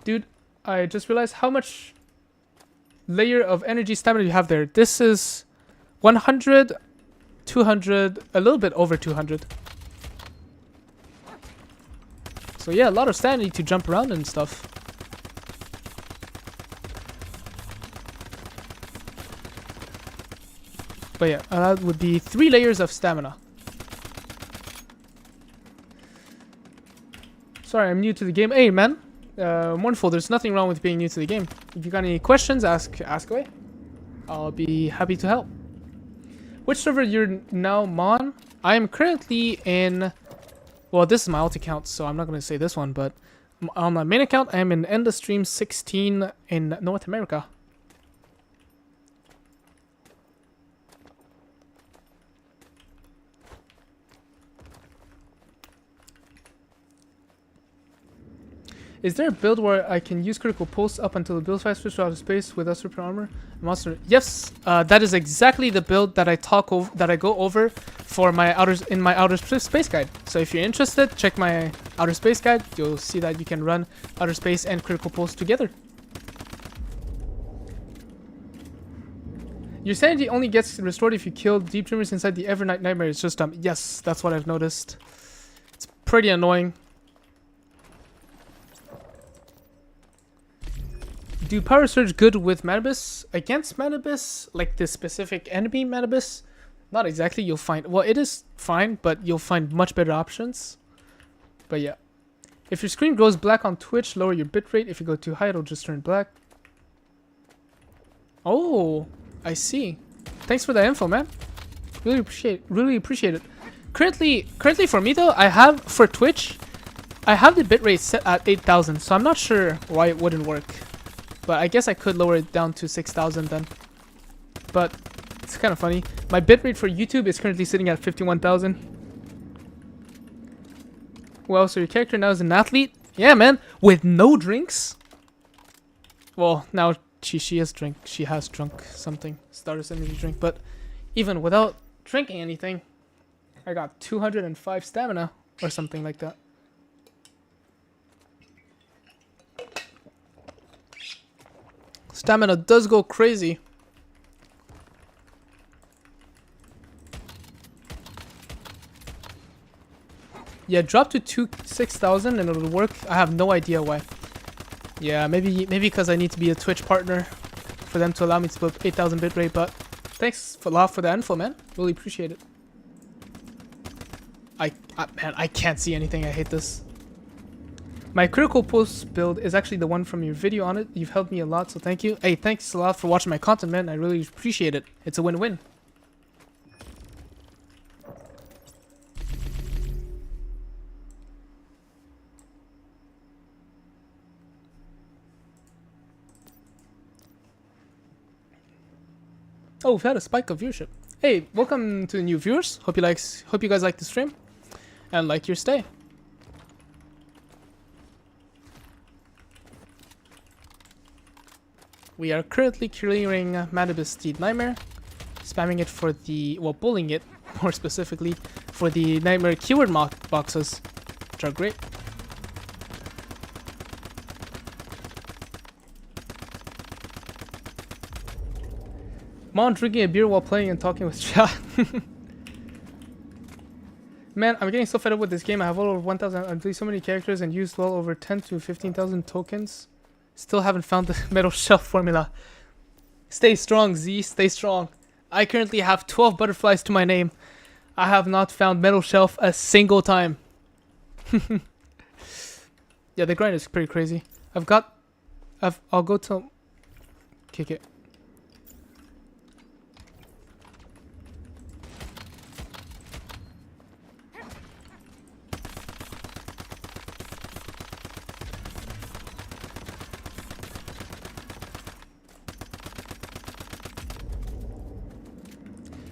Dude, I just realized how much layer of energy stamina you have there. This is 100, 200, a little bit over 200. So yeah, a lot of sanity to jump around and stuff. But yeah, that would be 3 layers of stamina. Sorry, I'm new to the game. Hey man, wonderful. There's nothing wrong with being new to the game. If you got any questions, ask away. I'll be happy to help. Which server you're now on? I am currently in... Well, this is my alt account, so I'm not going to say this one, but on my main account, I am in Endless Stream 16 in North America. Is there a build where I can use critical pulse up until the build fight switch out of space without super armor? Monster. Yes, that is exactly the build that I go over for my outer space guide. So if you're interested, check my outer space guide. You'll see that you can run outer space and critical pulse together. Your sanity only gets restored if you kill Deep Dreamers inside the Evernight Nightmare. It's just yes, that's what I've noticed. It's pretty annoying. Do Power Surge good with Manibus? Against Manibus, like the specific enemy Manibus? Not exactly. You'll find... Well, it is fine, but you'll find much better options. But yeah. If your screen goes black on Twitch, lower your bitrate. If you go too high, it'll just turn black. Oh, I see. Thanks for the info, man. Really appreciate it. Currently for me though, I have, for Twitch, I have the bitrate set at 8,000, so I'm not sure why it wouldn't work. But I guess I could lower it down to 6,000 then. But it's kind of funny. My bitrate for YouTube is currently sitting at 51,000. Well, so your character now is an athlete? Yeah, man. With no drinks? Well, now she has drunk something. Starter's energy drink. But even without drinking anything, I got 205 stamina or something like that. Stamina does go crazy. Yeah, drop to 6,000 and it'll work. I have no idea why. Yeah, maybe because I need to be a Twitch partner for them to allow me to put 8,000 bitrate, but Thanks a lot for the info, man. Really appreciate it. Man, I can't see anything. I hate this. My critical post build is actually the one from your video on it. You've helped me a lot, so thank you. Hey, thanks a lot for watching my content, man. I really appreciate it. It's a win-win. Oh, we've had a spike of viewership. Hey, welcome to the new viewers. Hope you guys like the stream and like your stay. We are currently clearing Manibus the Nightmare, spamming it for the, well, bullying it more specifically for the Nightmare keyword boxes, which are great. Mom drinking a beer while playing and talking with chat. Man, I'm getting so fed up with this game. I have well over 1,000, I'm doing so many characters and used well over 10 to 15,000 tokens. Still haven't found the metal shelf formula. Stay strong, Z. Stay strong. I currently have 12 butterflies to my name. I have not found metal shelf a single time. Yeah, the grind is pretty crazy. I'll go to... Kick it.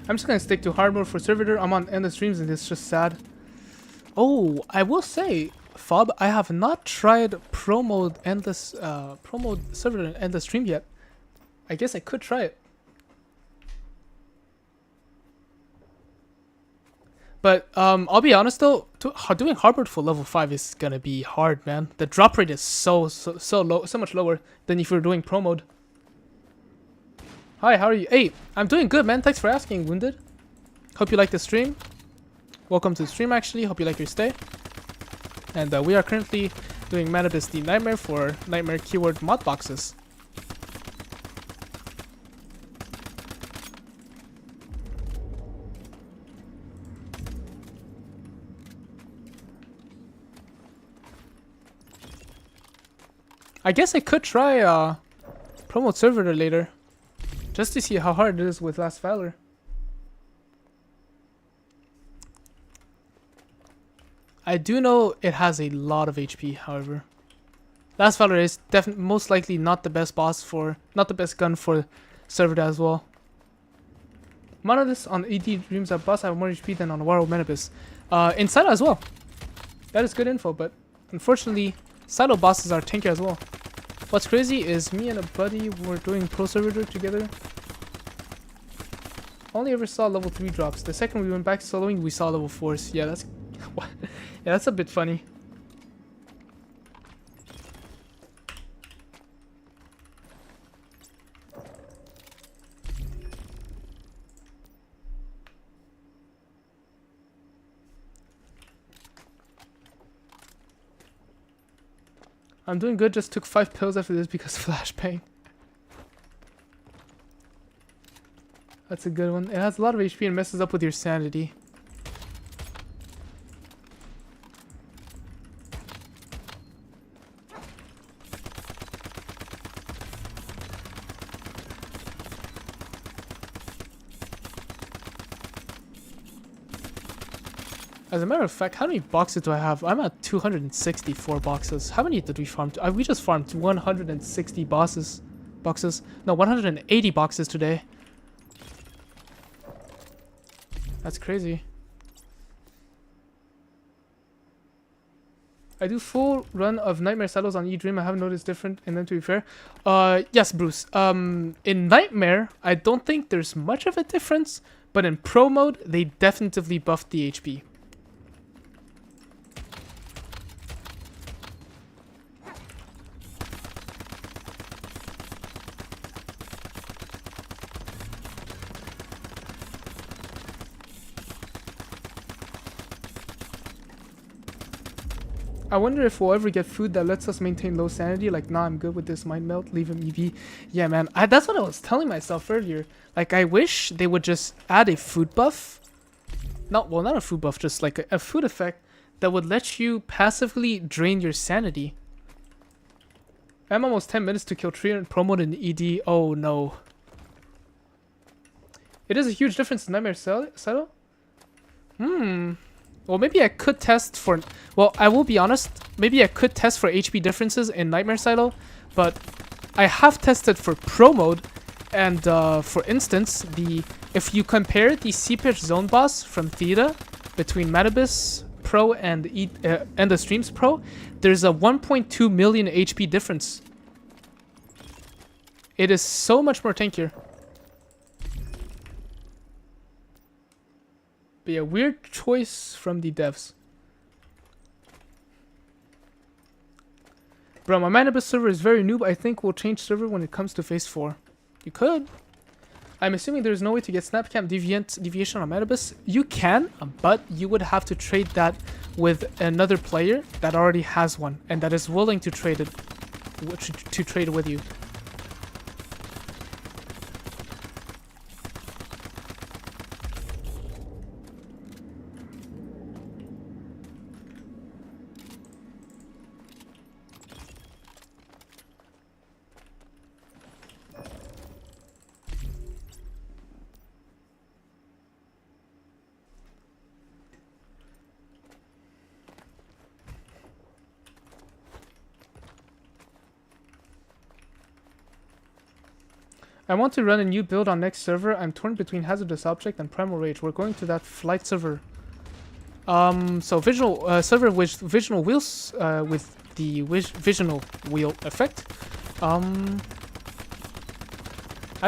I'm just gonna stick to hard mode for servitor. I'm on endless streams and it's just sad. Oh, I will say, Fob, I have not tried pro mode endless pro mode servitor and endless stream yet. I guess I could try it. But I'll be honest though, doing hard mode for level 5 is gonna be hard, man. The drop rate is so low, so much lower than if you're doing pro mode. Hi, how are you? Hey, I'm doing good, man. Thanks for asking, Wounded. Hope you like the stream. Welcome to the stream, actually. Hope you like your stay. And we are currently doing Manibus the Nightmare for Nightmare keyword mod boxes. I guess I could try promote servitor later. Just to see how hard it is with Last Valor. I do know it has a lot of HP, however. Last Valor is most likely not the best gun for Servitor as well. Monoliths on ED Dreams at boss have more HP than on War of Manibus. In Silo as well. That is good info, but unfortunately, Silo bosses are tanky as well. What's crazy is me and a buddy were doing Pro Servitor together. Only ever saw level 3 drops. The second we went back soloing, we saw level 4s. Yeah, that's... yeah, that's a bit funny. I'm doing good, just took 5 pills after this because of flashbang. That's a good one. It has a lot of HP and messes up with your sanity. As a matter of fact, how many boxes do I have? I'm at 264 boxes. How many did we farm? We just farmed 160 boxes. No, 180 boxes today. That's crazy. I do full run of Nightmare Saddles on eDream. I haven't noticed different in them, to be fair. Yes, Bruce. In Nightmare, I don't think there's much of a difference, but in Pro mode, they definitively buffed the HP. I wonder if we'll ever get food that lets us maintain low sanity. Like, nah, I'm good with this mind melt. Leave him EV. Yeah, man. That's what I was telling myself earlier. Like, I wish they would just add a food buff. Not a food buff, just like a food effect that would let you passively drain your sanity. I'm almost 10 minutes to kill 300 promote in ED. Oh, no. It is a huge difference in Nightmare Settle? Well, maybe I could test for... Well, I will be honest. Maybe I could test for HP differences in Nightmare Cycle, but I have tested for Pro Mode, and for instance, if you compare the C-Pitch Zone Boss from Theta between Manibus Pro and the Streams Pro, there's a 1.2 million HP difference. It is so much more tankier. Be a weird choice from the devs. Bro, my Manibus server is very noob. I think we'll change server when it comes to phase 4. You could. I'm assuming there's no way to get Snapcam deviation on Manibus. You can, but you would have to trade that with another player that already has one and that is willing to trade it with you. I want to run a new build on next server. I'm torn between Hazardous Object and Primal Rage. We're going to that flight server. So visual server with visual wheels with the visual wheel effect. I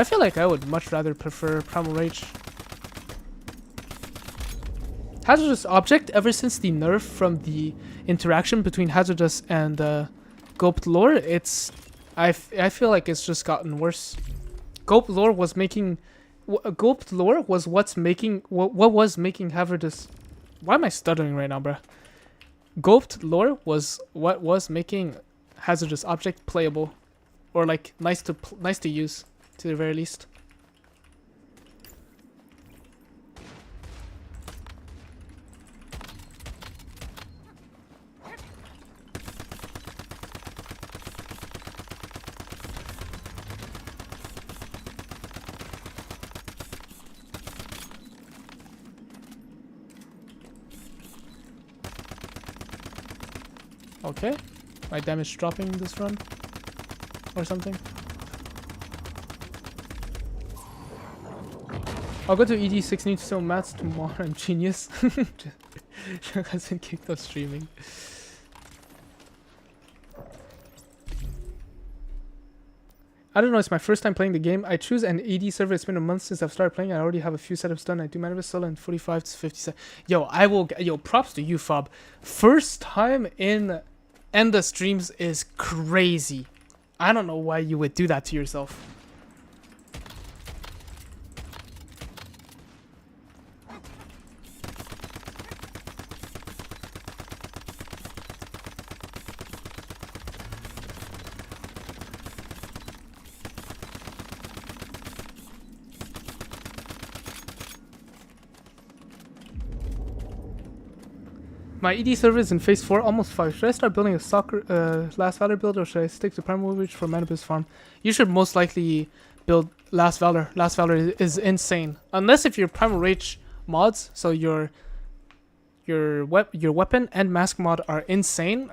feel like I would much rather prefer Primal Rage. Hazardous Object, ever since the nerf from the interaction between Hazardous and Gulped Lore, I feel like it's just gotten worse. Gulped Lore was making what was making Hazardous. Why am I stuttering right now, bruh? Gulped Lore was what was making Hazardous Object playable, or like nice to use, to the very least. Okay, my damage dropping this run or something. I'll go to ED6 need to sell mats tomorrow. I'm genius. Has been kicked off streaming. I don't know, it's my first time playing the game. I choose an AD server. It's been a month since I've started playing. I already have a few setups done. I do Manibus solo in 45 to 57. Yo, props to you, Fob. First time in Enda streams is crazy. I don't know why you would do that to yourself. My ED server is in phase 4, almost 5. Should I start building a soccer Last Valor build, or should I stick to Primal Rage for Manibus farm? You should most likely build Last Valor. Last Valor is insane. Unless if you're Primal Rage mods, so your weapon and mask mod are insane,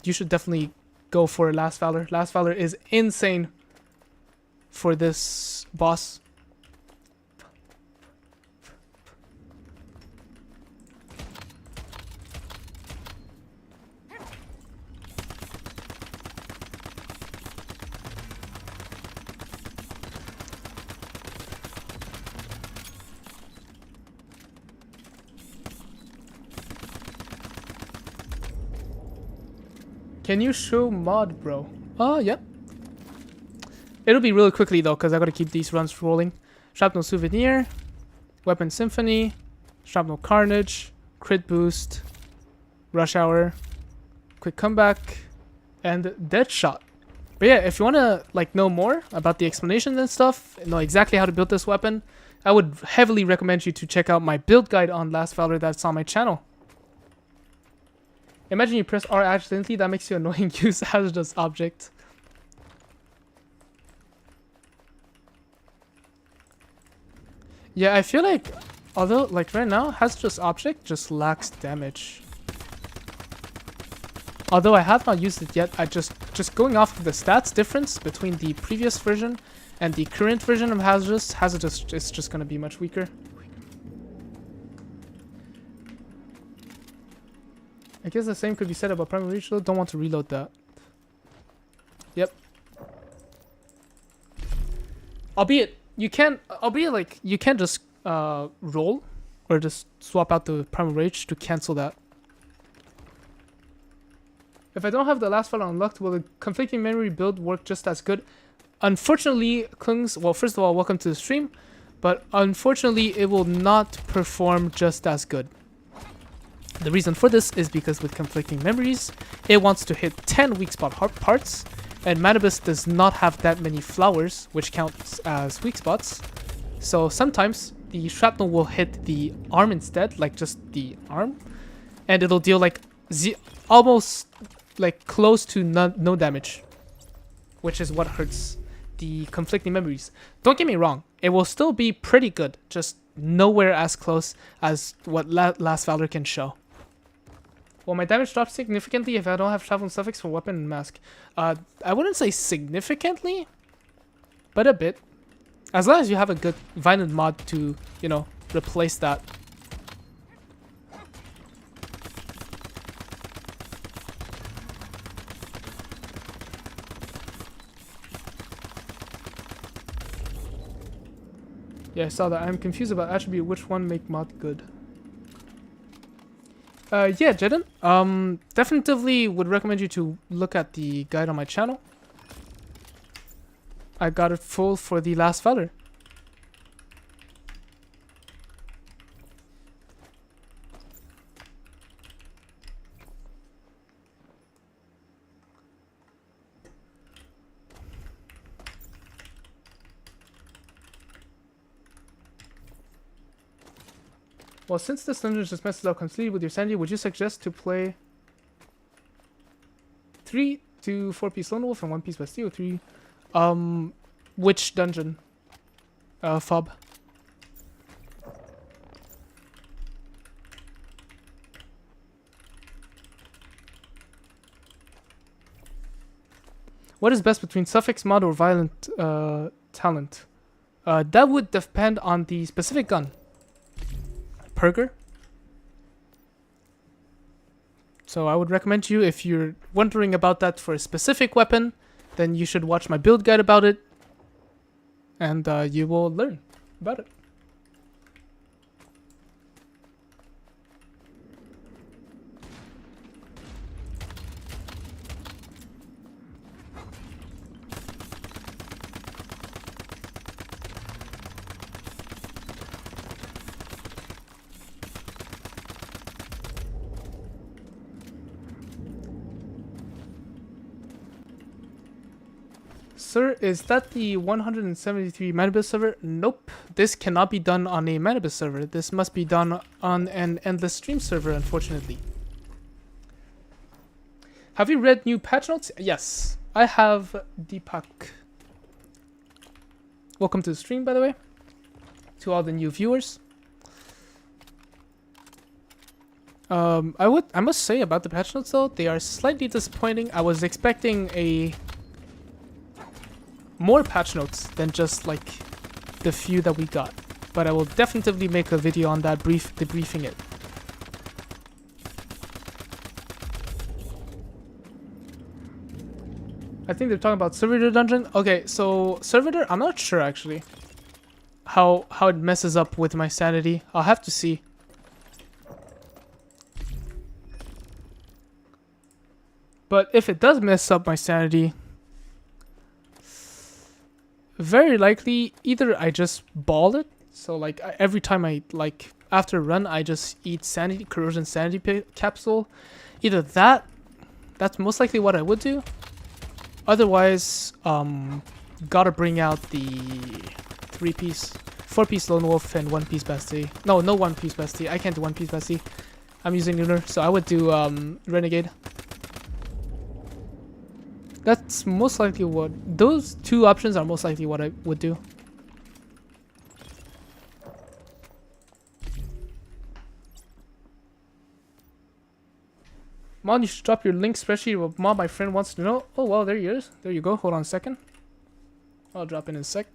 you should definitely go for Last Valor. Last Valor is insane for this boss. Can you show mod, bro? Oh, yep. It'll be really quickly, though, because I gotta keep these runs rolling. Shrapnel Souvenir, Weapon Symphony, Shrapnel Carnage, Crit Boost, Rush Hour, quick comeback, and dead shot. But yeah, if you want to like know more about the explanations and stuff, know exactly how to build this weapon, I would heavily recommend you to check out my build guide on Last Valor that's on my channel. Imagine you press R accidentally, that makes you annoying. Use hazardous object. Yeah, I feel like, although like right now, hazardous object just lacks damage. Although I have not used it yet, I just going off of the stats difference between the previous version and the current version of hazardous is just gonna be much weaker. I guess the same could be said about primary reload. Don't want to reload that. Yep. Albeit you can't just roll or just swap out the primal rage to cancel that. If I don't have the last file unlocked, will the conflicting memory build work just as good? Unfortunately, Kungs, well, first of all, welcome to the stream, but unfortunately, it will not perform just as good. The reason for this is because with conflicting memories, it wants to hit 10 weak spot parts, and Manibus does not have that many flowers, which counts as weak spots. So sometimes the shrapnel will hit the arm instead, like just the arm, and it'll deal like almost like close to no damage, which is what hurts the conflicting memories. Don't get me wrong, it will still be pretty good, just nowhere as close as what Last Valor can show. Well, my damage drops significantly if I don't have travel suffix for weapon and mask. I wouldn't say significantly, but a bit. As long as you have a good violent mod to, you know, replace that. Yeah, I saw that. I'm confused about attribute. Which one make mod good? Yeah, Jeden. Definitely would recommend you to look at the guide on my channel. I got it full for the Last Valor. Well, since this dungeon just messes up completely with your sanity, would you suggest to play 3 to 4 piece Lone Wolf and 1 piece Bastille? 3. Which dungeon? Fob. What is best between suffix mod or violent talent? That would depend on the specific gun. Perger. So I would recommend you, if you're wondering about that for a specific weapon, then you should watch my build guide about it, and you will learn about it. Sir, is that the 173 Manibus server? Nope. This cannot be done on a Manibus server. This must be done on an endless stream server, unfortunately. Have you read new patch notes? Yes, I have, Deepak. Welcome to the stream, by the way, to all the new viewers. I must say about the patch notes though, they are slightly disappointing. I was expecting more patch notes than just like the few that we got, but I will definitely make a video on that, debriefing it. I think they're talking about Servitor dungeon. Okay, so Servitor, I'm not sure actually how it messes up with my sanity. I'll have to see. But if it does mess up my sanity, very likely either I just ball it, so like every time I like after a run I just eat corrosion sanity capsule. Either that, That's most likely what I would do. Otherwise, gotta bring out the 3-piece, 4-piece Lone Wolf and 1-piece Bestie. No 1-piece Bestie. I can't do 1-piece Bestie. I'm using Lunar, so I would do Renegade. That's most likely what... Those two options are most likely what I would do. Mon, you should drop your link spreadsheet. Mom, my friend wants to know. Oh, well, there he is. There you go. Hold on a second. I'll drop in a sec.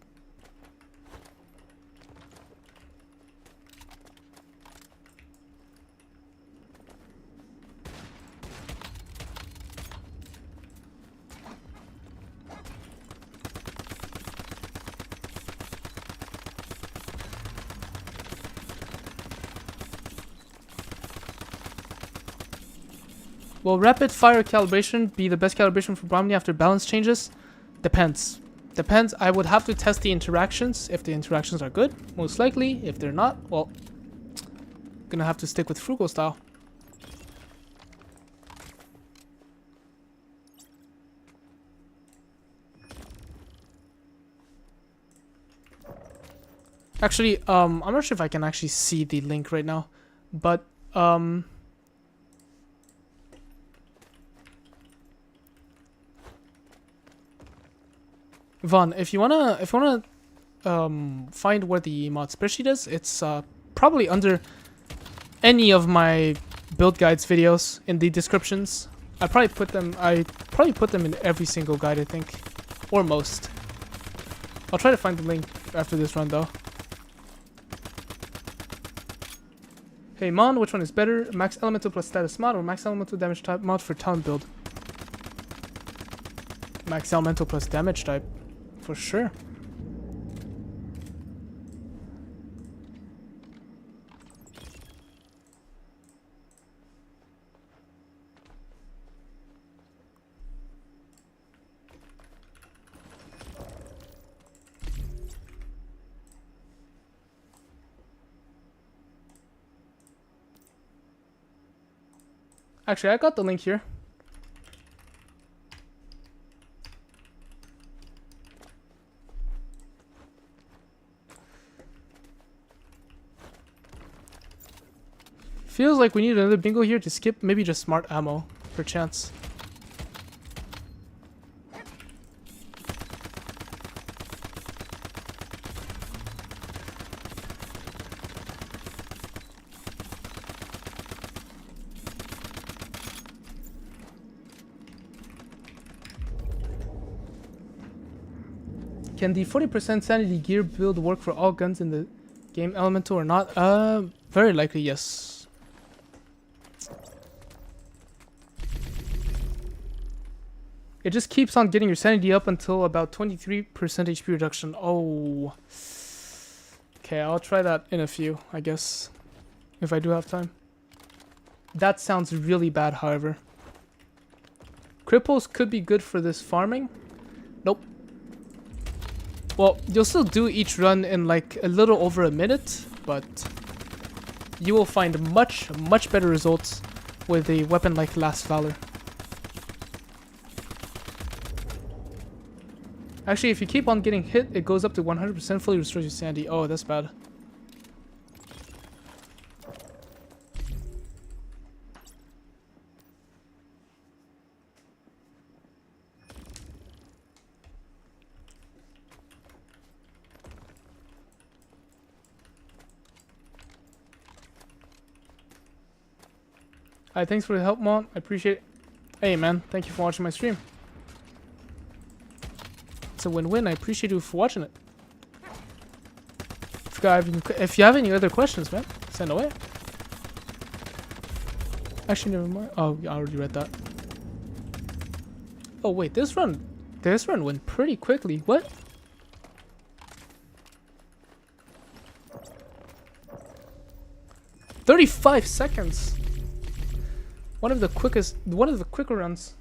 Will rapid fire calibration be the best calibration for Bromley after balance changes? Depends. Depends. I would have to test the interactions. If the interactions are good, most likely. If they're not, well, gonna have to stick with frugal style. Actually, I'm not sure if I can actually see the link right now, but Vaughn, if you wanna find where the mod spreadsheet is, it's probably under any of my build guides videos in the descriptions. I probably put them in every single guide, I think, or most. I'll try to find the link after this run though. Hey Mon, which one is better? Max Elemental plus status mod or Max Elemental damage type mod for town build? Max Elemental plus damage type. For sure. Actually, I got the link here. Feels like we need another bingo here to skip. Maybe just smart ammo, per chance. Can the 40% sanity gear build work for all guns in the game Elemental or not? Very likely yes. It just keeps on getting your sanity up until about 23% HP reduction. Oh. Okay, I'll try that in a few, I guess. If I do have time. That sounds really bad, however. Cripples could be good for this farming. Nope. Well, you'll still do each run in like a little over a minute, but you will find much, much better results with a weapon like Last Valor. Actually, if you keep on getting hit, it goes up to 100% fully restores your sanity. Oh, that's bad. Alright, thanks for the help, Mom. I appreciate it. Hey, man. Thank you for watching my stream. It's a win-win. I appreciate you for watching it. If you have any other questions, man, send away. Actually, never mind. Oh, I already read that. Oh, wait. This run went pretty quickly. What? "35 seconds. One of the quicker runs.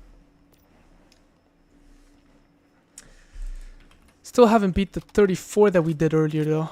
Still haven't beat the 34 that we did earlier though.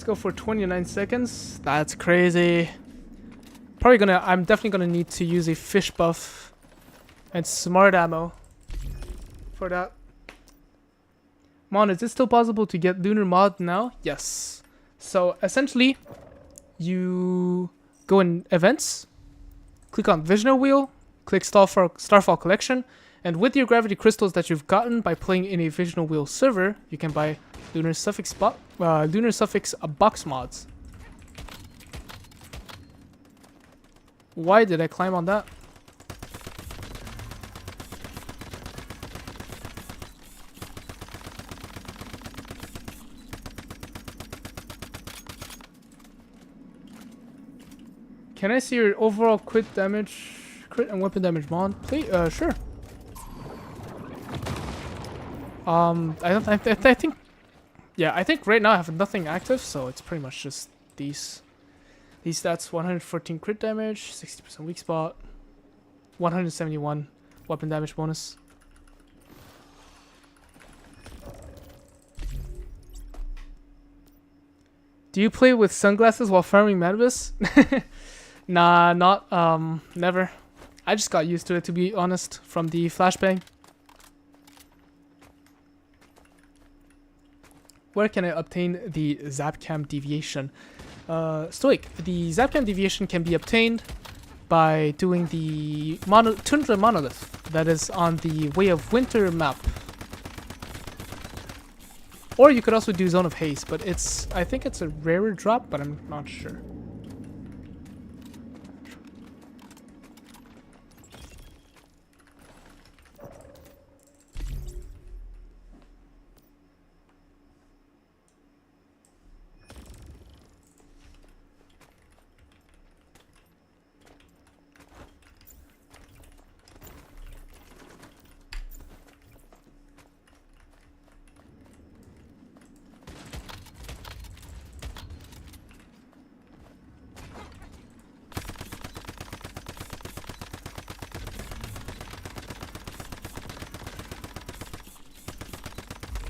go for 29 seconds. That's crazy. I'm definitely gonna need to use a fish buff and smart ammo for that. Mon, is it still possible to get lunar mod now? Yes. So essentially, you go in events, click on Visioner Wheel, click Starfall Collection, and with your gravity crystals that you've gotten by playing in a Visioner Wheel server, you can buy lunar suffix box mods. Why did I climb on that? Can I see your overall crit and weapon damage, Mon? Please, sure. I think, yeah, I think right now I have nothing active, so it's pretty much just these stats: 114 crit damage, 60% weak spot, 171 weapon damage bonus. Do you play with sunglasses while farming Manibus? Nah, never. I just got used to it, to be honest, from the flashbang. Where can I obtain the Zapcam deviation? Stoic, the Zapcam deviation can be obtained by doing the Tundra Monolith that is on the Way of Winter map. Or you could also do Zone of Haste, but I think it's a rarer drop, but I'm not sure.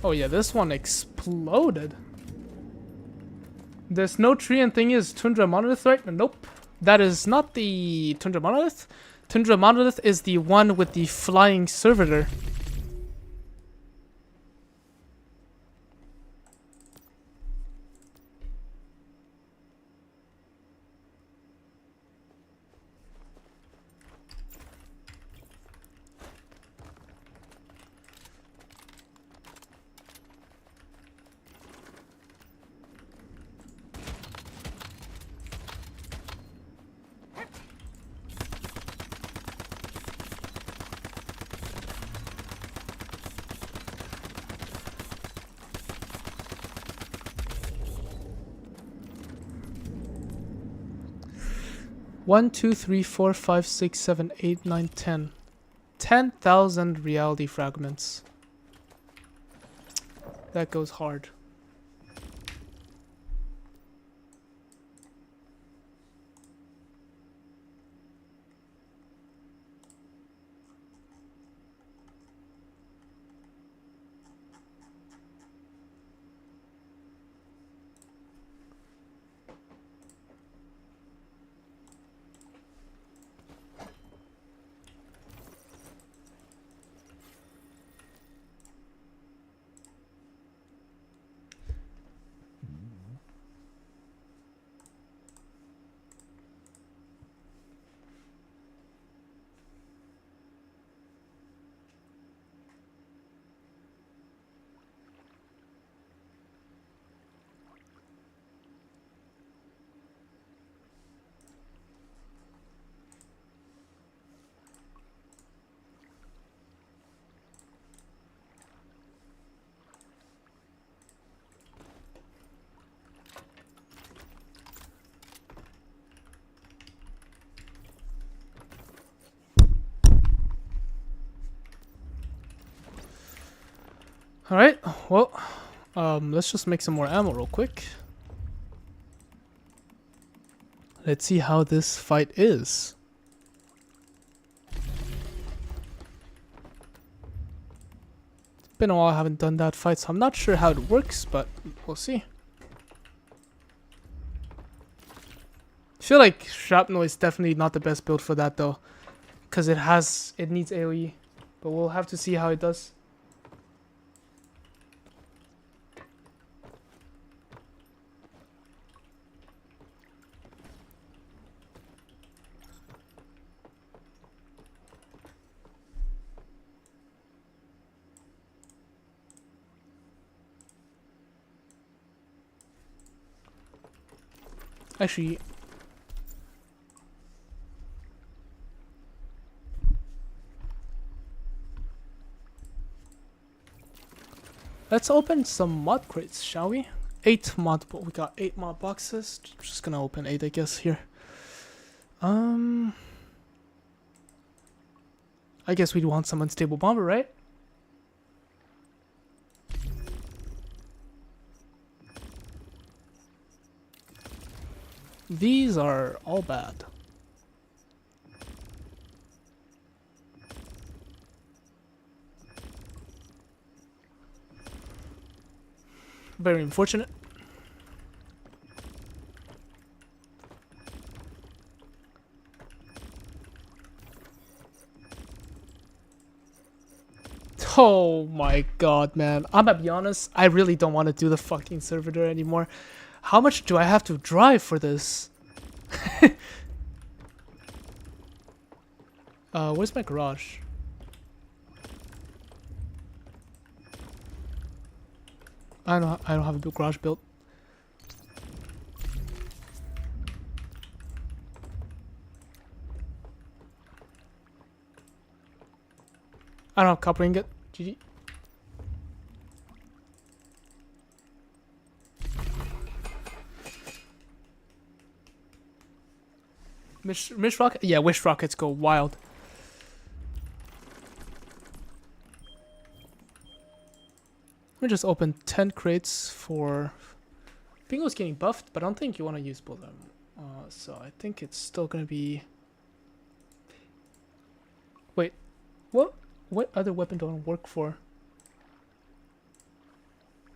Oh yeah, this one exploded. The snow tree and thing is Tundra Monolith, right? Nope. That is not the Tundra Monolith. Tundra Monolith is the one with the flying servitor. One, two, three, four, five, 6, 7, 8, 9, 10. 10,000 reality fragments. That goes hard. Alright, well, let's just make some more ammo real quick. Let's see how this fight is. It's been a while I haven't done that fight, so I'm not sure how it works, but we'll see. feel like Shrapnel is definitely not the best build for that though, because it needs AoE, but we'll have to see how it does. Actually, let's open some mod crates, shall we? We got 8 mod boxes. Just gonna open 8, I guess, here. I guess we'd want some unstable bomber, right? These are all bad. Very unfortunate. Oh my god, man. I'm gonna be honest, I really don't want to do the fucking servitor anymore. How much do I have to drive for this? Where's my garage? I don't have a garage built. I don't have copper ingot. GG. Wish rocket? Yeah, wish rockets go wild. Let me just open 10 crates for... Bingo's getting buffed, but I don't think you want to use both of them. So I think it's still going to be... Wait, what other weapon do I work for?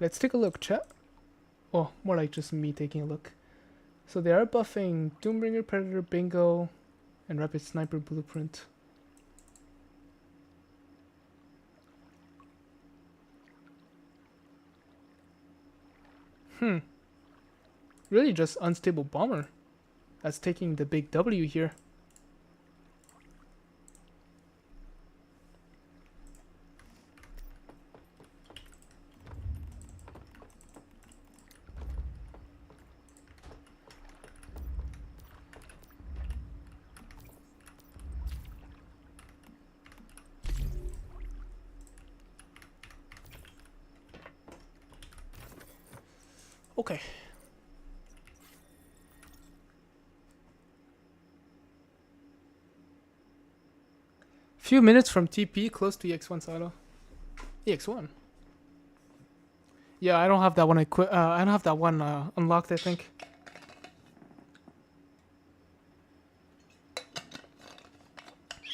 Let's take a look, chat. Oh, more like just me taking a look. So they are buffing Doombringer, Predator, Bingo, and Rapid Sniper Blueprint. Really just Unstable Bomber. That's taking the big W here. Okay. Few minutes from TP, close to EX1 silo. EX1. Yeah, I don't have that one. I don't have that one unlocked, I think.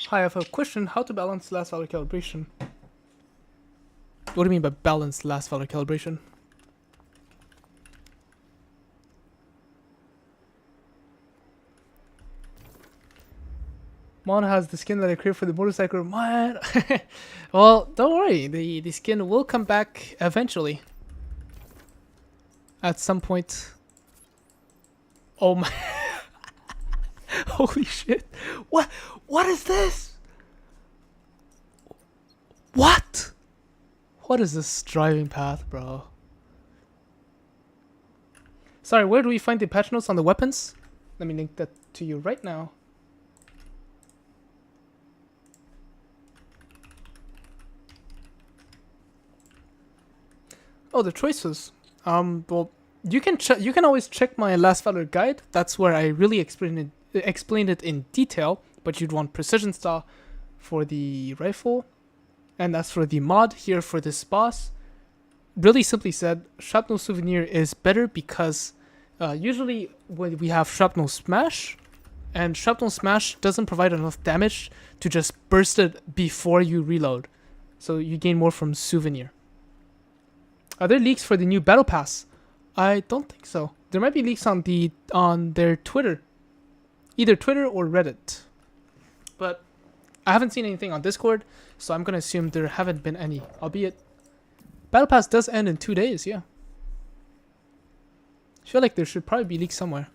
Hi, I have a question. How to balance last valor calibration? What do you mean by balance last valor calibration? Mon has the skin that I created for the motorcycle. Man, well, don't worry. The skin will come back eventually. At some point. Oh my! Holy shit! What is this? What? What is this driving path, bro? Sorry, where do we find the patch notes on the weapons? Let me link that to you right now. Oh, the choices. Well, you can always check my Last Valor guide. That's where I really explained it in detail. But you'd want precision style for the rifle, and that's for the mod here for this boss. Really simply said, Shrapnel Souvenir is better because usually when we have Shrapnel Smash, and Shrapnel Smash doesn't provide enough damage to just burst it before you reload, so you gain more from Souvenir. Are there leaks for the new Battle Pass? I don't think so. There might be leaks on their Twitter. either Twitter or Reddit. But I haven't seen anything on Discord, so I'm gonna assume there haven't been any. Albeit, Battle Pass does end in 2 days. Yeah. I feel like there should probably be leaks somewhere.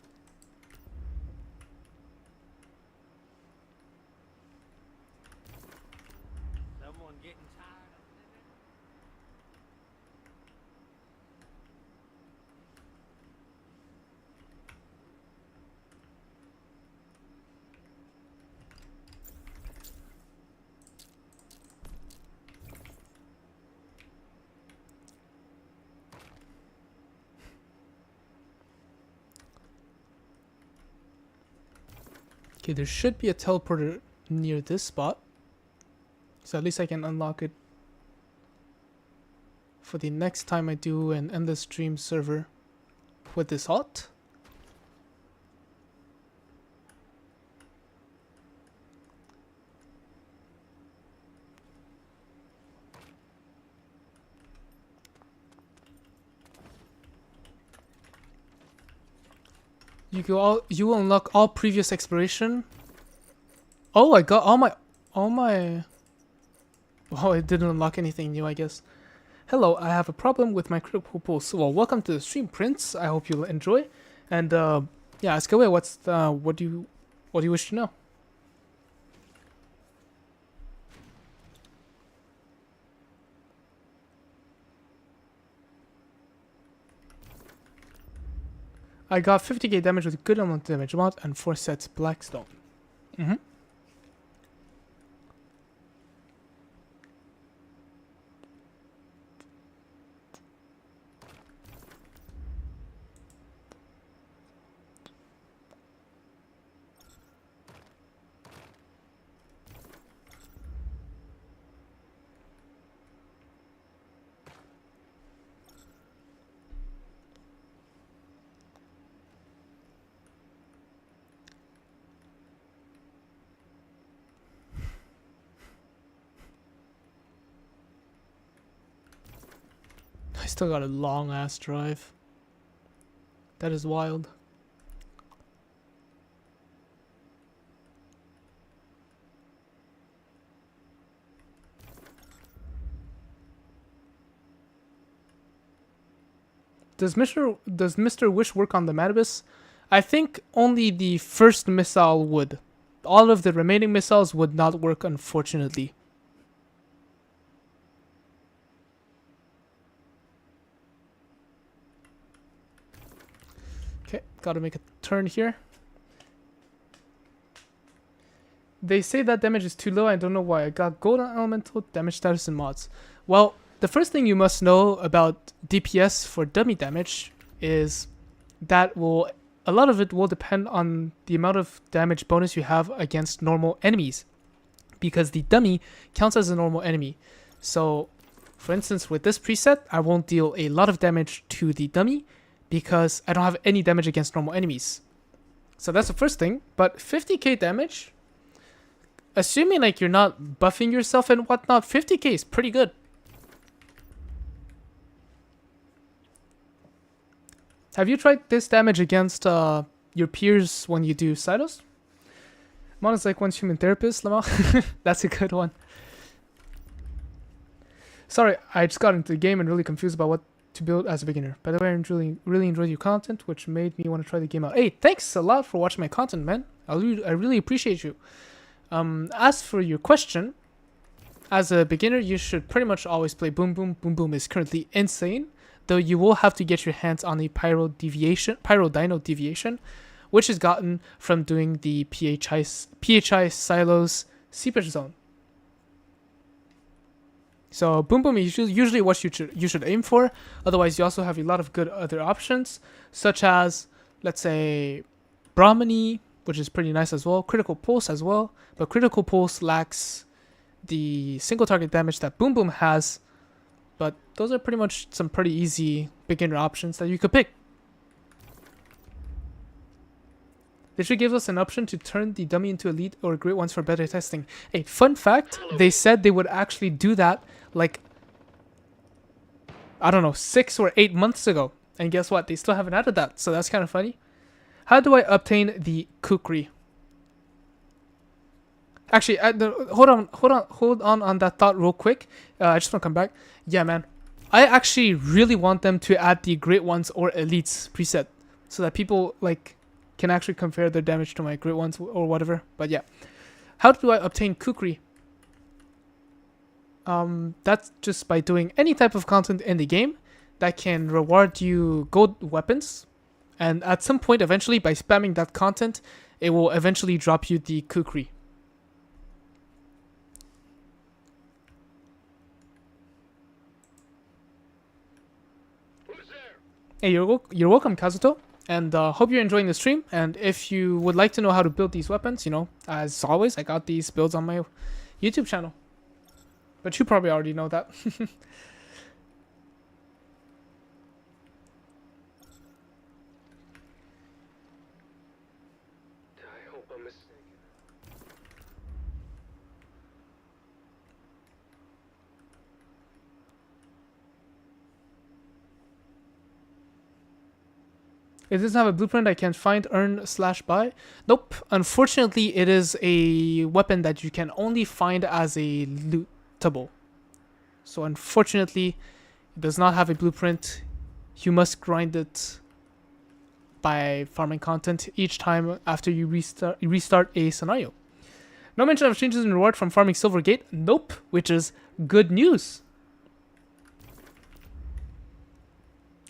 Okay, there should be a teleporter near this spot. So at least I can unlock it for the next time I do an endless stream server with this alt. You will unlock all previous exploration. Oh, I got all my oh, it didn't unlock anything new, I guess. Hello, I have a problem with my critical pulse. Well, welcome to the stream, Prince. I hope you'll enjoy. And yeah, ask away. What do you wish to know? I got 50k damage with good amount of damage amount and 4 sets Blackstone. I still got a long ass drive. That is wild. Does Mr. Wish work on the Manibus? I think only the first missile would. All of the remaining missiles would not work, unfortunately. Okay, gotta make a turn here. They say that damage is too low. I don't know why. I got gold on elemental, damage status, and mods. Well, the first thing you must know about DPS for dummy damage is that a lot of it will depend on the amount of damage bonus you have against normal enemies, because the dummy counts as a normal enemy. So, for instance, with this preset, I won't deal a lot of damage to the dummy because I don't have any damage against normal enemies. So that's the first thing. But 50k damage, assuming like you're not buffing yourself and whatnot, 50k is pretty good. Have you tried this damage against your peers when you do silos? Mon is like once human therapist, Lamar. That's a good one. Sorry, I just got into the game and really confused about what to build as a beginner. By the way, I really enjoyed your content, which made me want to try the game out. Hey, thanks a lot for watching my content, man. I really appreciate you. As for your question, as a beginner, you should pretty much always play Boom Boom. Boom Boom is currently insane, though you will have to get your hands on a Pyro Dino Deviation, which is gotten from doing the PHI Silos Seepage Zone. So Boom Boom is usually what you should aim for. Otherwise, you also have a lot of good other options, such as, let's say, Brahmani, which is pretty nice as well. Critical Pulse as well, but Critical Pulse lacks the single target damage that Boom Boom has. But those are pretty much some pretty easy beginner options that you could pick. They should give us an option to turn the dummy into elite or great ones for better testing. Hey, fun fact, they said they would actually do that like, I don't know, 6 or 8 months ago. And guess what? They still haven't added that. So that's kind of funny. How do I obtain the kukri? Actually, hold on that thought real quick. I just want to come back. Yeah, man. I actually really want them to add the Great Ones or Elites preset so that people like can actually compare their damage to my Great Ones or whatever. But yeah, how do I obtain kukri? That's just by doing any type of content in the game that can reward you gold weapons, and at some point, eventually, by spamming that content, it will eventually drop you the kukri. Hey, you're welcome, Kazuto, and hope you're enjoying the stream. And if you would like to know how to build these weapons, you know, as always, I got these builds on my YouTube channel. But you probably already know that. I hope I'm mistaken. It doesn't have a blueprint I can find, earn, / buy. Nope. Unfortunately, it is a weapon that you can only find as a lootable. So unfortunately, it does not have a blueprint. You must grind it by farming content each time after you restart a scenario. No mention of changes in reward from farming Silvergate. Nope, which is good news.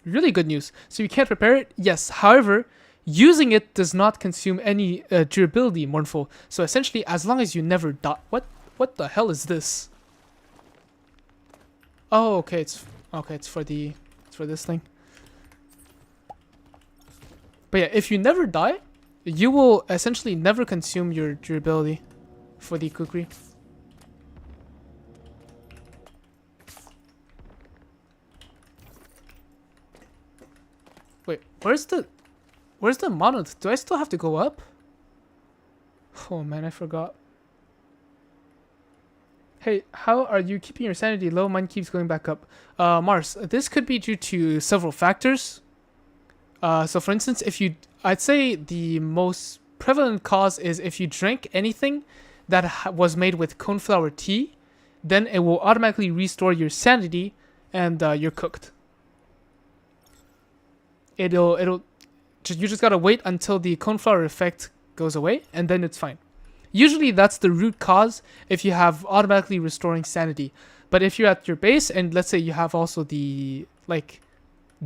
Really good news. So you can't repair it? Yes. However, using it does not consume any durability, Mournful. So essentially, as long as you never die... What the hell is this? Oh, okay. It's for this thing. But yeah, if you never die, you will essentially never consume your durability for the kukri. Wait, where's the monolith? Do I still have to go up? Oh man, I forgot. Hey, how are you keeping your sanity low? Mine keeps going back up. Mars, this could be due to several factors. So for instance, I'd say the most prevalent cause is if you drink anything that was made with coneflower tea, then it will automatically restore your sanity, and you're cooked. You just gotta wait until the coneflower effect goes away, and then it's fine. Usually that's the root cause if you have automatically restoring sanity. But if you're at your base and let's say you have also the like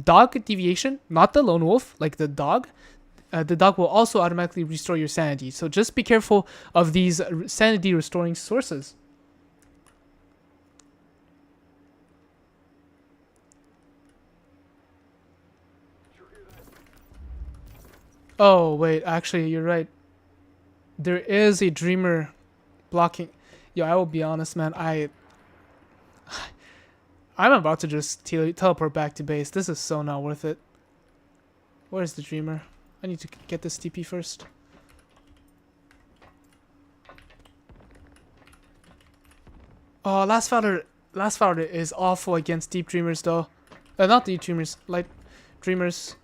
dog deviation, not the lone wolf, like the dog will also automatically restore your sanity. So just be careful of these sanity restoring sources. Oh wait, actually you're right. There is a dreamer blocking. Yo, I will be honest, man. I'm about to just teleport back to base. This is so not worth it. Where's the dreamer? I need to get this TP first. Oh, last founder is awful against deep dreamers though. Not deep dreamers, light dreamers.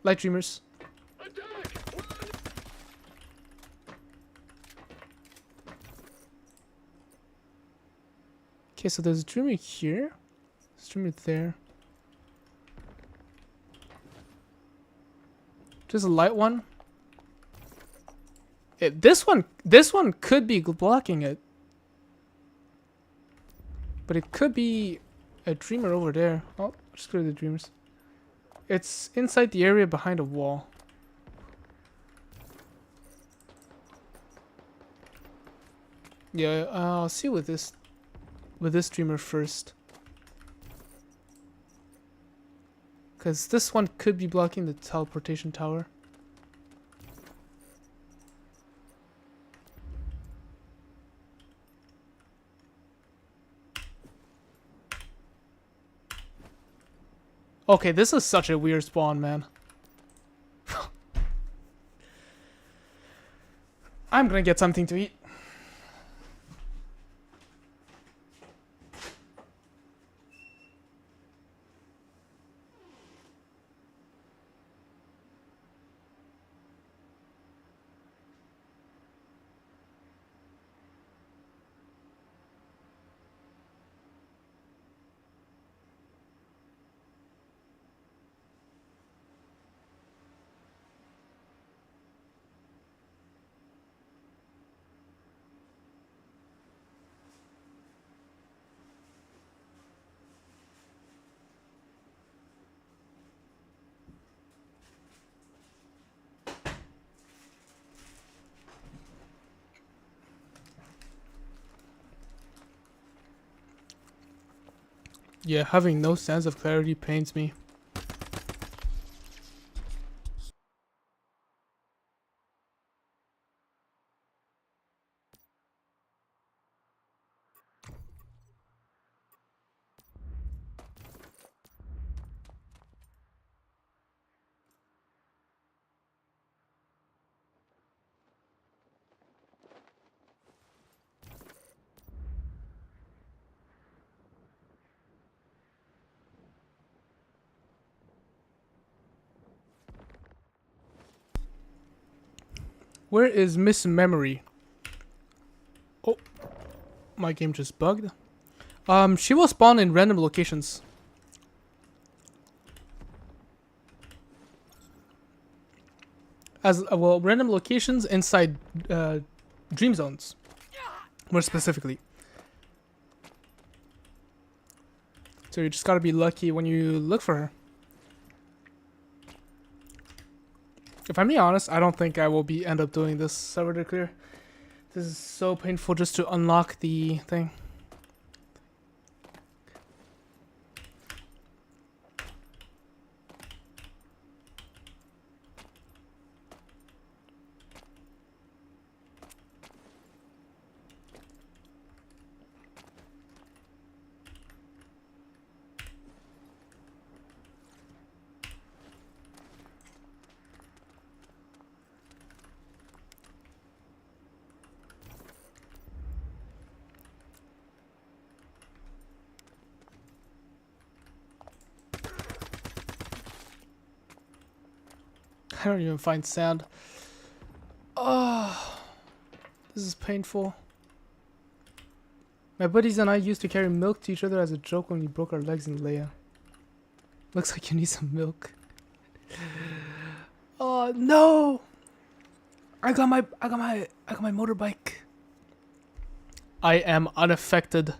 Light dreamers. Okay, so there's a dreamer here. There's a dreamer there. There's a light one. This one could be blocking it. But it could be a dreamer over there. Oh, screw the dreamers. It's inside the area behind a wall. Yeah, I'll see with this dreamer first. Because this one could be blocking the teleportation tower. Okay, this is such a weird spawn, man. I'm gonna get something to eat. Yeah, having no sense of clarity pains me. Where is Miss Memory? Oh, my game just bugged. She will spawn in random locations. As well, random locations inside dream zones, more specifically. So you just gotta be lucky when you look for her. If I'm being honest, I don't think I will end up doing this server to clear. This is so painful just to unlock the thing. I don't even find sand. Oh, this is painful. My buddies and I used to carry milk to each other as a joke when we broke our legs in Leia. Looks like you need some milk. Oh no! I got my motorbike. I am unaffected.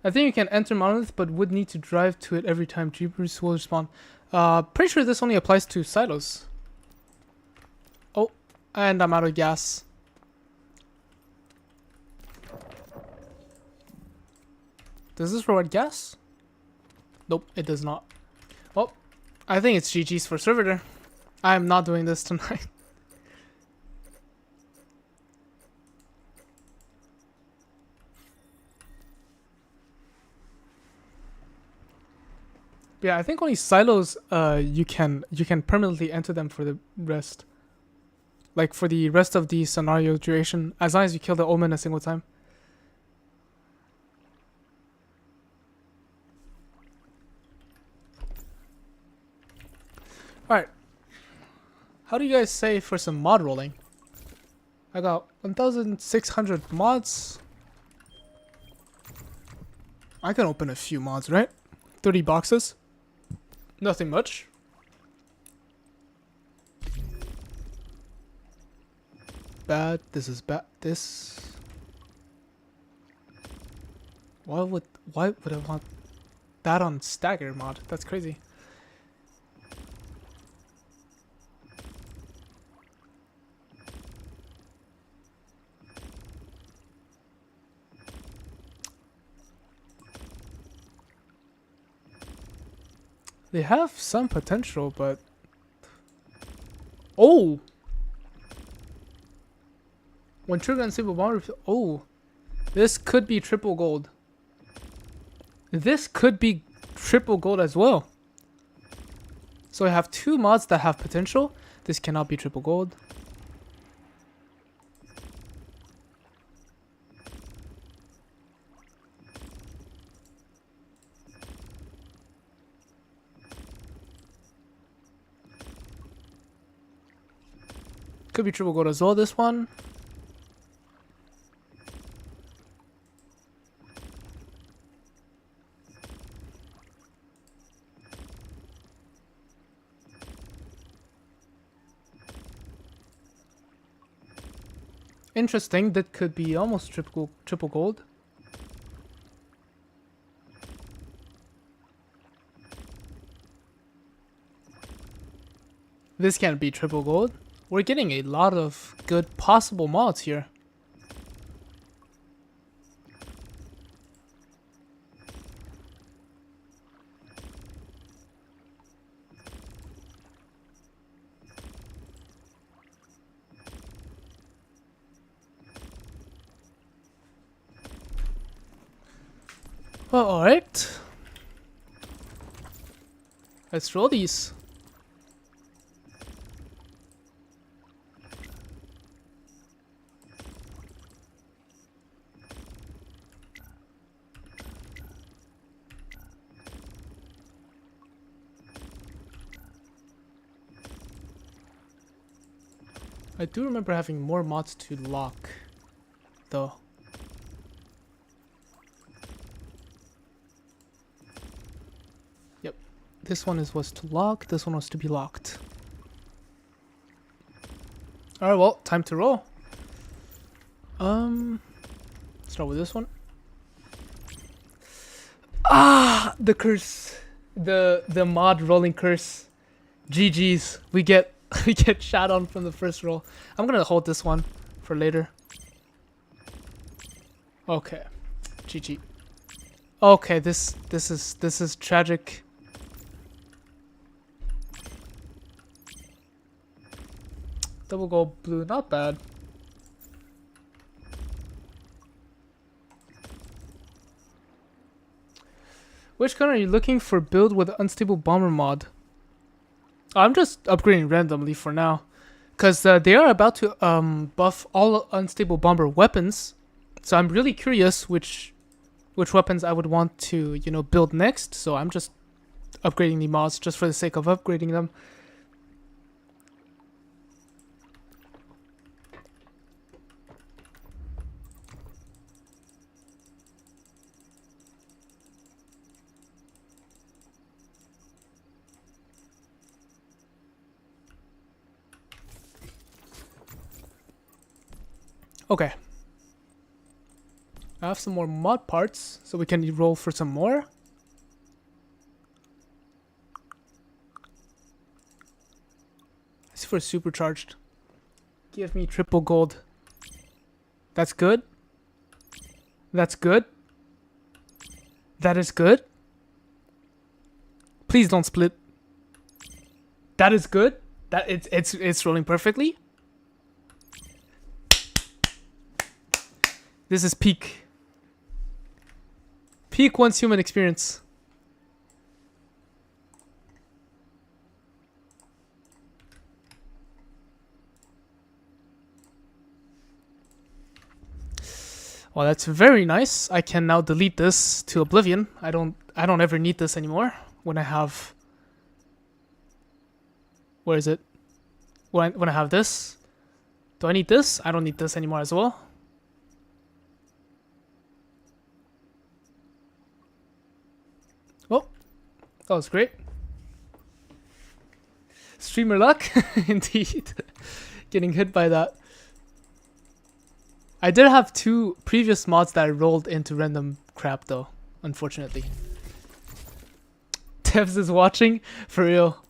I think you can enter Monolith, but would need to drive to it every time Jeepers will respawn. Pretty sure this only applies to silos. Oh, and I'm out of gas. Does this provide gas? Nope, it does not. Well, I think it's GG's for servitor. I am not doing this tonight. Yeah, I think only silos you can permanently enter them for the rest. Like for the rest of the scenario duration, as long as you kill the omen a single time. Alright. How do you guys say for some mod rolling? I got 1,600 mods. I can open a few mods, right? 30 boxes. Nothing much. Bad. This is bad. This. Why would I want that on stagger mod? That's crazy. They have some potential, but... Oh! When trigger unstable bomb... Oh! This could be triple gold. This could be triple gold as well. So I have two mods that have potential. This cannot be triple gold. Could be triple gold as well, this one. Interesting, that could be almost triple gold. This can't be triple gold. We're getting a lot of good possible mods here. Well, alright. Let's roll these. I do remember having more mods to lock, though. Yep. This one was to lock, this one was to be locked. Alright, well, time to roll. Start with this one. Ah, the curse. The mod rolling curse. GG's. We get shot on from the first roll. I'm gonna hold this one for later. Okay. GG. Okay, this is tragic. Double gold blue, not bad. Which gun are you looking for build with unstable bomber mod? I'm just upgrading randomly for now, because they are about to buff all unstable bomber weapons, so I'm really curious which weapons I would want to build next. So I'm just upgrading the mods just for the sake of upgrading them. Okay. I have some more mod parts, so we can roll for some more. It's for supercharged. Give me triple gold. That's good. That's good. That is good. Please don't split. That is good. That it's rolling perfectly. This is peak. Peak once human experience. Well, that's very nice. I can now delete this to oblivion. I don't ever need this anymore when I have... Where is it? When I have this. Do I need this? I don't need this anymore as well. Oh, that was great. Streamer luck, indeed. Getting hit by that. I did have 2 previous mods that I rolled into random crap though, unfortunately. Devs is watching, for real.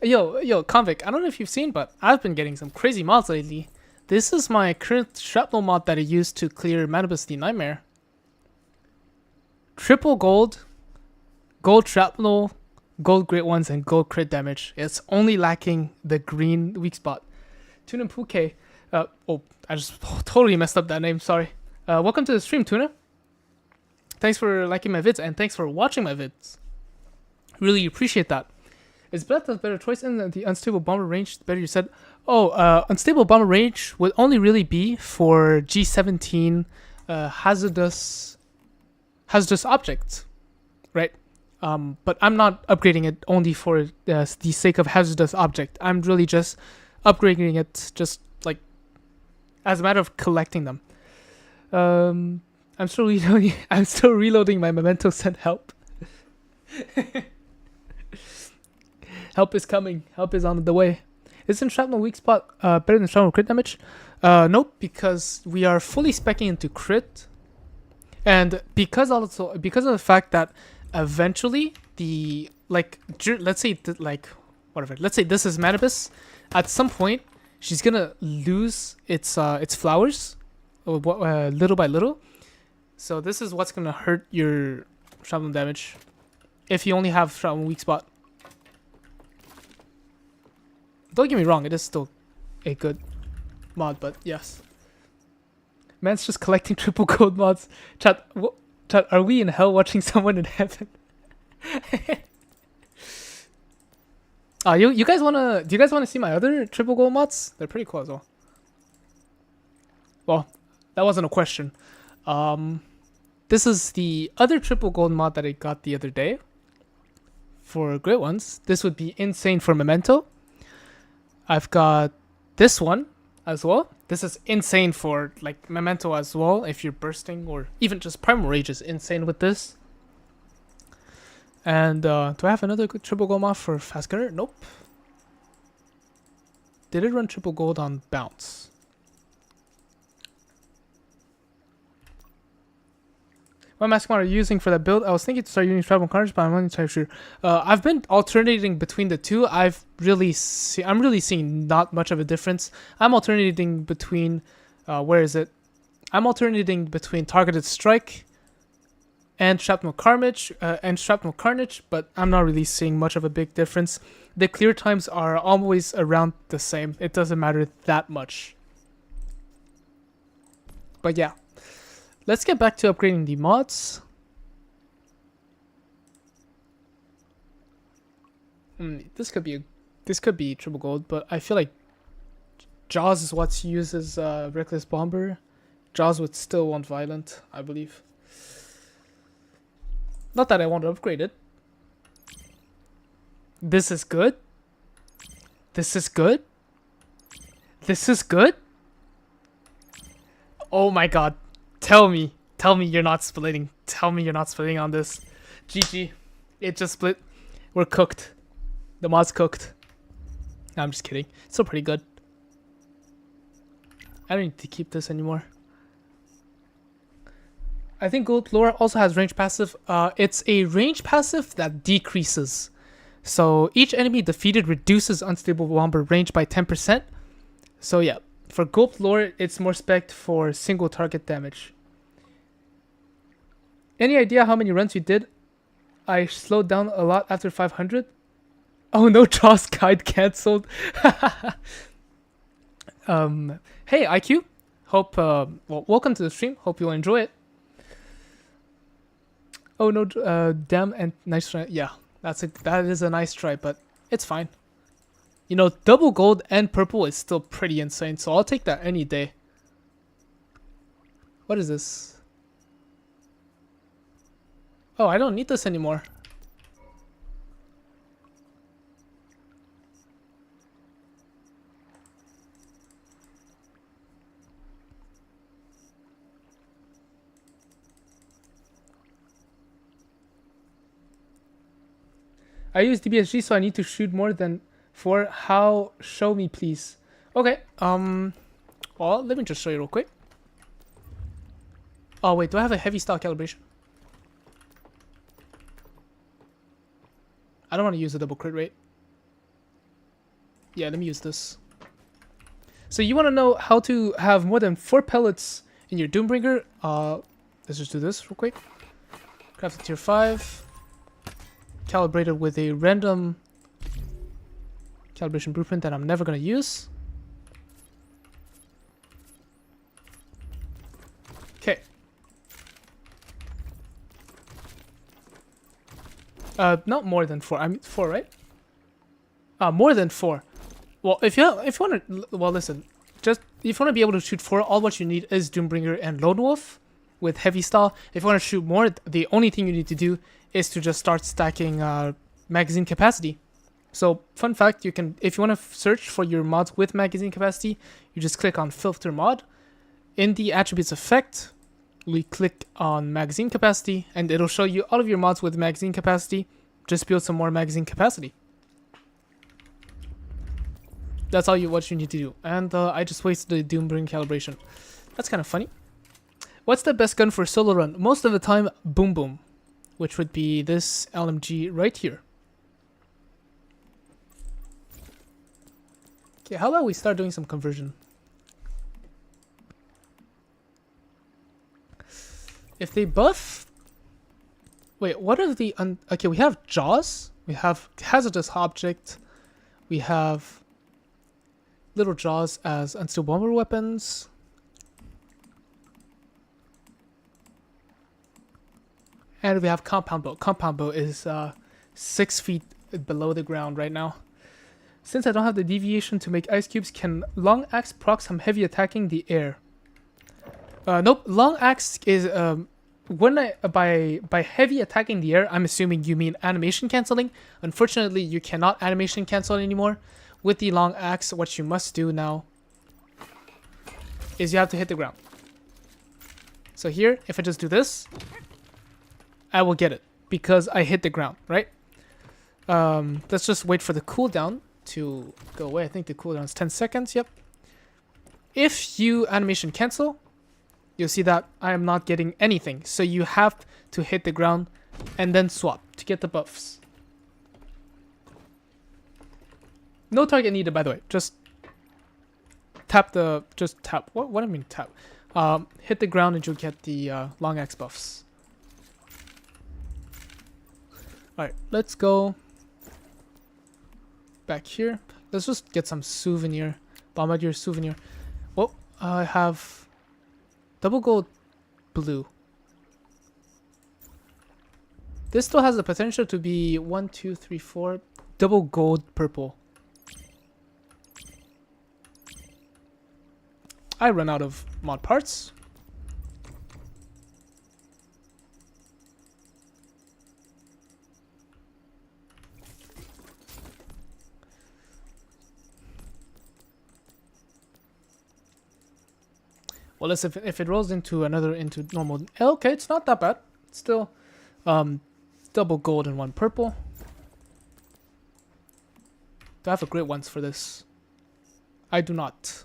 Yo, Convict, I don't know if you've seen, but I've been getting some crazy mods lately. This is my current shrapnel mod that I use to clear Manibus the Nightmare. Triple gold, gold shrapnel, gold great ones, and gold crit damage. It's only lacking the green weak spot. Tuna Puke. Oh, I just totally messed up that name. Sorry. Welcome to the stream, Tuna. Thanks for liking my vids, and thanks for watching my vids. Really appreciate that. Is Breath a better choice in the unstable bomber range? Better you said. Oh, unstable bomber range would only really be for G17 hazardous objects, right? But I'm not upgrading it only for the sake of hazardous object. I'm really just upgrading it just like as a matter of collecting them. I'm still reloading my memento. Send help. Help is coming. Help is on the way. Isn't shrapnel weak spot better than shrapnel crit damage? Nope, because we are fully speccing into crit, and because of the fact that eventually let's say this is Manibus, at some point she's gonna lose its flowers, little by little. So this is what's gonna hurt your shrapnel damage if you only have shrapnel weak spot. Don't get me wrong, it is still a good mod, but yes. Man's just collecting triple gold mods. Chat, Chat, are we in hell watching someone in heaven? You guys wanna? Do you guys wanna see my other triple gold mods? They're pretty cool as well. Well, that wasn't a question. This is the other triple gold mod that I got the other day. For great ones, this would be insane for Memento. I've got this one as well. This is insane for like Memento as well. If you're bursting or even just Primal Rage is insane with this. And do I have another triple gold mod for Fast Gunner? Nope. Did it run triple gold on Bounce? What mask mod are you using for that build? I was thinking to start using Tribal Carnage, but I'm not entirely sure. I've been alternating between the two. I'm really seeing not much of a difference. I'm alternating between, where is it? I'm alternating between Targeted Strike and Shrapnel Carnage, but I'm not really seeing much of a big difference. The clear times are always around the same. It doesn't matter that much. But yeah. Let's get back to upgrading the mods. This could be triple gold, but I feel like Jaws is what's used as Reckless Bomber. Jaws would still want Violent, I believe. Not that I want to upgrade it. This is good. This is good. This is good. Oh my god. Tell me you're not splitting. Tell me you're not splitting on this. GG. It just split. We're cooked. The mod's cooked. No, I'm just kidding. It's still pretty good. I don't need to keep this anymore. I think Gold Lore also has range passive. It's a range passive that decreases. So each enemy defeated reduces Unstable Bomber range by 10%. So yeah. For Gulp Lore, it's more spec'd for single target damage. Any idea how many runs you did? I slowed down a lot after 500. Oh no, Jaws guide cancelled. Hey IQ, hope well, welcome to the stream. Hope you'll enjoy it. Oh no, damn and nice try. Yeah, that is a nice try, but it's fine. You know, double gold and purple is still pretty insane, so I'll take that any day. What is this? Oh, I don't need this anymore. I use DBSG, so I need to shoot more than 4. How? Show me, please. Okay. Well, let me just show you real quick. Oh wait, do I have a heavy style calibration? I don't want to use a double crit rate. Yeah, let me use this. So you want to know how to have more than 4 pellets in your Doombringer? Let's just do this real quick. Craft a tier 5. Calibrated with a random calibration blueprint that I'm never going to use. Okay. Not more than 4. I mean 4, right? More than 4. Well, if you want to, well, listen. Just if you want to be able to shoot 4, all what you need is Doombringer and Lone Wolf with heavy style. If you want to shoot more, the only thing you need to do is to just start stacking magazine capacity. So, fun fact, you can, if you want to search for your mods with magazine capacity, you just click on filter mod. In the attributes effect, we click on magazine capacity, and it'll show you all of your mods with magazine capacity. Just build some more magazine capacity. That's all what you need to do. And I just wasted the Doombringer calibration. That's kind of funny. What's the best gun for solo run? Most of the time, Boom Boom, which would be this LMG right here. Okay, how about we start doing some conversion? If they buff... Wait, what are the... Okay, we have Jaws. We have Hazardous Object. We have Little Jaws as Unstable Bomber weapons. And we have compound bow. Compound bow is 6 feet below the ground right now. Since I don't have the deviation to make ice cubes, can long axe proc some heavy attacking the air? Nope. Long axe is when by heavy attacking the air, I'm assuming you mean animation canceling. Unfortunately, you cannot animation cancel anymore. With the long axe, what you must do now is you have to hit the ground. So here, if I just do this, I will get it because I hit the ground, right? Let's just wait for the cooldown to go away. I think the cooldown is 10 seconds. Yep. If you animation cancel, you'll see that I am not getting anything. So you have to hit the ground and then swap to get the buffs. No target needed, by the way. Just tap the... Just tap. What do I mean tap? Hit the ground and you'll get the long axe buffs. Alright, let's go back here. Let's just get some souvenir. Bombardier souvenir. Well, I have double gold blue. This still has the potential to be 1, 2, 3, 4 double gold purple. I run out of mod parts. Well, let's if it rolls into normal. Okay, it's not that bad. It's still double gold and 1 purple. Do I have a great ones for this? I do not.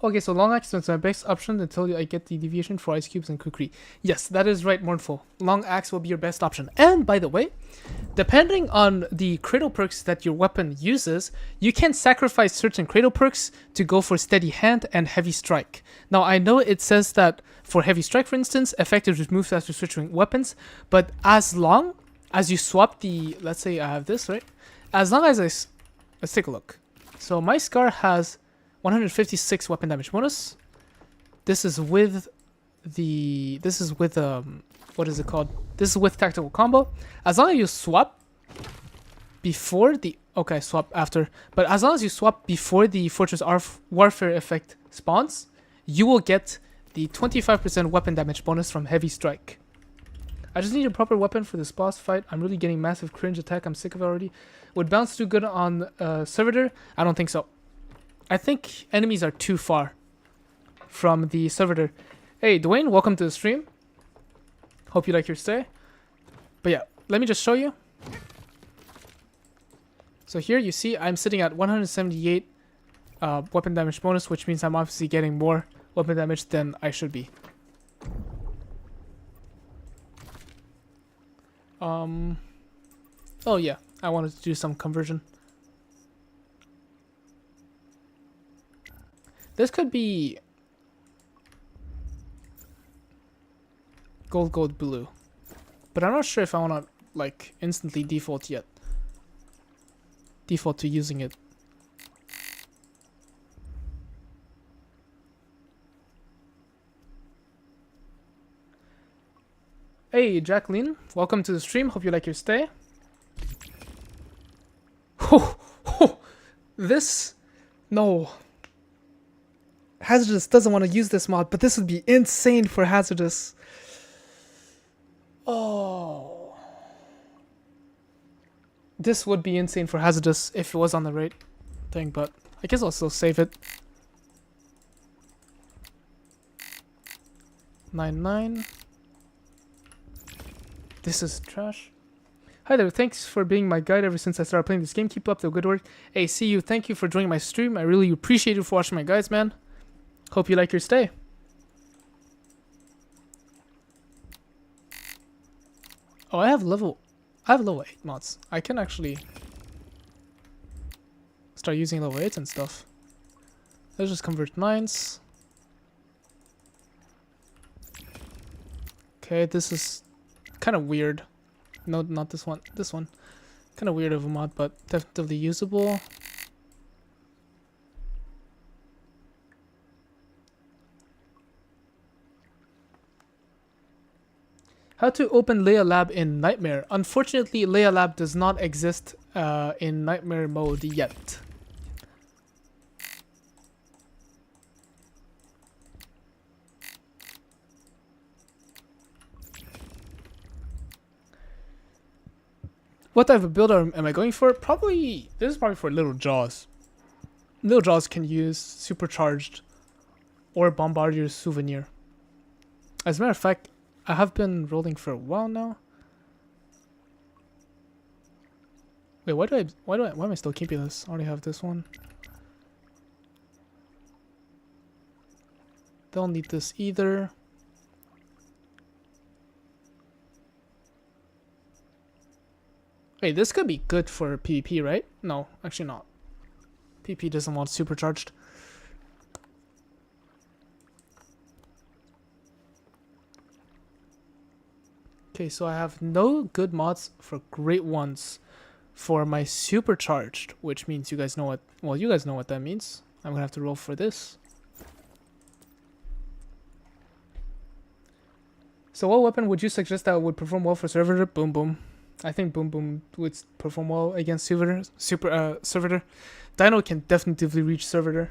Okay, so long axe is my best option until I get the deviation for ice cubes and kukri. Yes, that is right, Mournful. Long axe will be your best option. And by the way, depending on the cradle perks that your weapon uses, you can sacrifice certain cradle perks to go for steady hand and heavy strike. Now, I know it says that for heavy strike, for instance, effective removes after switching weapons, but as long as you swap the, let's say I have this, right? As long as let's take a look. So my scar has 156 weapon damage bonus. This is with what is it called? This is with tactical combo. As long as you swap before the swap after, but as long as you swap before the Fortress Warfare effect spawns, you will get the 25% weapon damage bonus from heavy strike. I just need a proper weapon for this boss fight. I'm really getting massive cringe attack. I'm sick of it already. Would bounce do good on servitor? I don't think so. I think enemies are too far from the servitor. Hey, Dwayne, welcome to the stream. Hope you like your stay. But yeah, let me just show you. So here you see I'm sitting at 178 weapon damage bonus, which means I'm obviously getting more weapon damage than I should be. Oh yeah, I wanted to do some conversion. This could be gold, blue. But I'm not sure if I want to, like, instantly default yet. Default to using it. Hey, Jacqueline. Welcome to the stream. Hope you like your stay. This... No. Hazardous doesn't want to use this mod, but this would be insane for Hazardous. Oh. This would be insane for Hazardous if it was on the right thing, but I guess I'll still save it. 9-9. This is trash. Hi there, thanks for being my guide ever since I started playing this game. Keep up the good work. Hey, see you. Thank you for joining my stream. I really appreciate you for watching my guides, man. Hope you like your stay. Oh, I have level 8 mods. I can actually start using level 8s and stuff. Let's just convert 9s. Okay, this is kind of weird. No, not this one. This one. Kind of weird of a mod, but definitely usable. How to open Leia Lab in Nightmare. Unfortunately, Leia Lab does not exist in Nightmare mode yet. What type of build am I going for? Probably, this is probably for Little Jaws. Little Jaws can use Supercharged or Bombardier's Souvenir. As a matter of fact, I have been rolling for a while now. Wait, why am I still keeping this? I already have this one. Don't need this either. Wait, this could be good for PvP, right? No, actually not. PvP doesn't want supercharged. Okay, so I have no good mods for great ones for my supercharged, which means you guys know what, well, you guys know what that means. I'm gonna have to roll for this. So what weapon would you suggest that would perform well for Servitor? Boom Boom. I think Boom Boom would perform well against Servitor. Dino can definitively reach Servitor.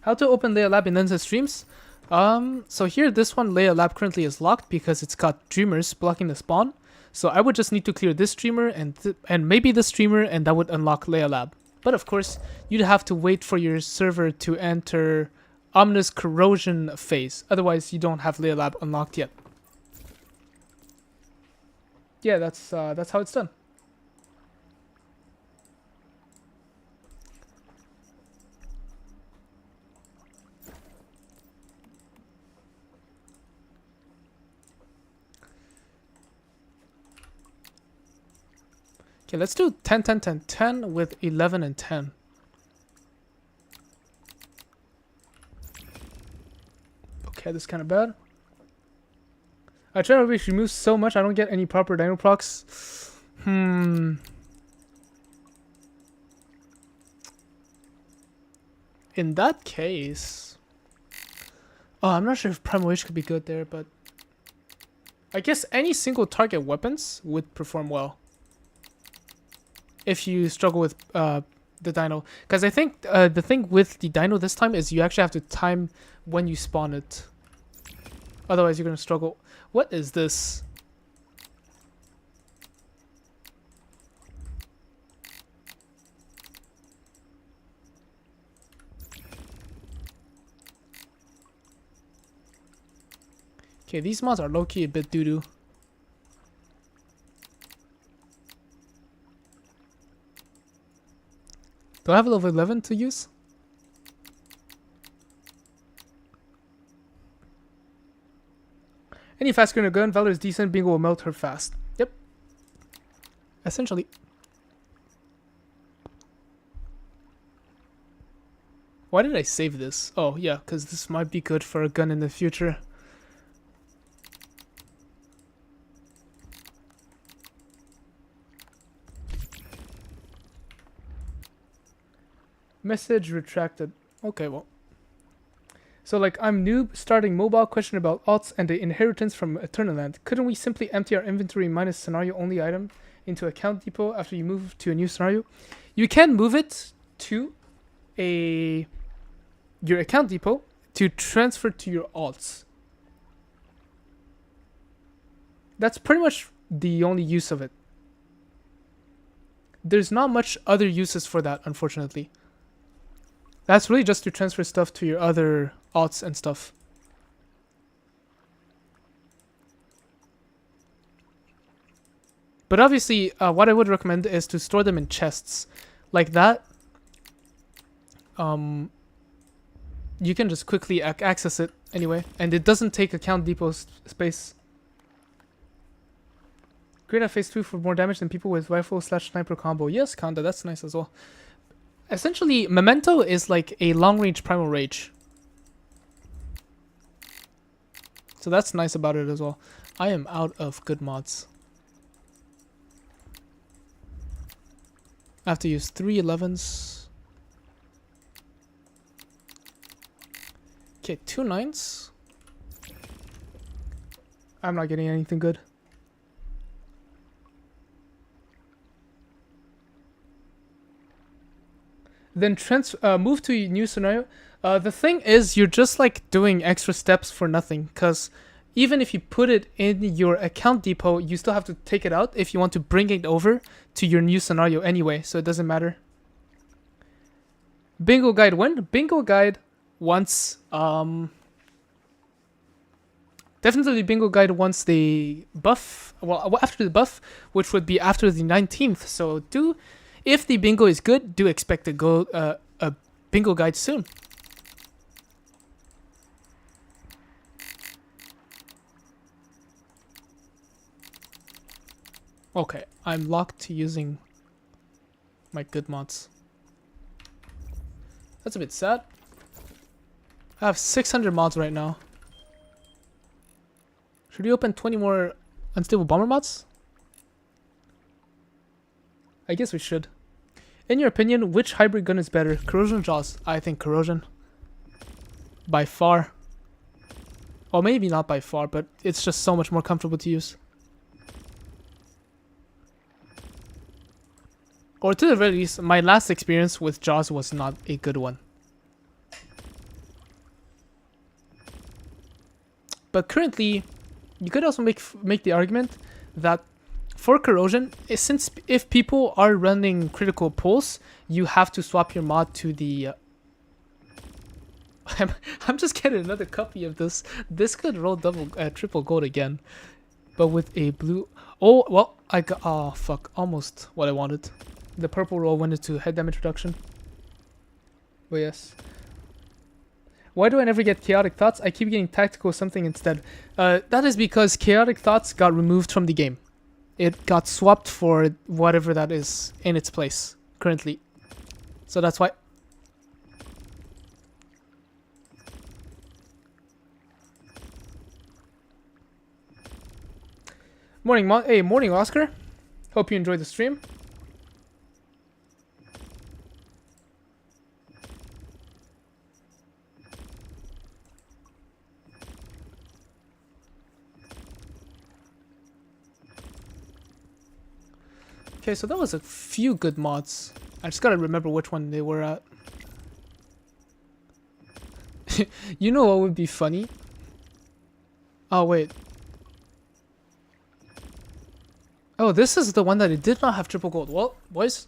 How to open Leia Lab in Lensa streams? So here, this one, Leia Lab, currently is locked because it's got Dreamers blocking the spawn. So I would just need to clear this streamer and maybe this streamer, and that would unlock Leia Lab. But of course, you'd have to wait for your server to enter Ominous Corrosion phase. Otherwise, you don't have Leia Lab unlocked yet. Yeah, that's how it's done. Okay, let's do 10, 10, 10, 10 with 11 and 10. Okay, this is kind of bad. I try to reach remove so much I don't get any proper dino procs. In that case... Oh, I'm not sure if Primal Wish could be good there, but... I guess any single target weapons would perform well. If you struggle with the dino. Because I think the thing with the dino this time is you actually have to time when you spawn it. Otherwise you're going to struggle. What is this? Okay, these mods are low-key a bit doo-doo. Do I have a level 11 to use? Any fast grenade gun, Valor is decent, Bingo will melt her fast. Yep. Essentially. Why did I save this? Oh, yeah, because this might be good for a gun in the future. Message retracted. Okay, well. So, like, I'm noob, starting mobile, question about alts and the inheritance from Eternal Land. Couldn't we simply empty our inventory minus scenario only item into account depot after you move to a new scenario? You can move it to your account depot to transfer to your alts. That's pretty much the only use of it. There's not much other uses for that, unfortunately. That's really just to transfer stuff to your other alts and stuff. But obviously, what I would recommend is to store them in chests. Like that. You can just quickly access it anyway. And it doesn't take account depot space. Great at phase 2 for more damage than people with rifle/sniper combo. Yes, Kanda, that's nice as well. Essentially, Memento is like a long-range Primal Rage. So that's nice about it as well. I am out of good mods. I have to use 3 11s. Okay, 2 9s. I'm not getting anything good. Then move to a new scenario. The thing is, you're just like doing extra steps for nothing, because even if you put it in your account depot, you still have to take it out if you want to bring it over to your new scenario anyway, so it doesn't matter. Bingo guide when? Bingo guide once, definitely bingo guide once they buff, well, after the buff, which would be after the 19th, so if the bingo is good, do expect a bingo guide soon. Okay, I'm locked to using my good mods. That's a bit sad. I have 600 mods right now. Should we open 20 more unstable bomber mods? I guess we should. In your opinion, which hybrid gun is better, Corrosion or Jaws? I think Corrosion. By far. Or maybe not by far, but it's just so much more comfortable to use. Or to the very least, my last experience with Jaws was not a good one. But currently, you could also make the argument that for Corrosion, since if people are running critical pulse, you have to swap your mod to the... I'm just getting another copy of this. This could roll triple gold again. But with a blue... Oh, well, I got... Oh, fuck. Almost what I wanted. The purple roll went into head damage reduction. But yes. Why do I never get Chaotic Thoughts? I keep getting Tactical something instead. That is because Chaotic Thoughts got removed from the game. It got swapped for whatever that is in its place currently. So that's why... Morning, hey, morning, Oscar. Hope you enjoyed the stream. Okay, so that was a few good mods. I just gotta remember which one they were at. You know what would be funny? Oh, wait. Oh, this is the one that it did not have triple gold. Well, boys,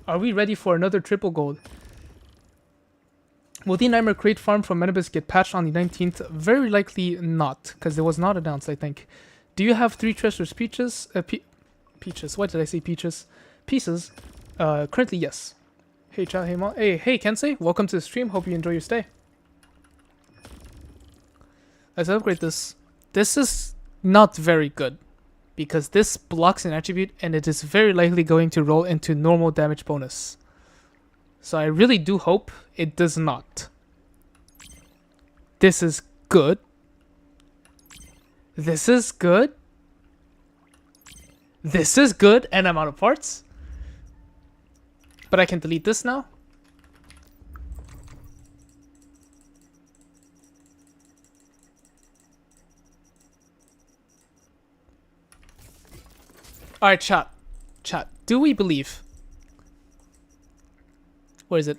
are we ready for another triple gold? Will the Nightmare Crate farm from Manibus get patched on the 19th? Very likely not, because it was not announced, I think. Do you have 3 treasures peaches? Peaches. Why did I say peaches? Pieces. Currently, yes. Hey, chat. Hey, Mom. Hey, Kensei. Welcome to the stream. Hope you enjoy your stay. Let's upgrade this. This is not very good, because this blocks an attribute, and it is very likely going to roll into normal damage bonus. So I really do hope it does not. This is good. This is good. This is good, and I'm out of parts. But I can delete this now. Alright, chat. Chat. Do we believe? Where is it?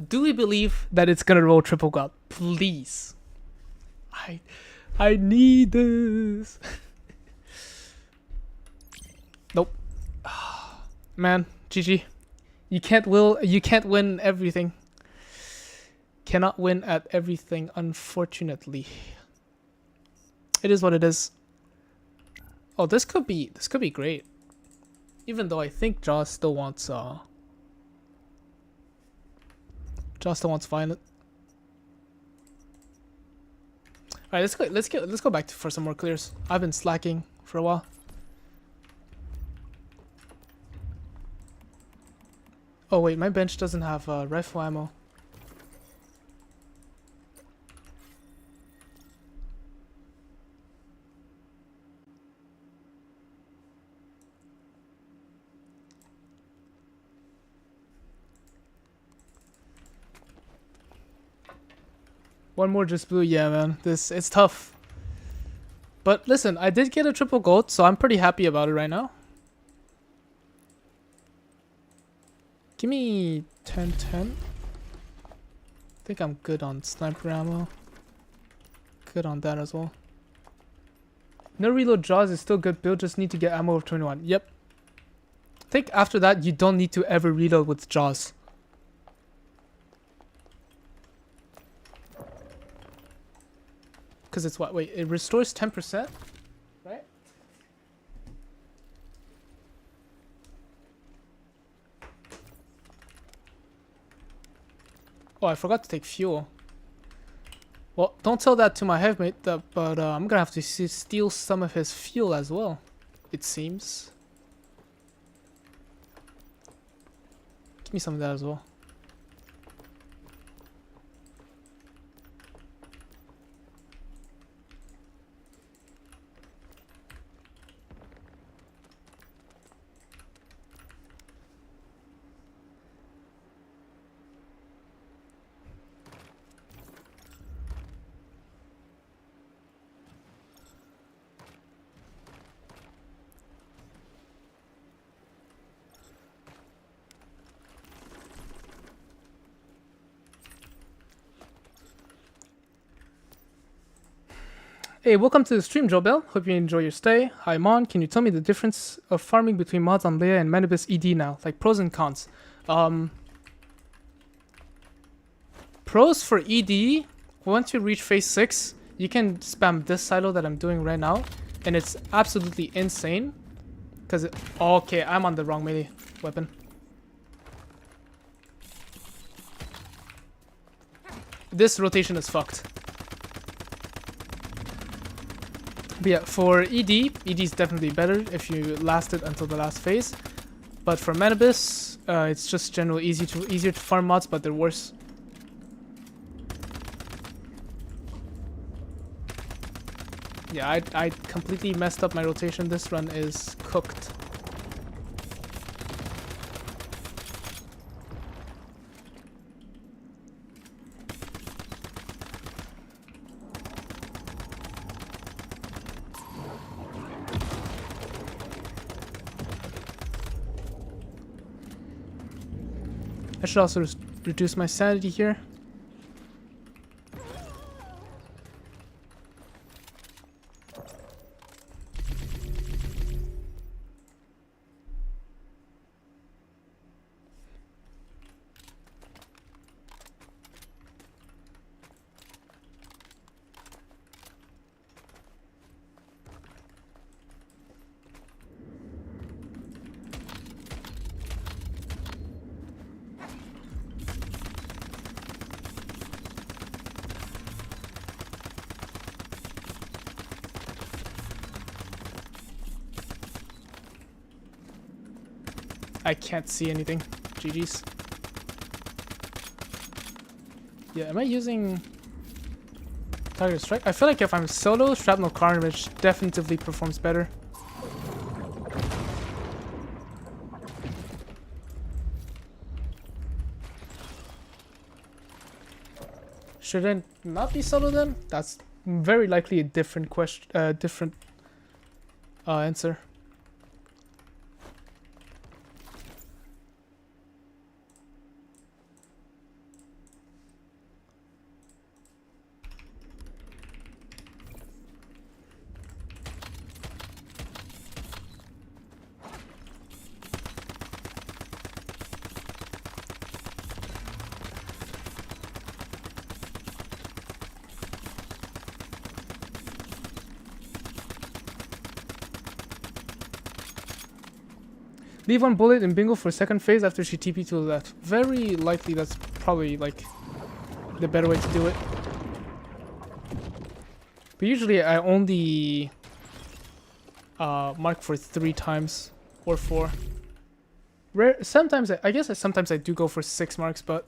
Do we believe that it's gonna roll triple gold? Please. I need this. Nope. Man, GG. You can't win everything. Cannot win at everything, unfortunately. It is what it is. Oh, this could be great. Even though I think Jaws still wants Violet. Alright, let's go back for some more clears. I've been slacking for a while. Oh wait, my bench doesn't have rifle ammo. One more just blue, yeah, man. It's tough. But listen, I did get a triple gold, so I'm pretty happy about it right now. Give me 10-10. I think I'm good on sniper ammo. Good on that as well. No reload jaws is still good build, just need to get ammo of 21. Yep. I think after that, you don't need to ever reload with jaws. Because it's what? Wait, it restores 10%? Right? Oh, I forgot to take fuel. Well, don't tell that to my heavmate, but I'm gonna have to steal some of his fuel as well, it seems. Give me some of that as well. Hey, welcome to the stream, Joe Bell. Hope you enjoy your stay. Hi, Mon. Can you tell me the difference of farming between mods on Leia and Manibus ED now? Like pros and cons. Pros for ED, once you reach phase 6, you can spam this silo that I'm doing right now. And it's absolutely insane. Because, okay, I'm on the wrong melee weapon. This rotation is fucked. But yeah, for ED is definitely better if you last it until the last phase. But for Manibus, it's just generally easier to farm mods, but they're worse. Yeah, I completely messed up my rotation. This run is cooked. I should also reduce my sanity here. I can't see anything. GG's. Yeah, am I using Target Strike? I feel like if I'm solo, Shrapnel Carnage definitively performs better. Should I not be solo then? That's very likely a different question, answer. Leave one bullet in bingo for second phase after she TP to the left. Very likely that's probably like the better way to do it. But usually I only mark for 3 times or 4. Sometimes I guess sometimes I do go for 6 marks, but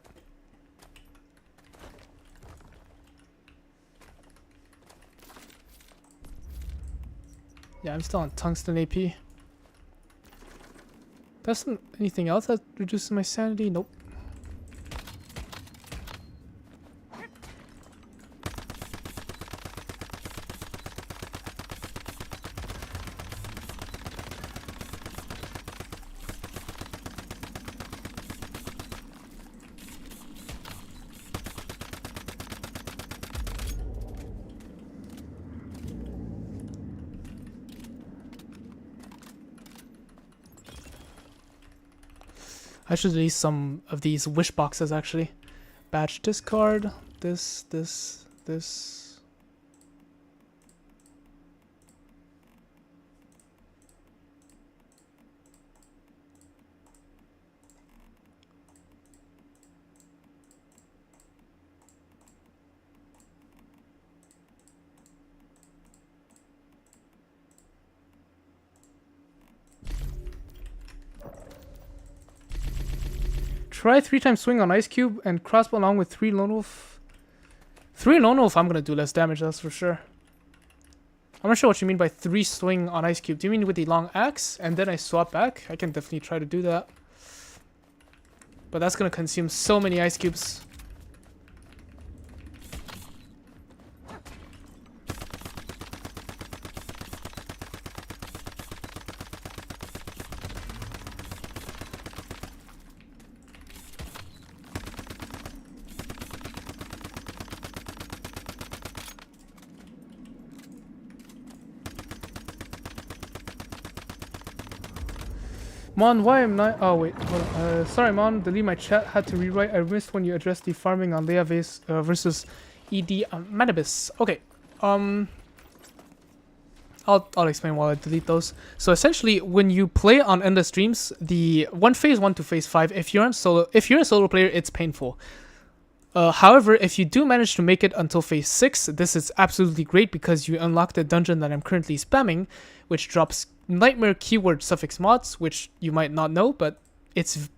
yeah, I'm still on tungsten AP. That's anything else that reduces my sanity? Nope. I should release some of these wish boxes actually. Badge discard. This. Try 3 times swing on Ice Cube and crossbow along with 3 Lone Wolf. 3 Lone Wolf, I'm gonna do less damage, that's for sure. I'm not sure what you mean by 3 swing on Ice Cube. Do you mean with the long axe and then I swap back? I can definitely try to do that. But that's gonna consume so many Ice Cubes. Mon, why am I? Oh wait, hold on. Sorry, Mon. Delete my chat. Had to rewrite. I missed when you addressed the farming on Leia versus ED Manibus. Okay. I'll explain while I delete those. So essentially, when you play on endless streams, the phase 1 to phase 5. If you're a solo player, it's painful. However, if you do manage to make it until phase 6, this is absolutely great because you unlock the dungeon that I'm currently spamming, which drops nightmare keyword suffix mods, which you might not know, but it's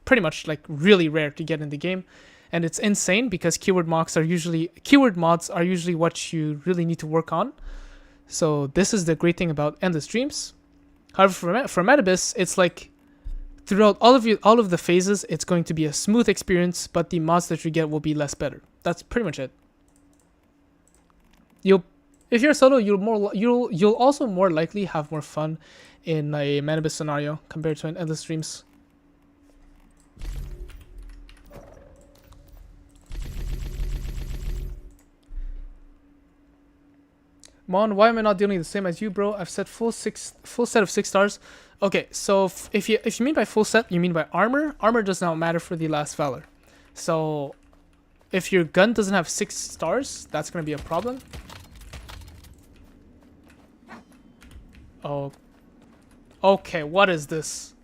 pretty much like really rare to get in the game. And it's insane because keyword mods are usually what you really need to work on. So this is the great thing about endless streams. However, for Manibus, it's like throughout all of the phases, it's going to be a smooth experience, but the mods that you get will be less better. That's pretty much it. If you're solo, you'll also more likely have more fun in a Manibus scenario compared to an endless streams. Mon, why am I not dealing the same as you, bro? I've set full set of 6 stars. Okay, so if you mean by full set, you mean by armor. Armor does not matter for the last Valor. So if your gun doesn't have 6 stars, that's gonna be a problem. Oh. Okay, what is this?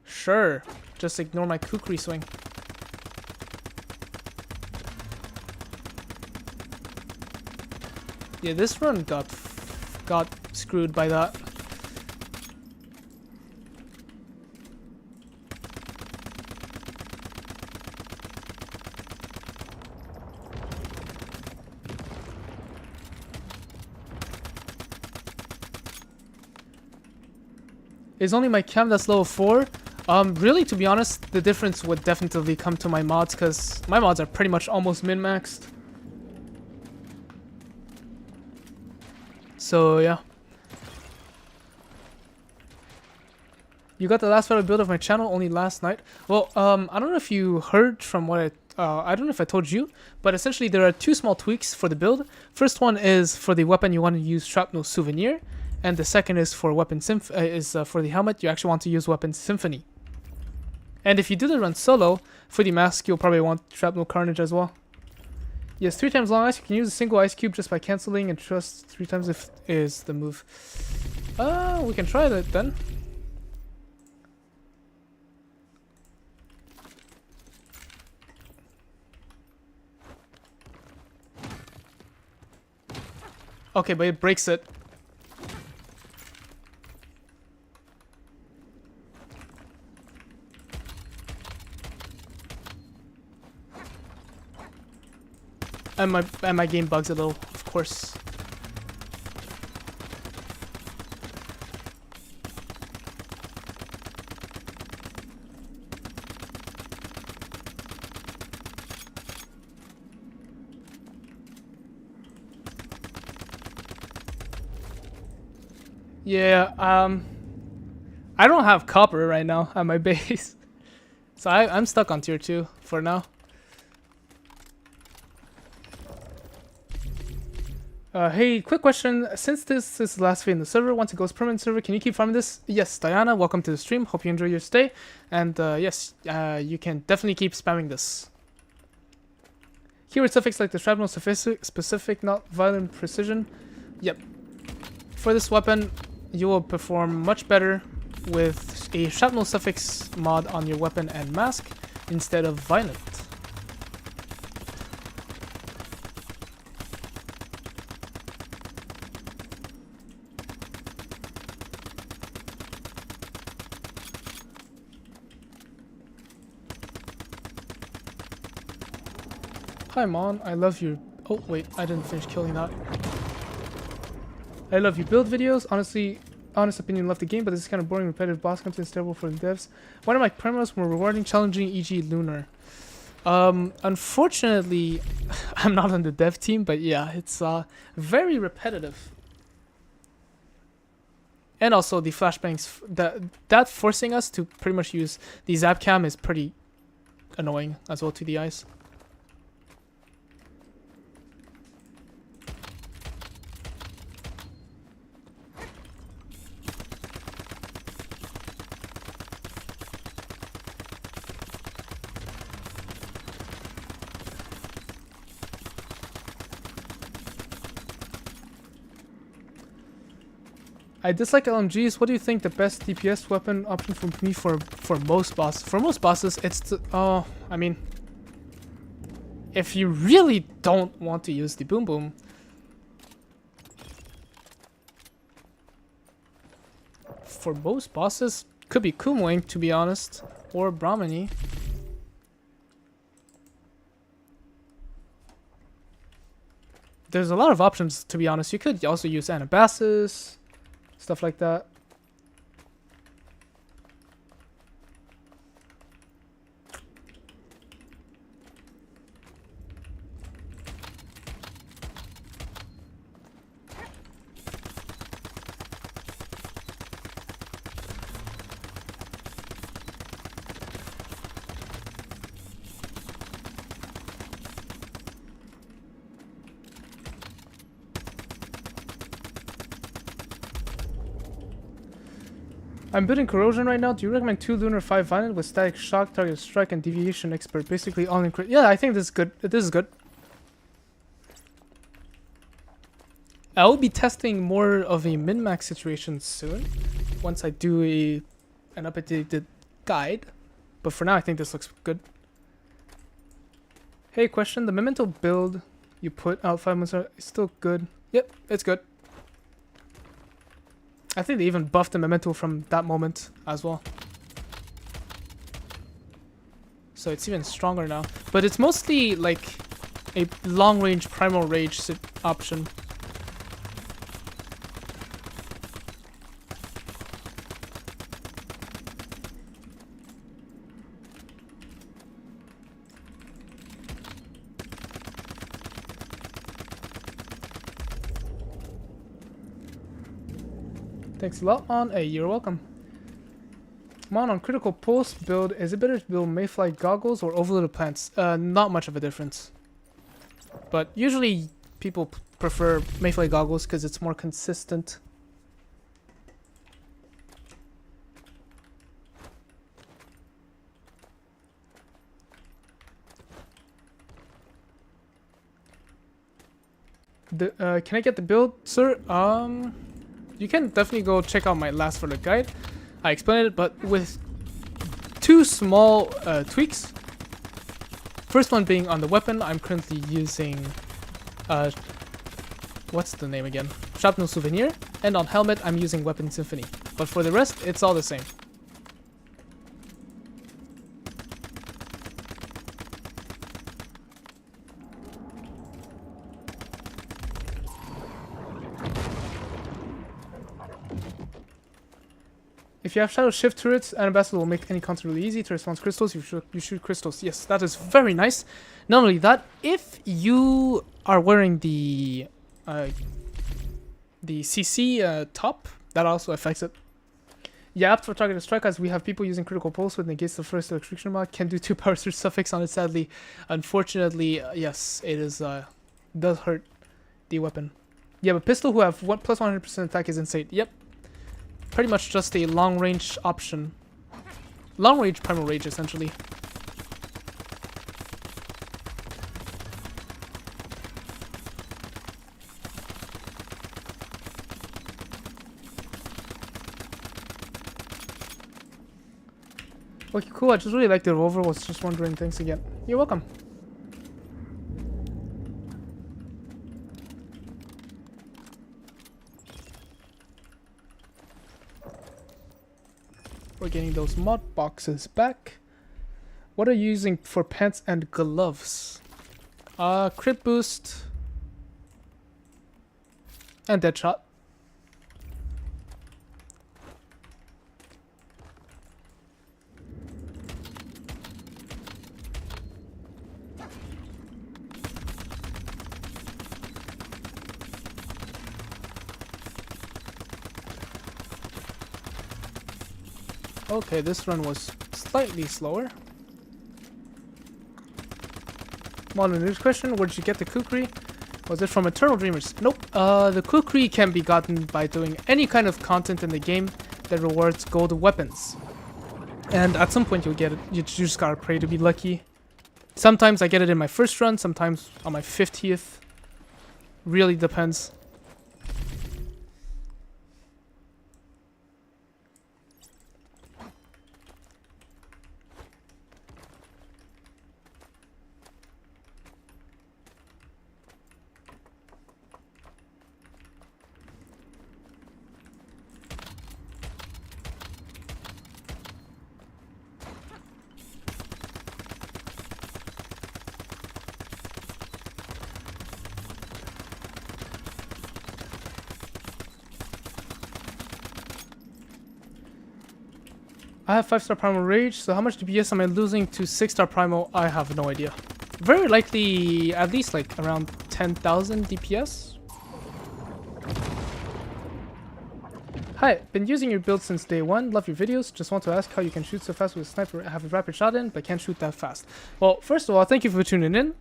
Sure. Just ignore my kukri swing. Yeah, this run got screwed by that. Is only my cam that's level 4? Really, to be honest, the difference would definitely come to my mods, because my mods are pretty much almost min-maxed. So, yeah. You got the last Valor build of my channel only last night. Well, I don't know if you heard from what I don't know if I told you, but essentially there are 2 small tweaks for the build. First one is for the weapon you want to use Shrapnel Souvenir. And the second is for weapon for the helmet. You actually want to use weapon Symphony. And if you do the run solo, for the mask, you'll probably want Shrapnel Carnage as well. Yes, 3 times long ice. You can use a single ice cube just by canceling and trust 3 times if is the move. We can try that then. Okay, but it breaks it. And my game bugs a little, of course. Yeah, I don't have copper right now at my base. So I'm stuck on tier 2 for now. Hey, quick question. Since this is the last video in the server, once it goes permanent server, can you keep farming this? Yes, Diana, welcome to the stream. Hope you enjoy your stay. And yes, you can definitely keep spamming this. Keyword suffix like the shrapnel specific, not violent precision. Yep. For this weapon, you will perform much better with a shrapnel suffix mod on your weapon and mask instead of violent. Hi Mon, I love your... Oh wait, I didn't finish killing that. I love your build videos. Honestly, honest opinion, love the game, but this is kind of boring, repetitive boss content is terrible for the devs. One of my primos more rewarding, challenging, e.g. Lunar. Unfortunately, I'm not on the dev team, but yeah, it's very repetitive. And also the flashbangs, that forcing us to pretty much use the zap cam is pretty annoying as well to the eyes. I dislike LMGs. What do you think the best DPS weapon option for me for most bosses? For most bosses, it's the, I mean, if you really don't want to use the boom boom, for most bosses, could be Kumwing, to be honest, or Brahmani. There's a lot of options, to be honest. You could also use Anabasis, stuff like that. I'm building corrosion right now. Do you recommend 2 lunar 5 violent with static shock, target strike, and deviation expert? Basically all in crit. Yeah, I think this is good. This is good. I will be testing more of a min-max situation soon, once I do an updated guide. But for now, I think this looks good. Hey, question: the Memento build you put out 5 months ago is still good? Yep, it's good. I think they even buffed the Memento from that moment as well. So it's even stronger now. But it's mostly like a long-range primal rage option. Thanks a lot, Mon. Hey, you're welcome. Mon, on critical pulse build, is it better to build mayfly goggles or overloaded plants? Not much of a difference. But usually people prefer mayfly goggles because it's more consistent. Can I get the build, sir? You can definitely go check out my last photo guide. I explained it, but with 2 small tweaks. First one being on the weapon, I'm currently using, what's the name again? Shrapnel Souvenir. And on helmet, I'm using Weapon Symphony. But for the rest, it's all the same. If you have Shadow Shift turrets, Ambassador will make any content really easy to response crystals. You shoot crystals. Yes, that is very nice. Not only that, if you are wearing the CC top, that also affects it. Yeah, apt for targeted strike, as we have people using critical pulse with negates the first electrocution mod. Can do 2 power surge suffix on it, sadly. Unfortunately, yes, it is does hurt the weapon. Yeah, but pistol who have what plus 100% attack is insane. Yep. Pretty much just a long range option. Long range primal rage essentially. Okay, cool. I just really liked the revolver. Was just wondering. Thanks again. You're welcome. We're getting those mod boxes back. What are you using for pants and gloves? Crit boost and dead shot. Okay, this run was slightly slower. Modern news question, where did you get the kukri? Was it from Eternal Dreamers? Nope. The kukri can be gotten by doing any kind of content in the game that rewards gold weapons. And at some point you'll get it. You just gotta pray to be lucky. Sometimes I get it in my first run, sometimes on my 50th. Really depends. I have 5-star primal rage, so how much DPS am I losing to 6-star primal? I have no idea. Very likely at least like around 10,000 DPS. Hi, been using your build since day one. Love your videos. Just want to ask how you can shoot so fast with a sniper. I have a rapid shot in, but can't shoot that fast. Well, first of all, thank you for tuning in.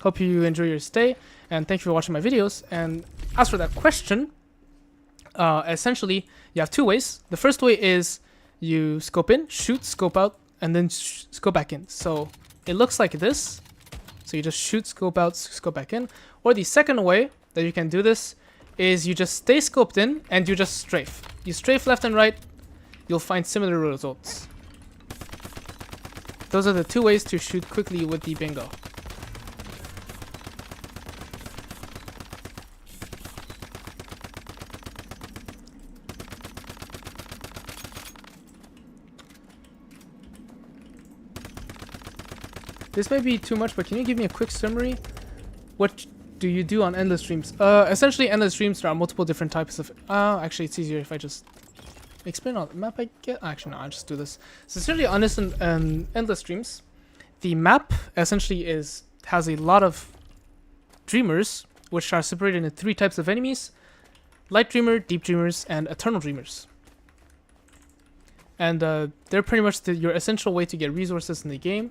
Hope you enjoy your stay, and thank you for watching my videos. And as for that question, essentially you have two ways. The first way is you scope in, shoot, scope out, and then scope back in. So it looks like this. So you just shoot, scope out, scope back in. Or the second way that you can do this is you just stay scoped in and you just strafe. You strafe left and right, you'll find similar results. Those are the two ways to shoot quickly with the bingo. This may be too much, but can you give me a quick summary? What do you do on endless streams? Essentially, endless streams, there are multiple different types of... actually, it's easier if I just explain on the map, I get... Actually, no, I'll just do this. So, essentially, on this endless streams, the map essentially has a lot of dreamers, which are separated into three types of enemies. Light Dreamer, Deep Dreamers, and Eternal Dreamers. And they're pretty much your essential way to get resources in the game.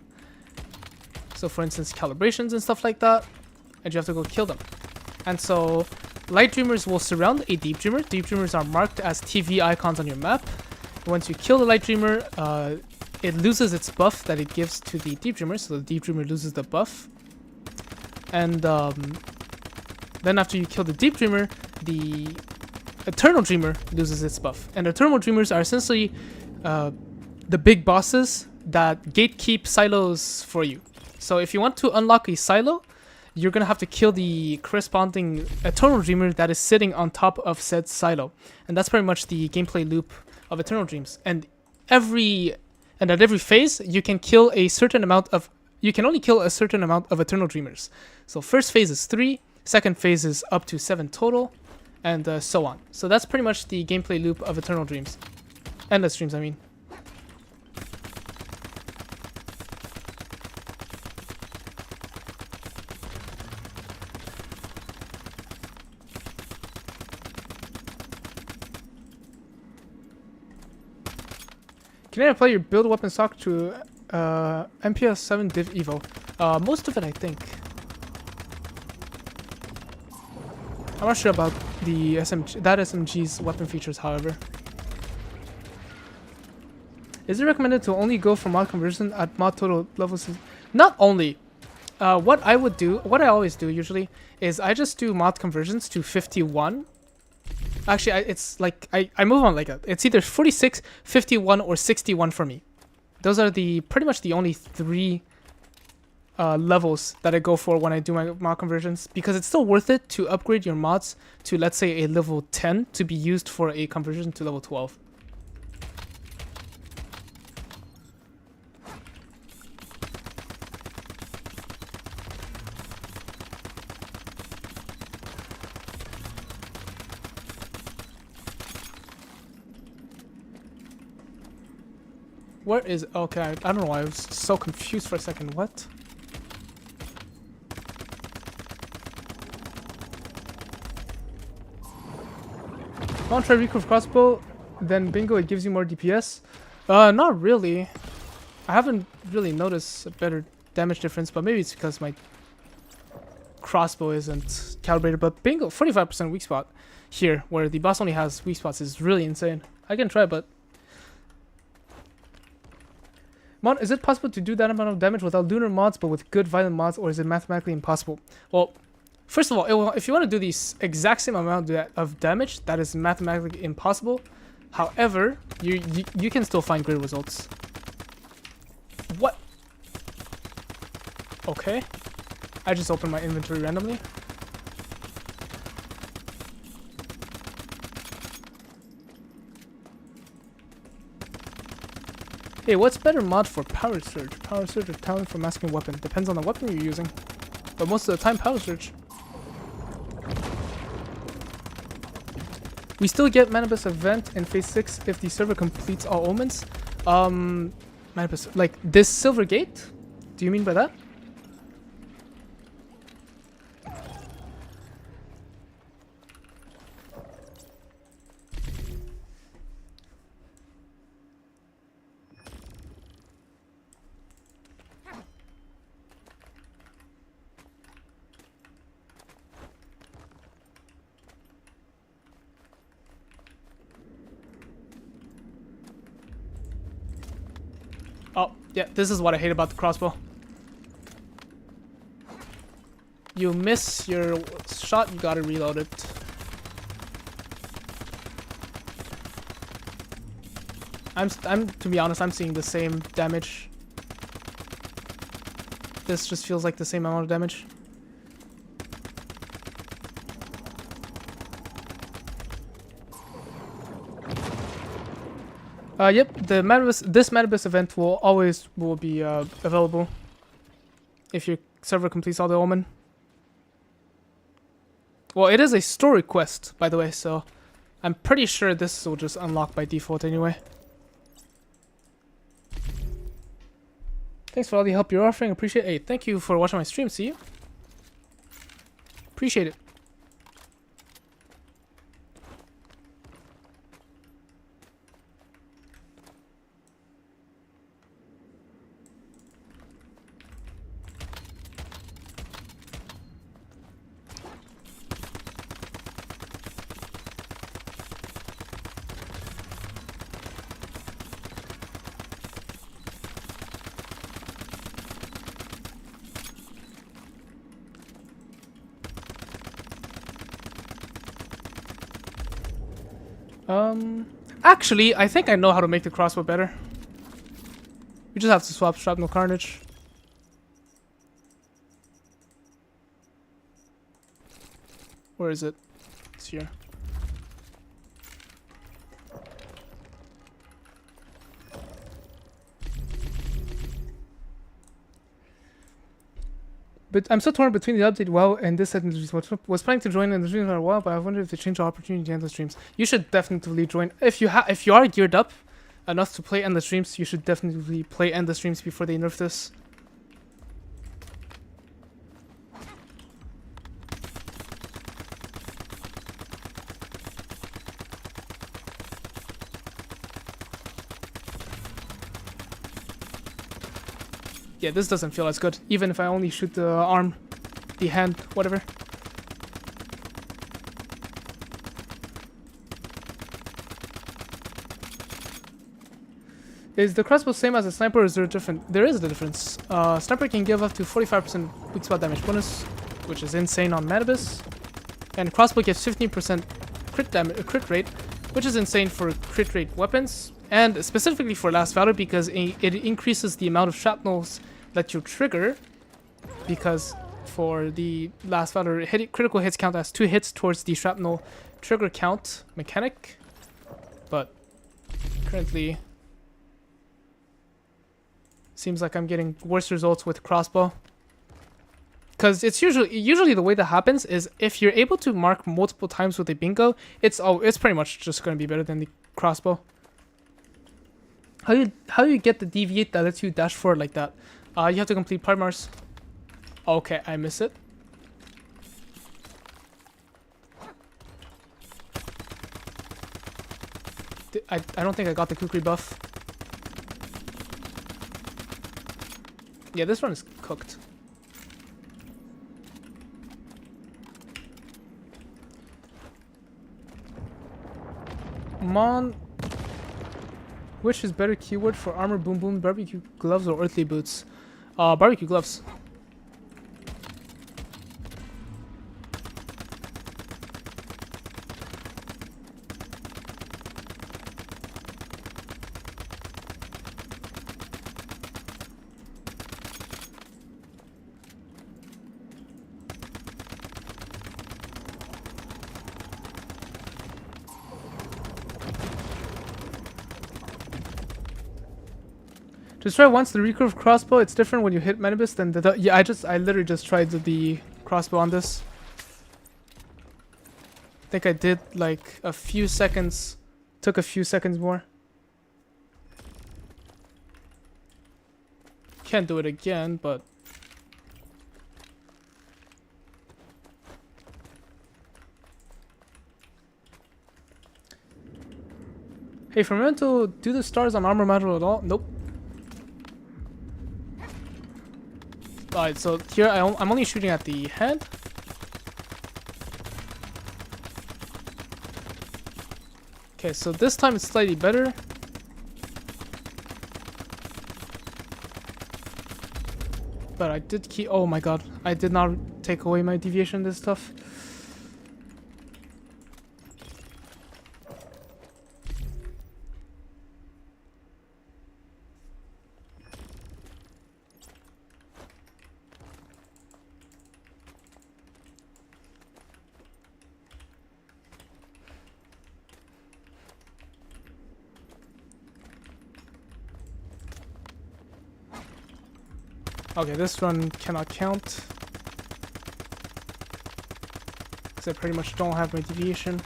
So for instance, calibrations and stuff like that, and you have to go kill them. And so light dreamers will surround a deep dreamer. Deep dreamers are marked as TV icons on your map. Once you kill the light dreamer, it loses its buff that it gives to the deep dreamer, so the deep dreamer loses the buff. And then after you kill the deep dreamer, the eternal dreamer loses its buff. And eternal dreamers are essentially the big bosses that gatekeep silos for you. So if you want to unlock a silo, you're going to have to kill the corresponding Eternal Dreamer that is sitting on top of said silo. And that's pretty much the gameplay loop of Eternal Dreams. And at every phase, you can kill a certain amount of... You can only kill a certain amount of Eternal Dreamers. So first phase is 3, second phase is up to 7 total, and so on. So that's pretty much the gameplay loop of Eternal Dreams. Endless Dreams, I mean. Can I apply your build weapon stock to MPS 7 Div Evo? Most of it, I think. I'm not sure about the SMG's weapon features, however. Is it recommended to only go for mod conversion at mod total levels? Not only. What I always do usually, is I just do mod conversions to 51. Actually, it's like, I move on like that. It's either 46, 51, or 61 for me. Those are pretty much the only 3 levels that I go for when I do my mod conversions, because it's still worth it to upgrade your mods to, let's say, a level 10 to be used for a conversion to level 12. Where is... Okay, I don't know why I was so confused for a second. What? Don't try recurve crossbow, then bingo, it gives you more DPS. Not really. I haven't really noticed a better damage difference, but maybe it's because my crossbow isn't calibrated. But bingo, 45% weak spot here, where the boss only has weak spots, is really insane. I can try, but... Mod, is it possible to do that amount of damage without lunar mods, but with good violent mods, or is it mathematically impossible? Well, first of all, if you want to do the exact same amount of damage, that is mathematically impossible. However, you can still find great results. What? Okay. I just opened my inventory randomly. Hey, what's better mod for power surge? Power surge or talent for masking weapon? Depends on the weapon you're using. But most of the time, power surge. We still get Manibus event in phase 6 if the server completes all omens. Manibus, like this silver gate? Do you mean by that? Oh, yeah, this is what I hate about the crossbow. You miss your shot, you gotta reload it. To be honest, I'm seeing the same damage. This just feels like the same amount of damage. Yep, this Manibus event will be available if your server completes all the omen. Well, it is a story quest, by the way, so I'm pretty sure this will just unlock by default anyway. Thanks for all the help you're offering. Appreciate it. Hey, thank you for watching my stream. See you. Appreciate it. Actually, I think I know how to make the crossbow better. We just have to swap shrapnel carnage. Where is it? It's here. But I'm so torn between the update WoW and this set. Was planning to join in the stream for a while, but I wonder if they change the opportunity to end the streams. You should definitely join. If you are geared up enough to play end the streams, you should definitely play end the streams before they nerf this. Yeah, this doesn't feel as good, even if I only shoot the arm, the hand, whatever. Is the crossbow same as a sniper, or is there a different? There is a difference. Sniper can give up to 45% weak spot damage bonus, which is insane on Manibus. And crossbow gets 15% crit rate, which is insane for crit rate weapons. And specifically for Last Valor, because it increases the amount of shrapnels that you trigger. Because for the Last Valor, critical hits count as 2 hits towards the shrapnel trigger count mechanic. But currently, seems like I'm getting worse results with crossbow. Because it's usually the way that happens is if you're able to mark multiple times with a bingo, it's pretty much just going to be better than the crossbow. How do you get the deviate that lets you dash forward like that? You have to complete primars. Okay, I miss it. I don't think I got the kukri buff. Yeah, this one is cooked. Mon, which is better keyword for armor, boom boom, barbecue gloves, or earthly boots? Barbecue gloves. Just try once the recurve crossbow. It's different when you hit Manibus than the... Yeah, I literally just tried the crossbow on this. I think I did like a few seconds. Took a few seconds more. Can't do it again, but... Hey, for Memento, do the stars on armor matter at all? Nope. Alright, so here I'm only shooting at the head. Okay, so this time it's slightly better. But I did keep... Oh my god, I did not take away my deviation this stuff. Okay, this run cannot count. Because I pretty much don't have my deviation.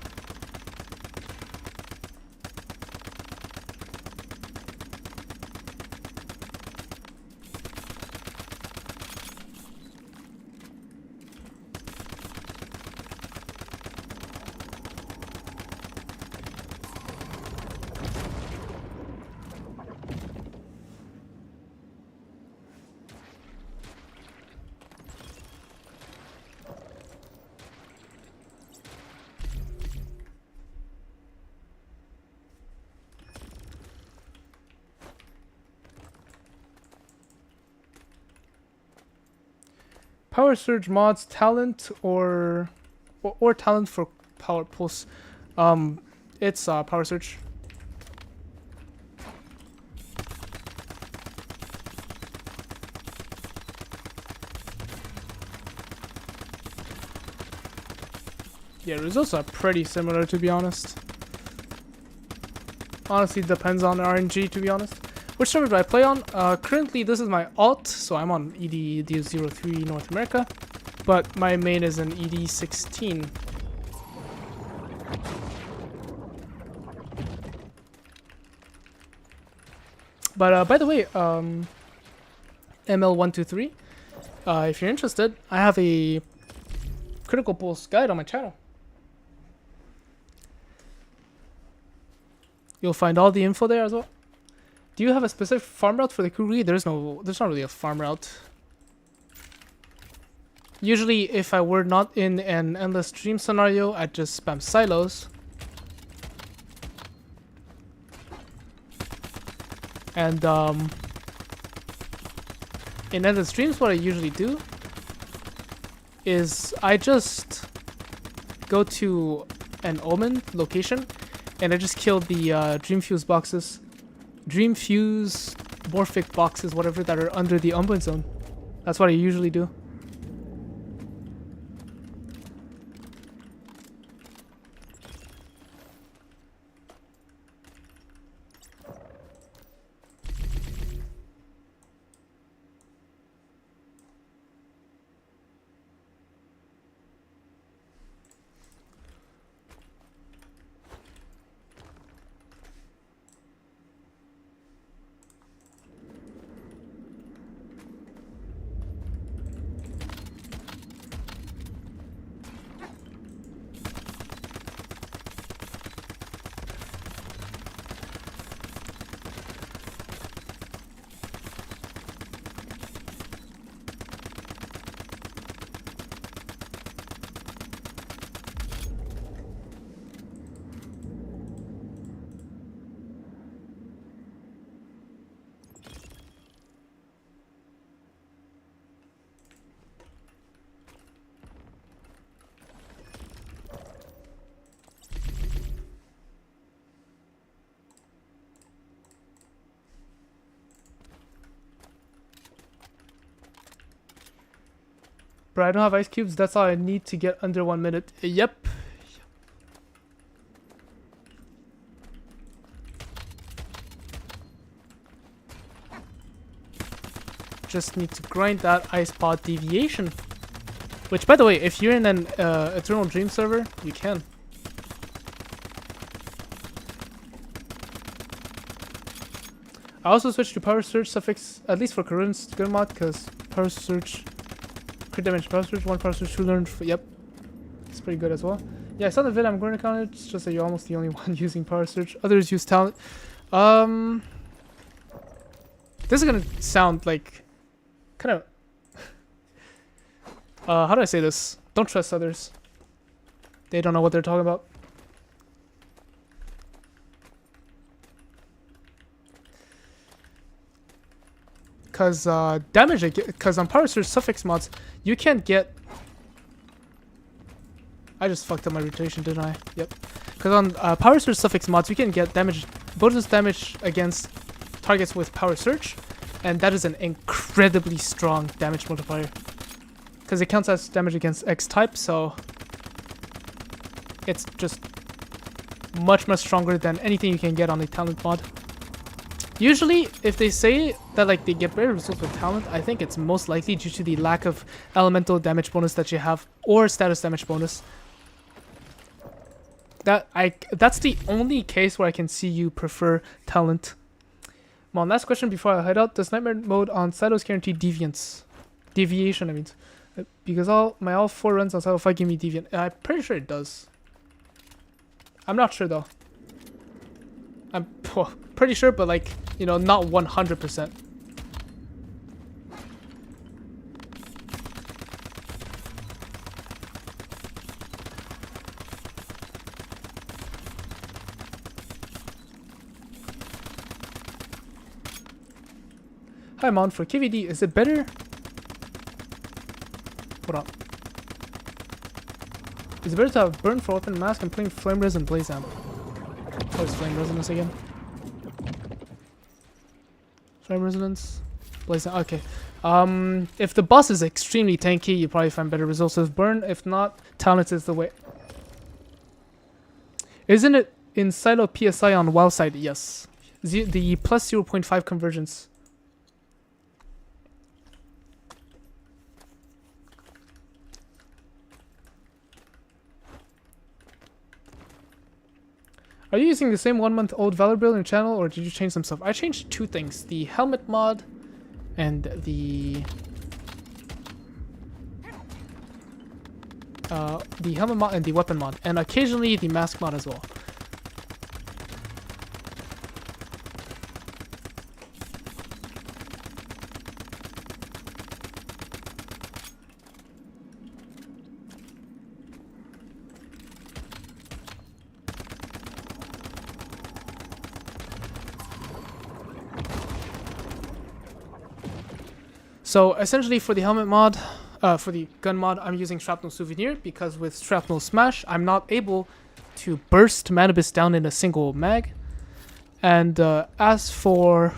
Power Surge mods, talent or talent for power pulse. It's Power Surge. Yeah, results are pretty similar, to be honest. Honestly, depends on RNG, to be honest. Which server do I play on? Currently, this is my alt, so I'm on ED03 North America, but my main is in ED16. But by the way, ML123, if you're interested, I have a critical pulse guide on my channel. You'll find all the info there as well. Do you have a specific farm route for the Kukri? There's not really a farm route. Usually, if I were not in an endless stream scenario, I'd just spam silos. And in other streams, what I usually do is I just go to an Omen location and I just kill the Dream Fuse boxes. Dream Fuse, Morphic boxes, whatever, that are under the Omen zone. That's what I usually do. Bro, I don't have ice cubes. That's all I need to get under 1 minute. Yep. Just need to grind that ice pod deviation. Which, by the way, if you're in an Eternal Dream server, you can. I also switched to Power Surge suffix, at least for Karun's good mod, because Power Surge... Crit damage Power Surge, 1 Power Surge, 2 learned. Yep. It's pretty good as well. Yeah, I saw the vid, I'm going to count it. It's just that you're almost the only one using Power Surge. Others use Talent. This is going to sound like... kind of... how do I say this? Don't trust others. They don't know what they're talking about. Because damage, because on Power Surge suffix mods, you can't get... I just fucked up my rotation, didn't I? Yep. Because on Power Surge suffix mods, you can get damage, bonus damage against targets with Power Surge, and that is an incredibly strong damage multiplier. Because it counts as damage against X type, so it's just much stronger than anything you can get on a talent mod. Usually, if they say that like they get better results with talent, I think it's most likely due to the lack of elemental damage bonus that you have, or status damage bonus. That's the only case where I can see you prefer talent. Come on, last question before I head out. Does Nightmare mode on Cyto's guarantee deviation? I mean, because all 4 runs on Cyto 5 give me deviant. I'm pretty sure it does. I'm not sure though. I'm pretty sure, but like, you know, not 100%. Hi, Mon. For KVD, is it better? Hold on. Is it better to have burn for weapon mask and plain flame res and blaze amp? What is flame resonance again? Flame resonance, blaze amp. Okay. If the boss is extremely tanky, you probably find better results with burn. If not, talent is the way. Isn't it in Silo PSI on WoW side? Yes. The plus 0.5 convergence. Are you using the same 1-month-old Valor build in channel, or did you change some stuff? I changed 2 things: the helmet mod and the helmet mod and the weapon mod, and occasionally the mask mod as well. So essentially for the helmet mod, for the gun mod, I'm using Shrapnel Souvenir because with Shrapnel Smash, I'm not able to burst Manibus down in a single mag. And as for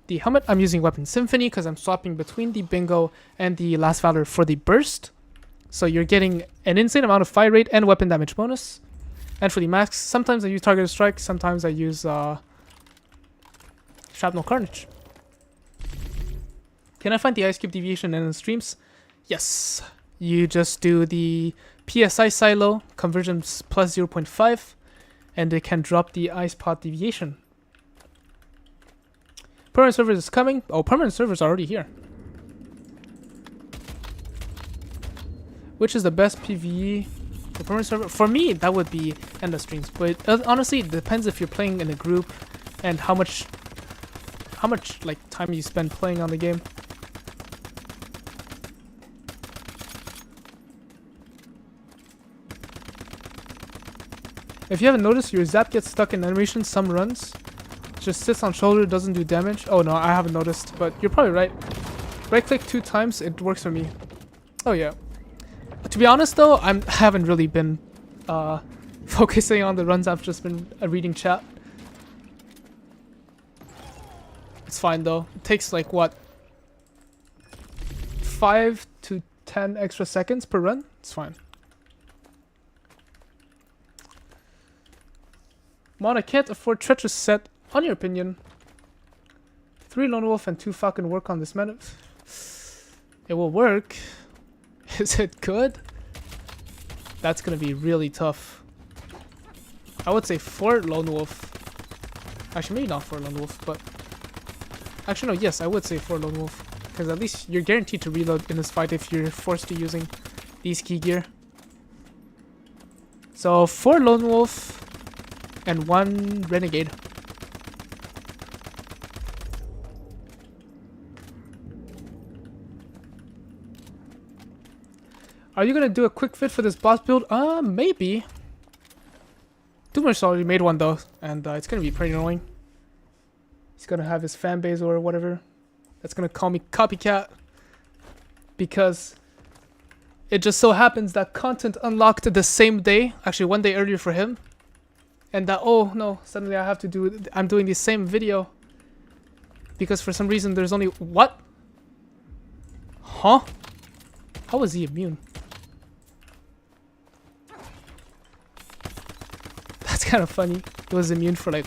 the helmet, I'm using Weapon Symphony because I'm swapping between the Bingo and the Last Valor for the burst. So you're getting an insane amount of fire rate and weapon damage bonus. And for the masks, sometimes I use Targeted Strike, sometimes I use Shrapnel Carnage. Can I find the Ice Cube deviation in the streams? Yes. You just do the PSI silo, conversions plus 0.5, and it can drop the Ice Pot deviation. Permanent servers is coming. Oh, permanent servers are already here. Which is the best PvE for permanent server? For me, that would be endless streams. But honestly, it depends if you're playing in a group and how much like time you spend playing on the game. If you haven't noticed, your zap gets stuck in animation some runs. Just sits on shoulder, doesn't do damage. Oh no, I haven't noticed, but you're probably right. Right click 2 times, it works for me. Oh yeah. To be honest though, I haven't really been focusing on the runs. I've just been reading chat. It's fine though. It takes like what, 5 to 10 extra seconds per run. It's fine. Mon, I can't afford Treacherous set. On your opinion, 3 Lone Wolf and 2 Falcon work on this meta. It will work. Is it good? That's gonna be really tough. I would say 4 Lone Wolf. Actually, maybe not 4 Lone Wolf, but actually no, yes, I would say 4 Lone Wolf. Because at least you're guaranteed to reload in this fight if you're forced to using these key gear. So 4 Lone Wolf and 1 Renegade. Are you gonna do a quick fit for this boss build? Maybe. Doomer's already made one though, and it's gonna be pretty annoying. He's gonna have his fan base or whatever that's gonna call me copycat because it just so happens that content unlocked the same day, actually 1 day earlier for him, and that, oh no, suddenly I have to do, I'm doing the same video because for some reason there's only, what? Huh? How was he immune? That's kind of funny. He was immune for like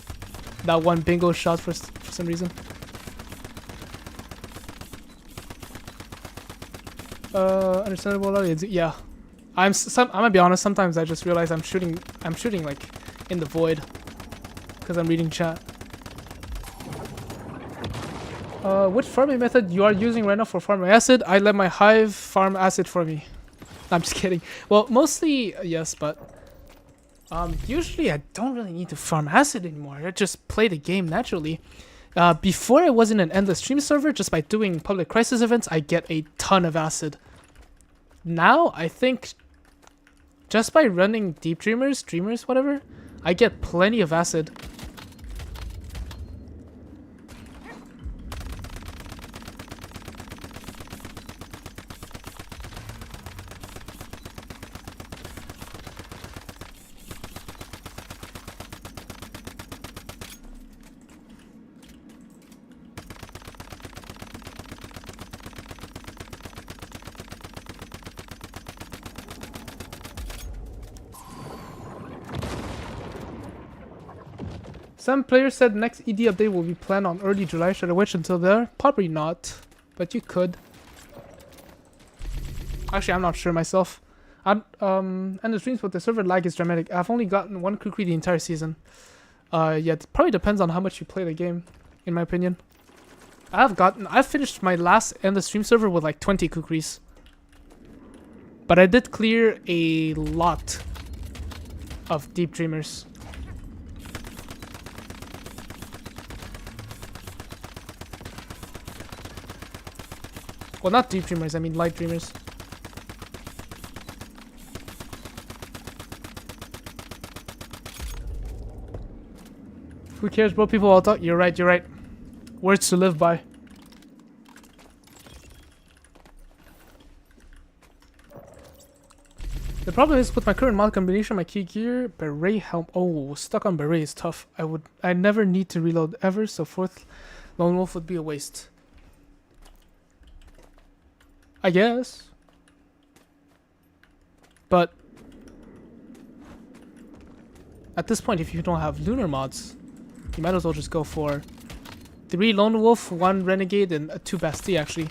that one bingo shot for some reason. Understandable. Yeah, I'm gonna be honest. Sometimes I just realize I'm shooting like in the void because I'm reading chat. Which farming method you are using right now for farming acid? I let my hive farm acid for me. I'm just kidding. Well, mostly yes, but usually I don't really need to farm acid anymore. I just play the game naturally. Before I was in an endless stream server, just by doing public crisis events, I get a ton of acid. Now, I think just by running deep dreamers, whatever, I get plenty of acid. Some players said next ED update will be planned on early July. Should I wait until there? Probably not, but you could. Actually, I'm not sure myself. And the streams with the server lag is dramatic. I've only gotten 1 kukri the entire season. Yeah, it probably depends on how much you play the game, in my opinion. I've finished my last end of stream server with like 20 kukris. But I did clear a lot of deep dreamers. Well, not deep dreamers, I mean light dreamers. Who cares, bro? People all talk. You're right, you're right. Words to live by. The problem is with my current mod combination, my key gear, beret helm. Oh, stuck on beret is tough. I never need to reload ever, so fourth lone wolf would be a waste. I guess. But at this point, if you don't have lunar mods, you might as well just go for 3 lone wolf, 1 renegade, and 2 Bastille actually.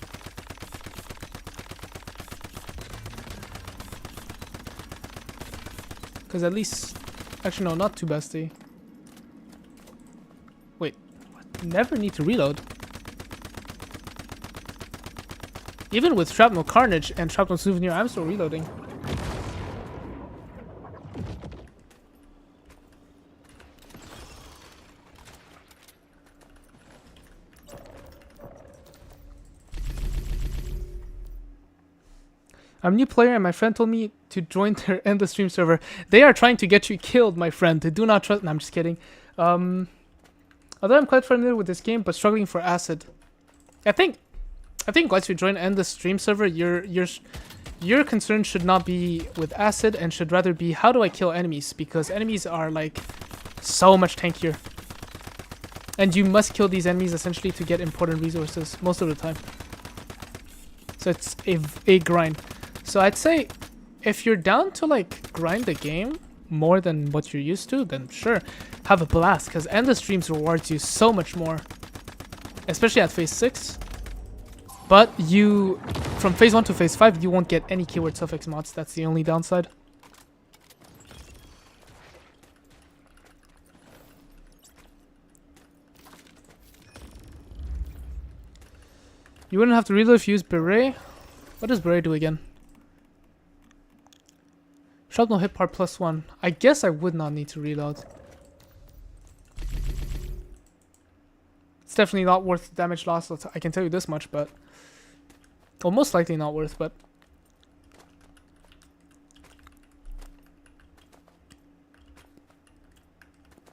Because at least... Actually, no, not 2 Bastille. Wait. What? Never need to reload. Even with Shrapnel Carnage and Shrapnel Souvenir, I'm still reloading. I'm a new player and my friend told me to join their endless stream server. They are trying to get you killed, my friend. Do not trust... No, I'm just kidding. Although I'm quite familiar with this game, but struggling for acid. I think once you join endless stream server, your concern should not be with acid and should rather be how do I kill enemies, because enemies are like so much tankier. And you must kill these enemies essentially to get important resources most of the time. So it's a grind. So I'd say if you're down to like grind the game more than what you're used to, then sure, have a blast, because endless streams rewards you so much more, especially at phase 6. But you, from phase 1 to phase 5, you won't get any keyword suffix mods. That's the only downside. You wouldn't have to reload if you use beret. What does beret do again? Shrapnel hit part +1. I guess I would not need to reload. It's definitely not worth the damage loss. I can tell you this much, but... Well, most likely not worth, but...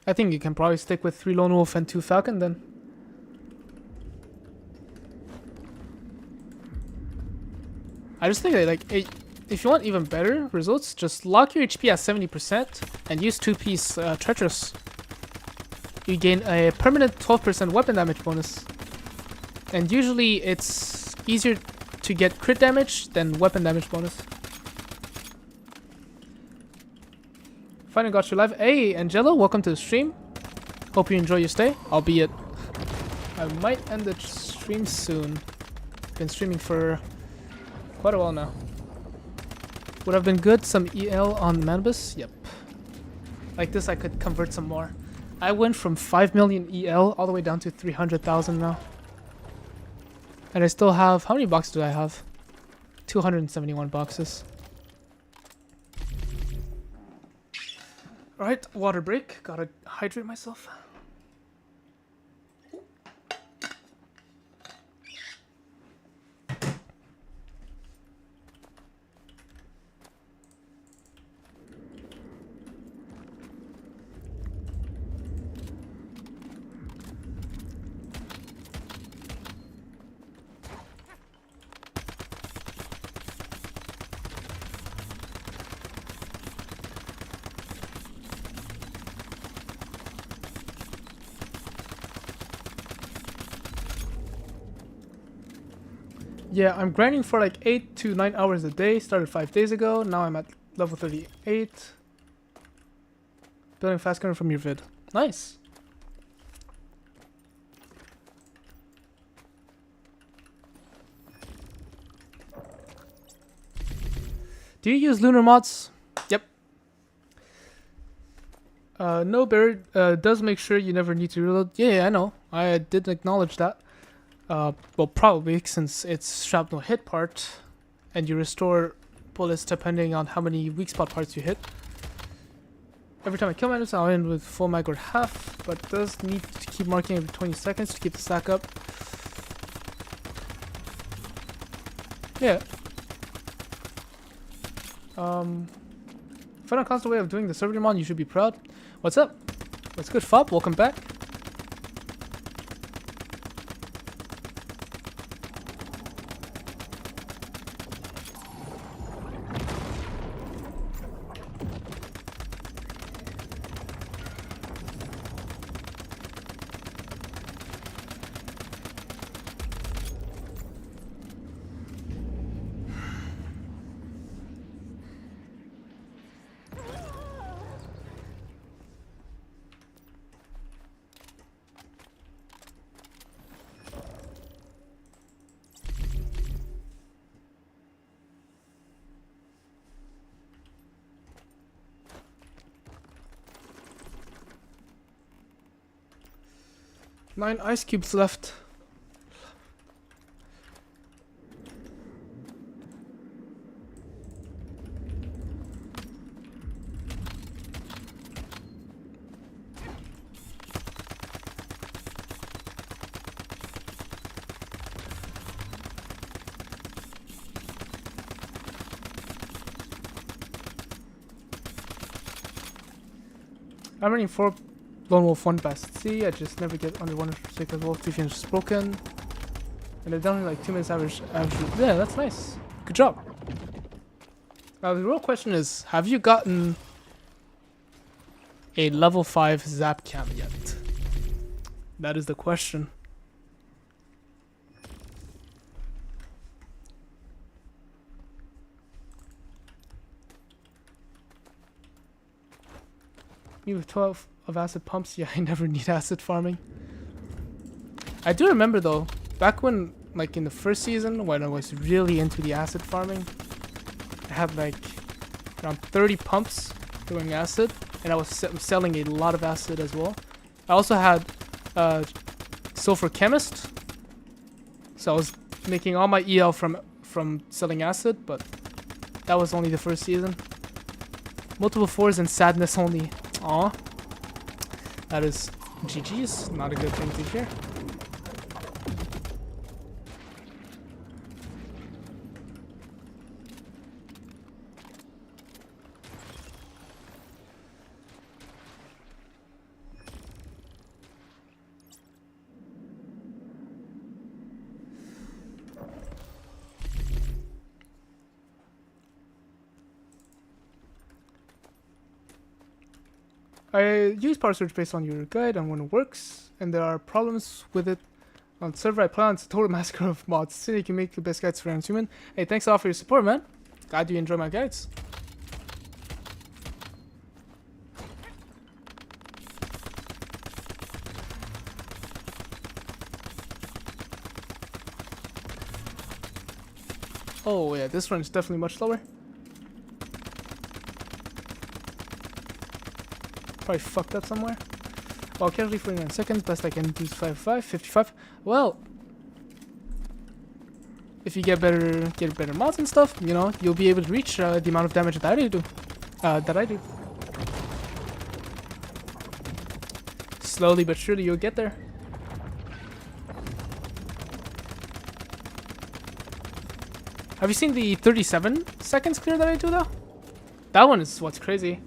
I think you can probably stick with 3 Lone Wolf and 2 Falcon then. I just think that, like, if you want even better results, just lock your HP at 70% and use 2-piece Treacherous. You gain a permanent 12% weapon damage bonus. And usually it's easier to get crit damage than weapon damage bonus. Finally got you live. Hey, Angelo, welcome to the stream. Hope you enjoy your stay, albeit I might end the stream soon. Been streaming for quite a while now. Would have been good some EL on Manibus? Yep. Like this I could convert some more. I went from 5 million EL all the way down to 300,000 now. And I still have... How many boxes do I have? 271 boxes. Alright, water break. Gotta hydrate myself. Yeah, I'm grinding for like 8 to 9 hours a day. Started 5 days ago. Now I'm at level 38. Building fast gunner from your vid. Nice. Do you use lunar mods? Yep. No, Barry does make sure you never need to reload. Yeah, I know. I did acknowledge that. Well, probably since it's shrapnel hit part, and you restore bullets depending on how many weak spot parts you hit. Every time I kill Manibus, I'll end with full mag or half, but does need to keep marking every 20 seconds to keep the stack up. Yeah. Found a constant way of doing the server mod, you should be proud. What's up? What's good, Fob? Welcome back. 9 ice cubes left. I'm running 4 Lone Wolf 1 Best C. I just never get under 1 because Wolf 3 finishes broken. And they're down in like 2 minutes average. Yeah, that's nice. Good job. Now the real question is, have you gotten a level 5 zap cam yet? That is the question. You have 12 of acid pumps? Yeah, I never need acid farming. I do remember though, back when, like in the first season, when I was really into the acid farming, I had like around 30 pumps doing acid, and I was selling a lot of acid as well. I also had sulfur chemist, so I was making all my EL from selling acid, but that was only the first season. Multiple 4s and sadness only. Aw. That is GG's. Not a good thing to hear. I use power surge based on your guide and when it works, and there are problems with it on server. I plan it's a total massacre of mods. So you can make the best guides for Human. Hey, thanks a lot for your support, man. Glad you enjoy my guides. Oh yeah, this one is definitely much slower. Probably fucked up somewhere. Well, casually 49 seconds. Best I can do is 55. Well, if you get better mods and stuff, you know, you'll be able to reach the amount of damage that I do. Slowly but surely, you'll get there. Have you seen the 37 seconds clear that I do though? That one is what's crazy.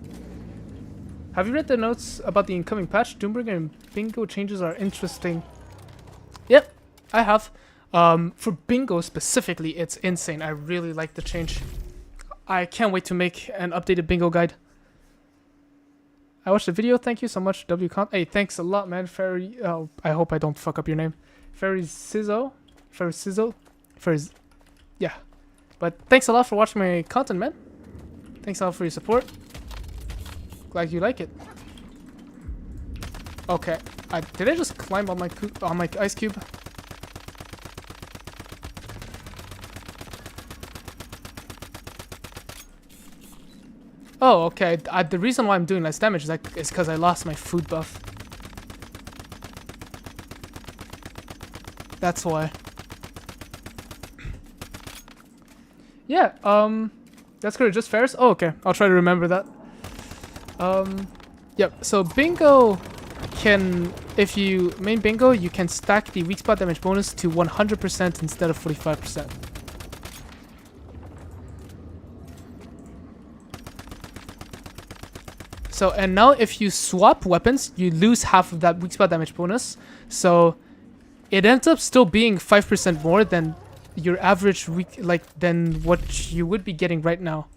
Have you read the notes about the incoming patch? Doombringer and Bingo changes are interesting. Yep, I have. For Bingo specifically, it's insane. I really like the change. I can't wait to make an updated Bingo guide. I watched the video. Thank you so much, WCon. Hey, thanks a lot, man. Ferry. Oh, I hope I don't fuck up your name. Ferry Sizzo. Yeah. But thanks a lot for watching my content, man. Thanks a lot for your support. Glad you like it. Okay, did I just climb on my ice cube? Oh, okay. The reason why I'm doing less damage is because I lost my food buff. That's why. Yeah. That's good. Just Ferris. Oh, okay. I'll try to remember that. Yep, so Bingo can, if you main Bingo, you can stack the weak spot damage bonus to 100% instead of 45%. So, and now if you swap weapons, you lose half of that weak spot damage bonus. So, it ends up still being 5% more than your average weak, than what you would be getting right now.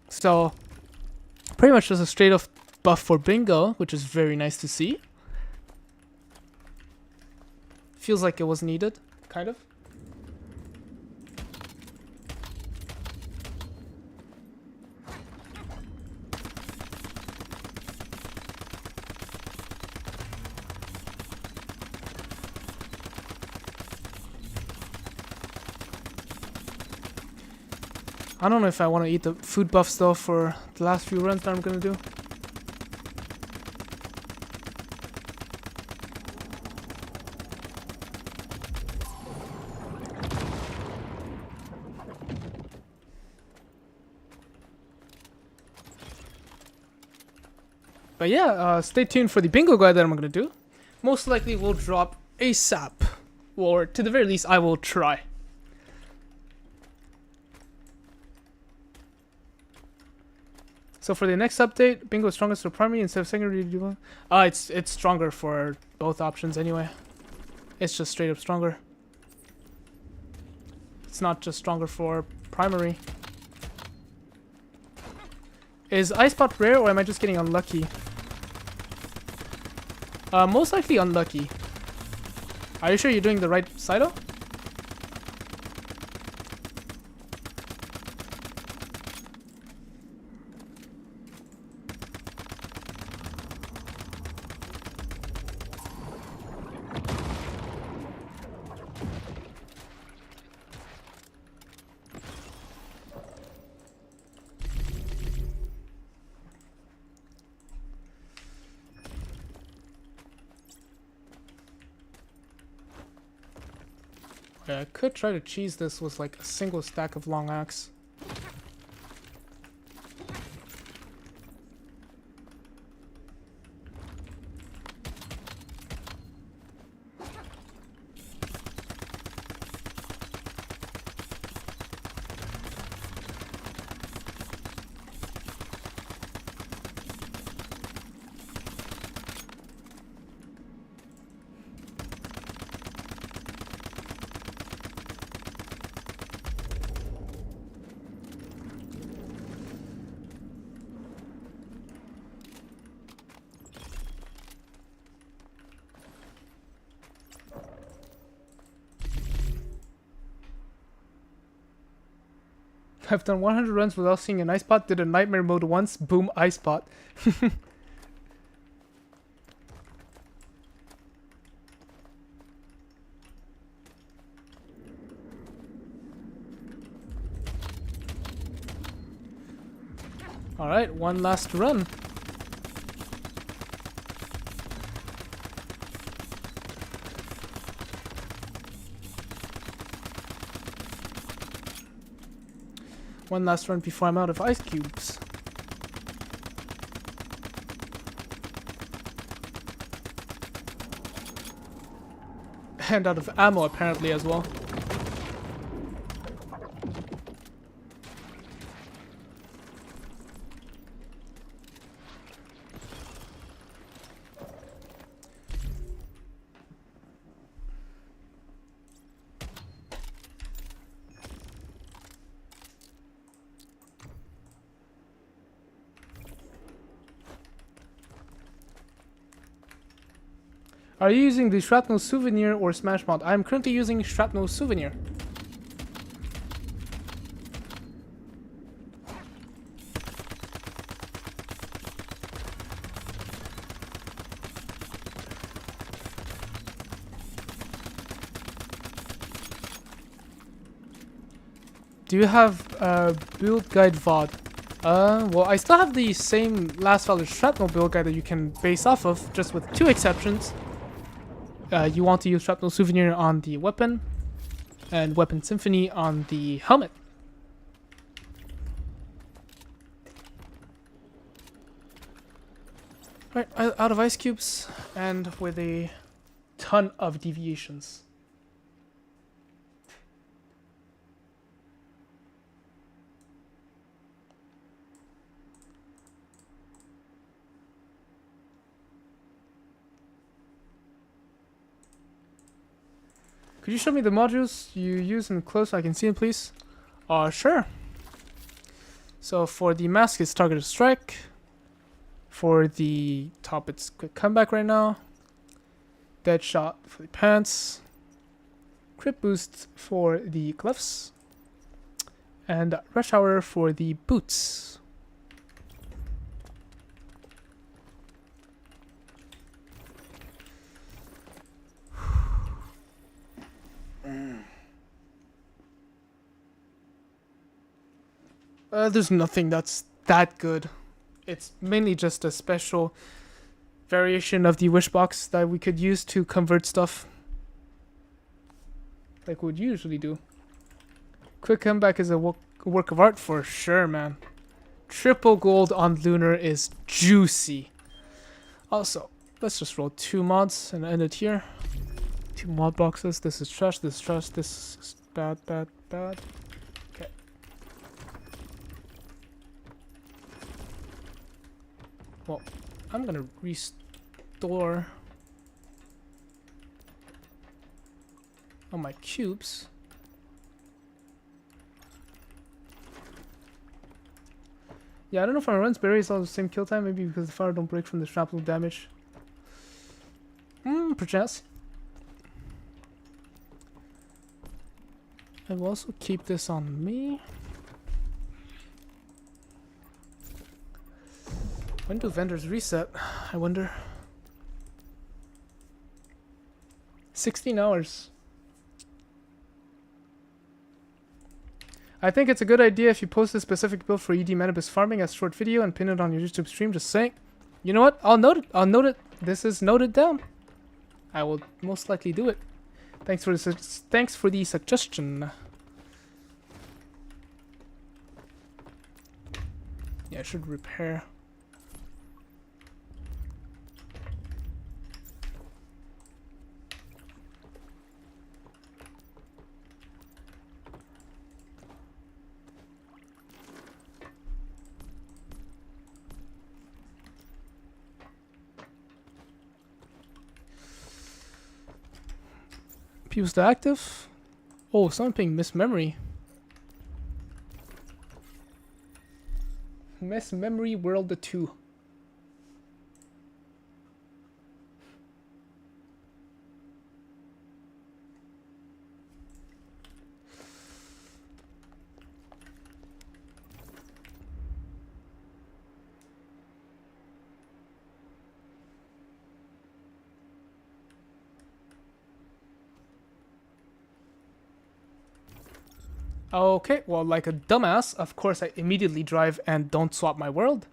So, pretty much just a straight off buff for Bingo, which is very nice to see. Feels like it was needed, kind of. I don't know if I want to eat the food buffs though for the last few runs that I'm gonna do. But yeah, stay tuned for the bingo guide that I'm gonna do. Most likely will drop ASAP, or to the very least, I will try. So for the next update, bingo is strongest for primary instead of secondary. It's stronger for both options anyway. It's just straight up stronger. It's not just stronger for primary. Is Ice Spot rare, or am I just getting unlucky? Most likely unlucky. Are you sure you're doing the right Cyto? Yeah, I could try to cheese this with like a single stack of long axe. I've done 100 runs without seeing an ice spot. Did a nightmare mode once. Boom, ice spot. Alright, one last run. One last run before I'm out of ice cubes. And out of ammo apparently as well. Are you using the Shrapnel Souvenir or Smash mod? I'm currently using Shrapnel Souvenir. Do you have build guide VOD? Well, I still have the same Last Valor Shrapnel build guide that you can base off of, just with two exceptions. You want to use Shrapnel Souvenir on the weapon, and Weapon Symphony on the helmet. Alright, out of ice cubes, and with a ton of deviations. Could you show me the modules you use in close so I can see them, please? Sure. So for the mask, it's targeted strike. For the top, it's quick comeback right now. Dead shot for the pants. Crit boost for the gloves. And rush hour for the boots. There's nothing that's that good. It's mainly just a special variation of the wish box that we could use to convert stuff. Like we would usually do. Quick comeback is a work of art for sure, man. Triple gold on Lunar is juicy. Also, let's just roll 2 mods and end it here. 2 mod boxes. This is trash, this is trash, this is bad, bad, bad. Okay. Well, I'm gonna restore all my cubes. Yeah, I don't know if my runs berries all the same kill time, maybe because the fire don't break from the shrapnel damage. Perchance. I will also keep this on me. When do vendors reset? I wonder. 16 hours. I think it's a good idea if you post a specific build for ED Manibus farming as a short video and pin it on your YouTube stream. Just saying. You know what? I'll note it. I'll note it. This is noted down. I will most likely do it. Thanks for the suggestion. Yeah, I should repair. People still active? Oh, someone playing Miss Memory. Miss Memory World 2. Okay, well, like a dumbass, of course I immediately drive and don't swap my world.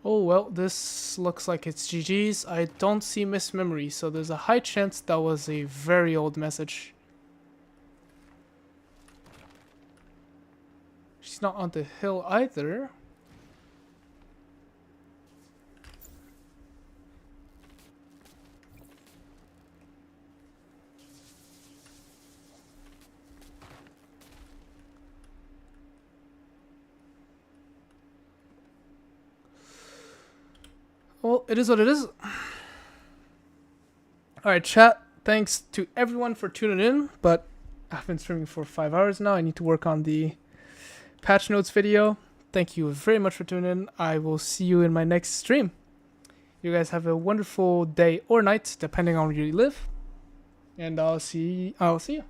Oh well, this looks like it's GG's. I don't see Miss Memory, so there's a high chance that was a very old message. She's not on the hill either. Well, it is what it is. Alright, chat. Thanks to everyone for tuning in, but I've been streaming for 5 hours now. I need to work on the patch notes video. Thank you very much for tuning in. I will see you in my next stream. You guys have a wonderful day or night, depending on where you live. And I'll see you.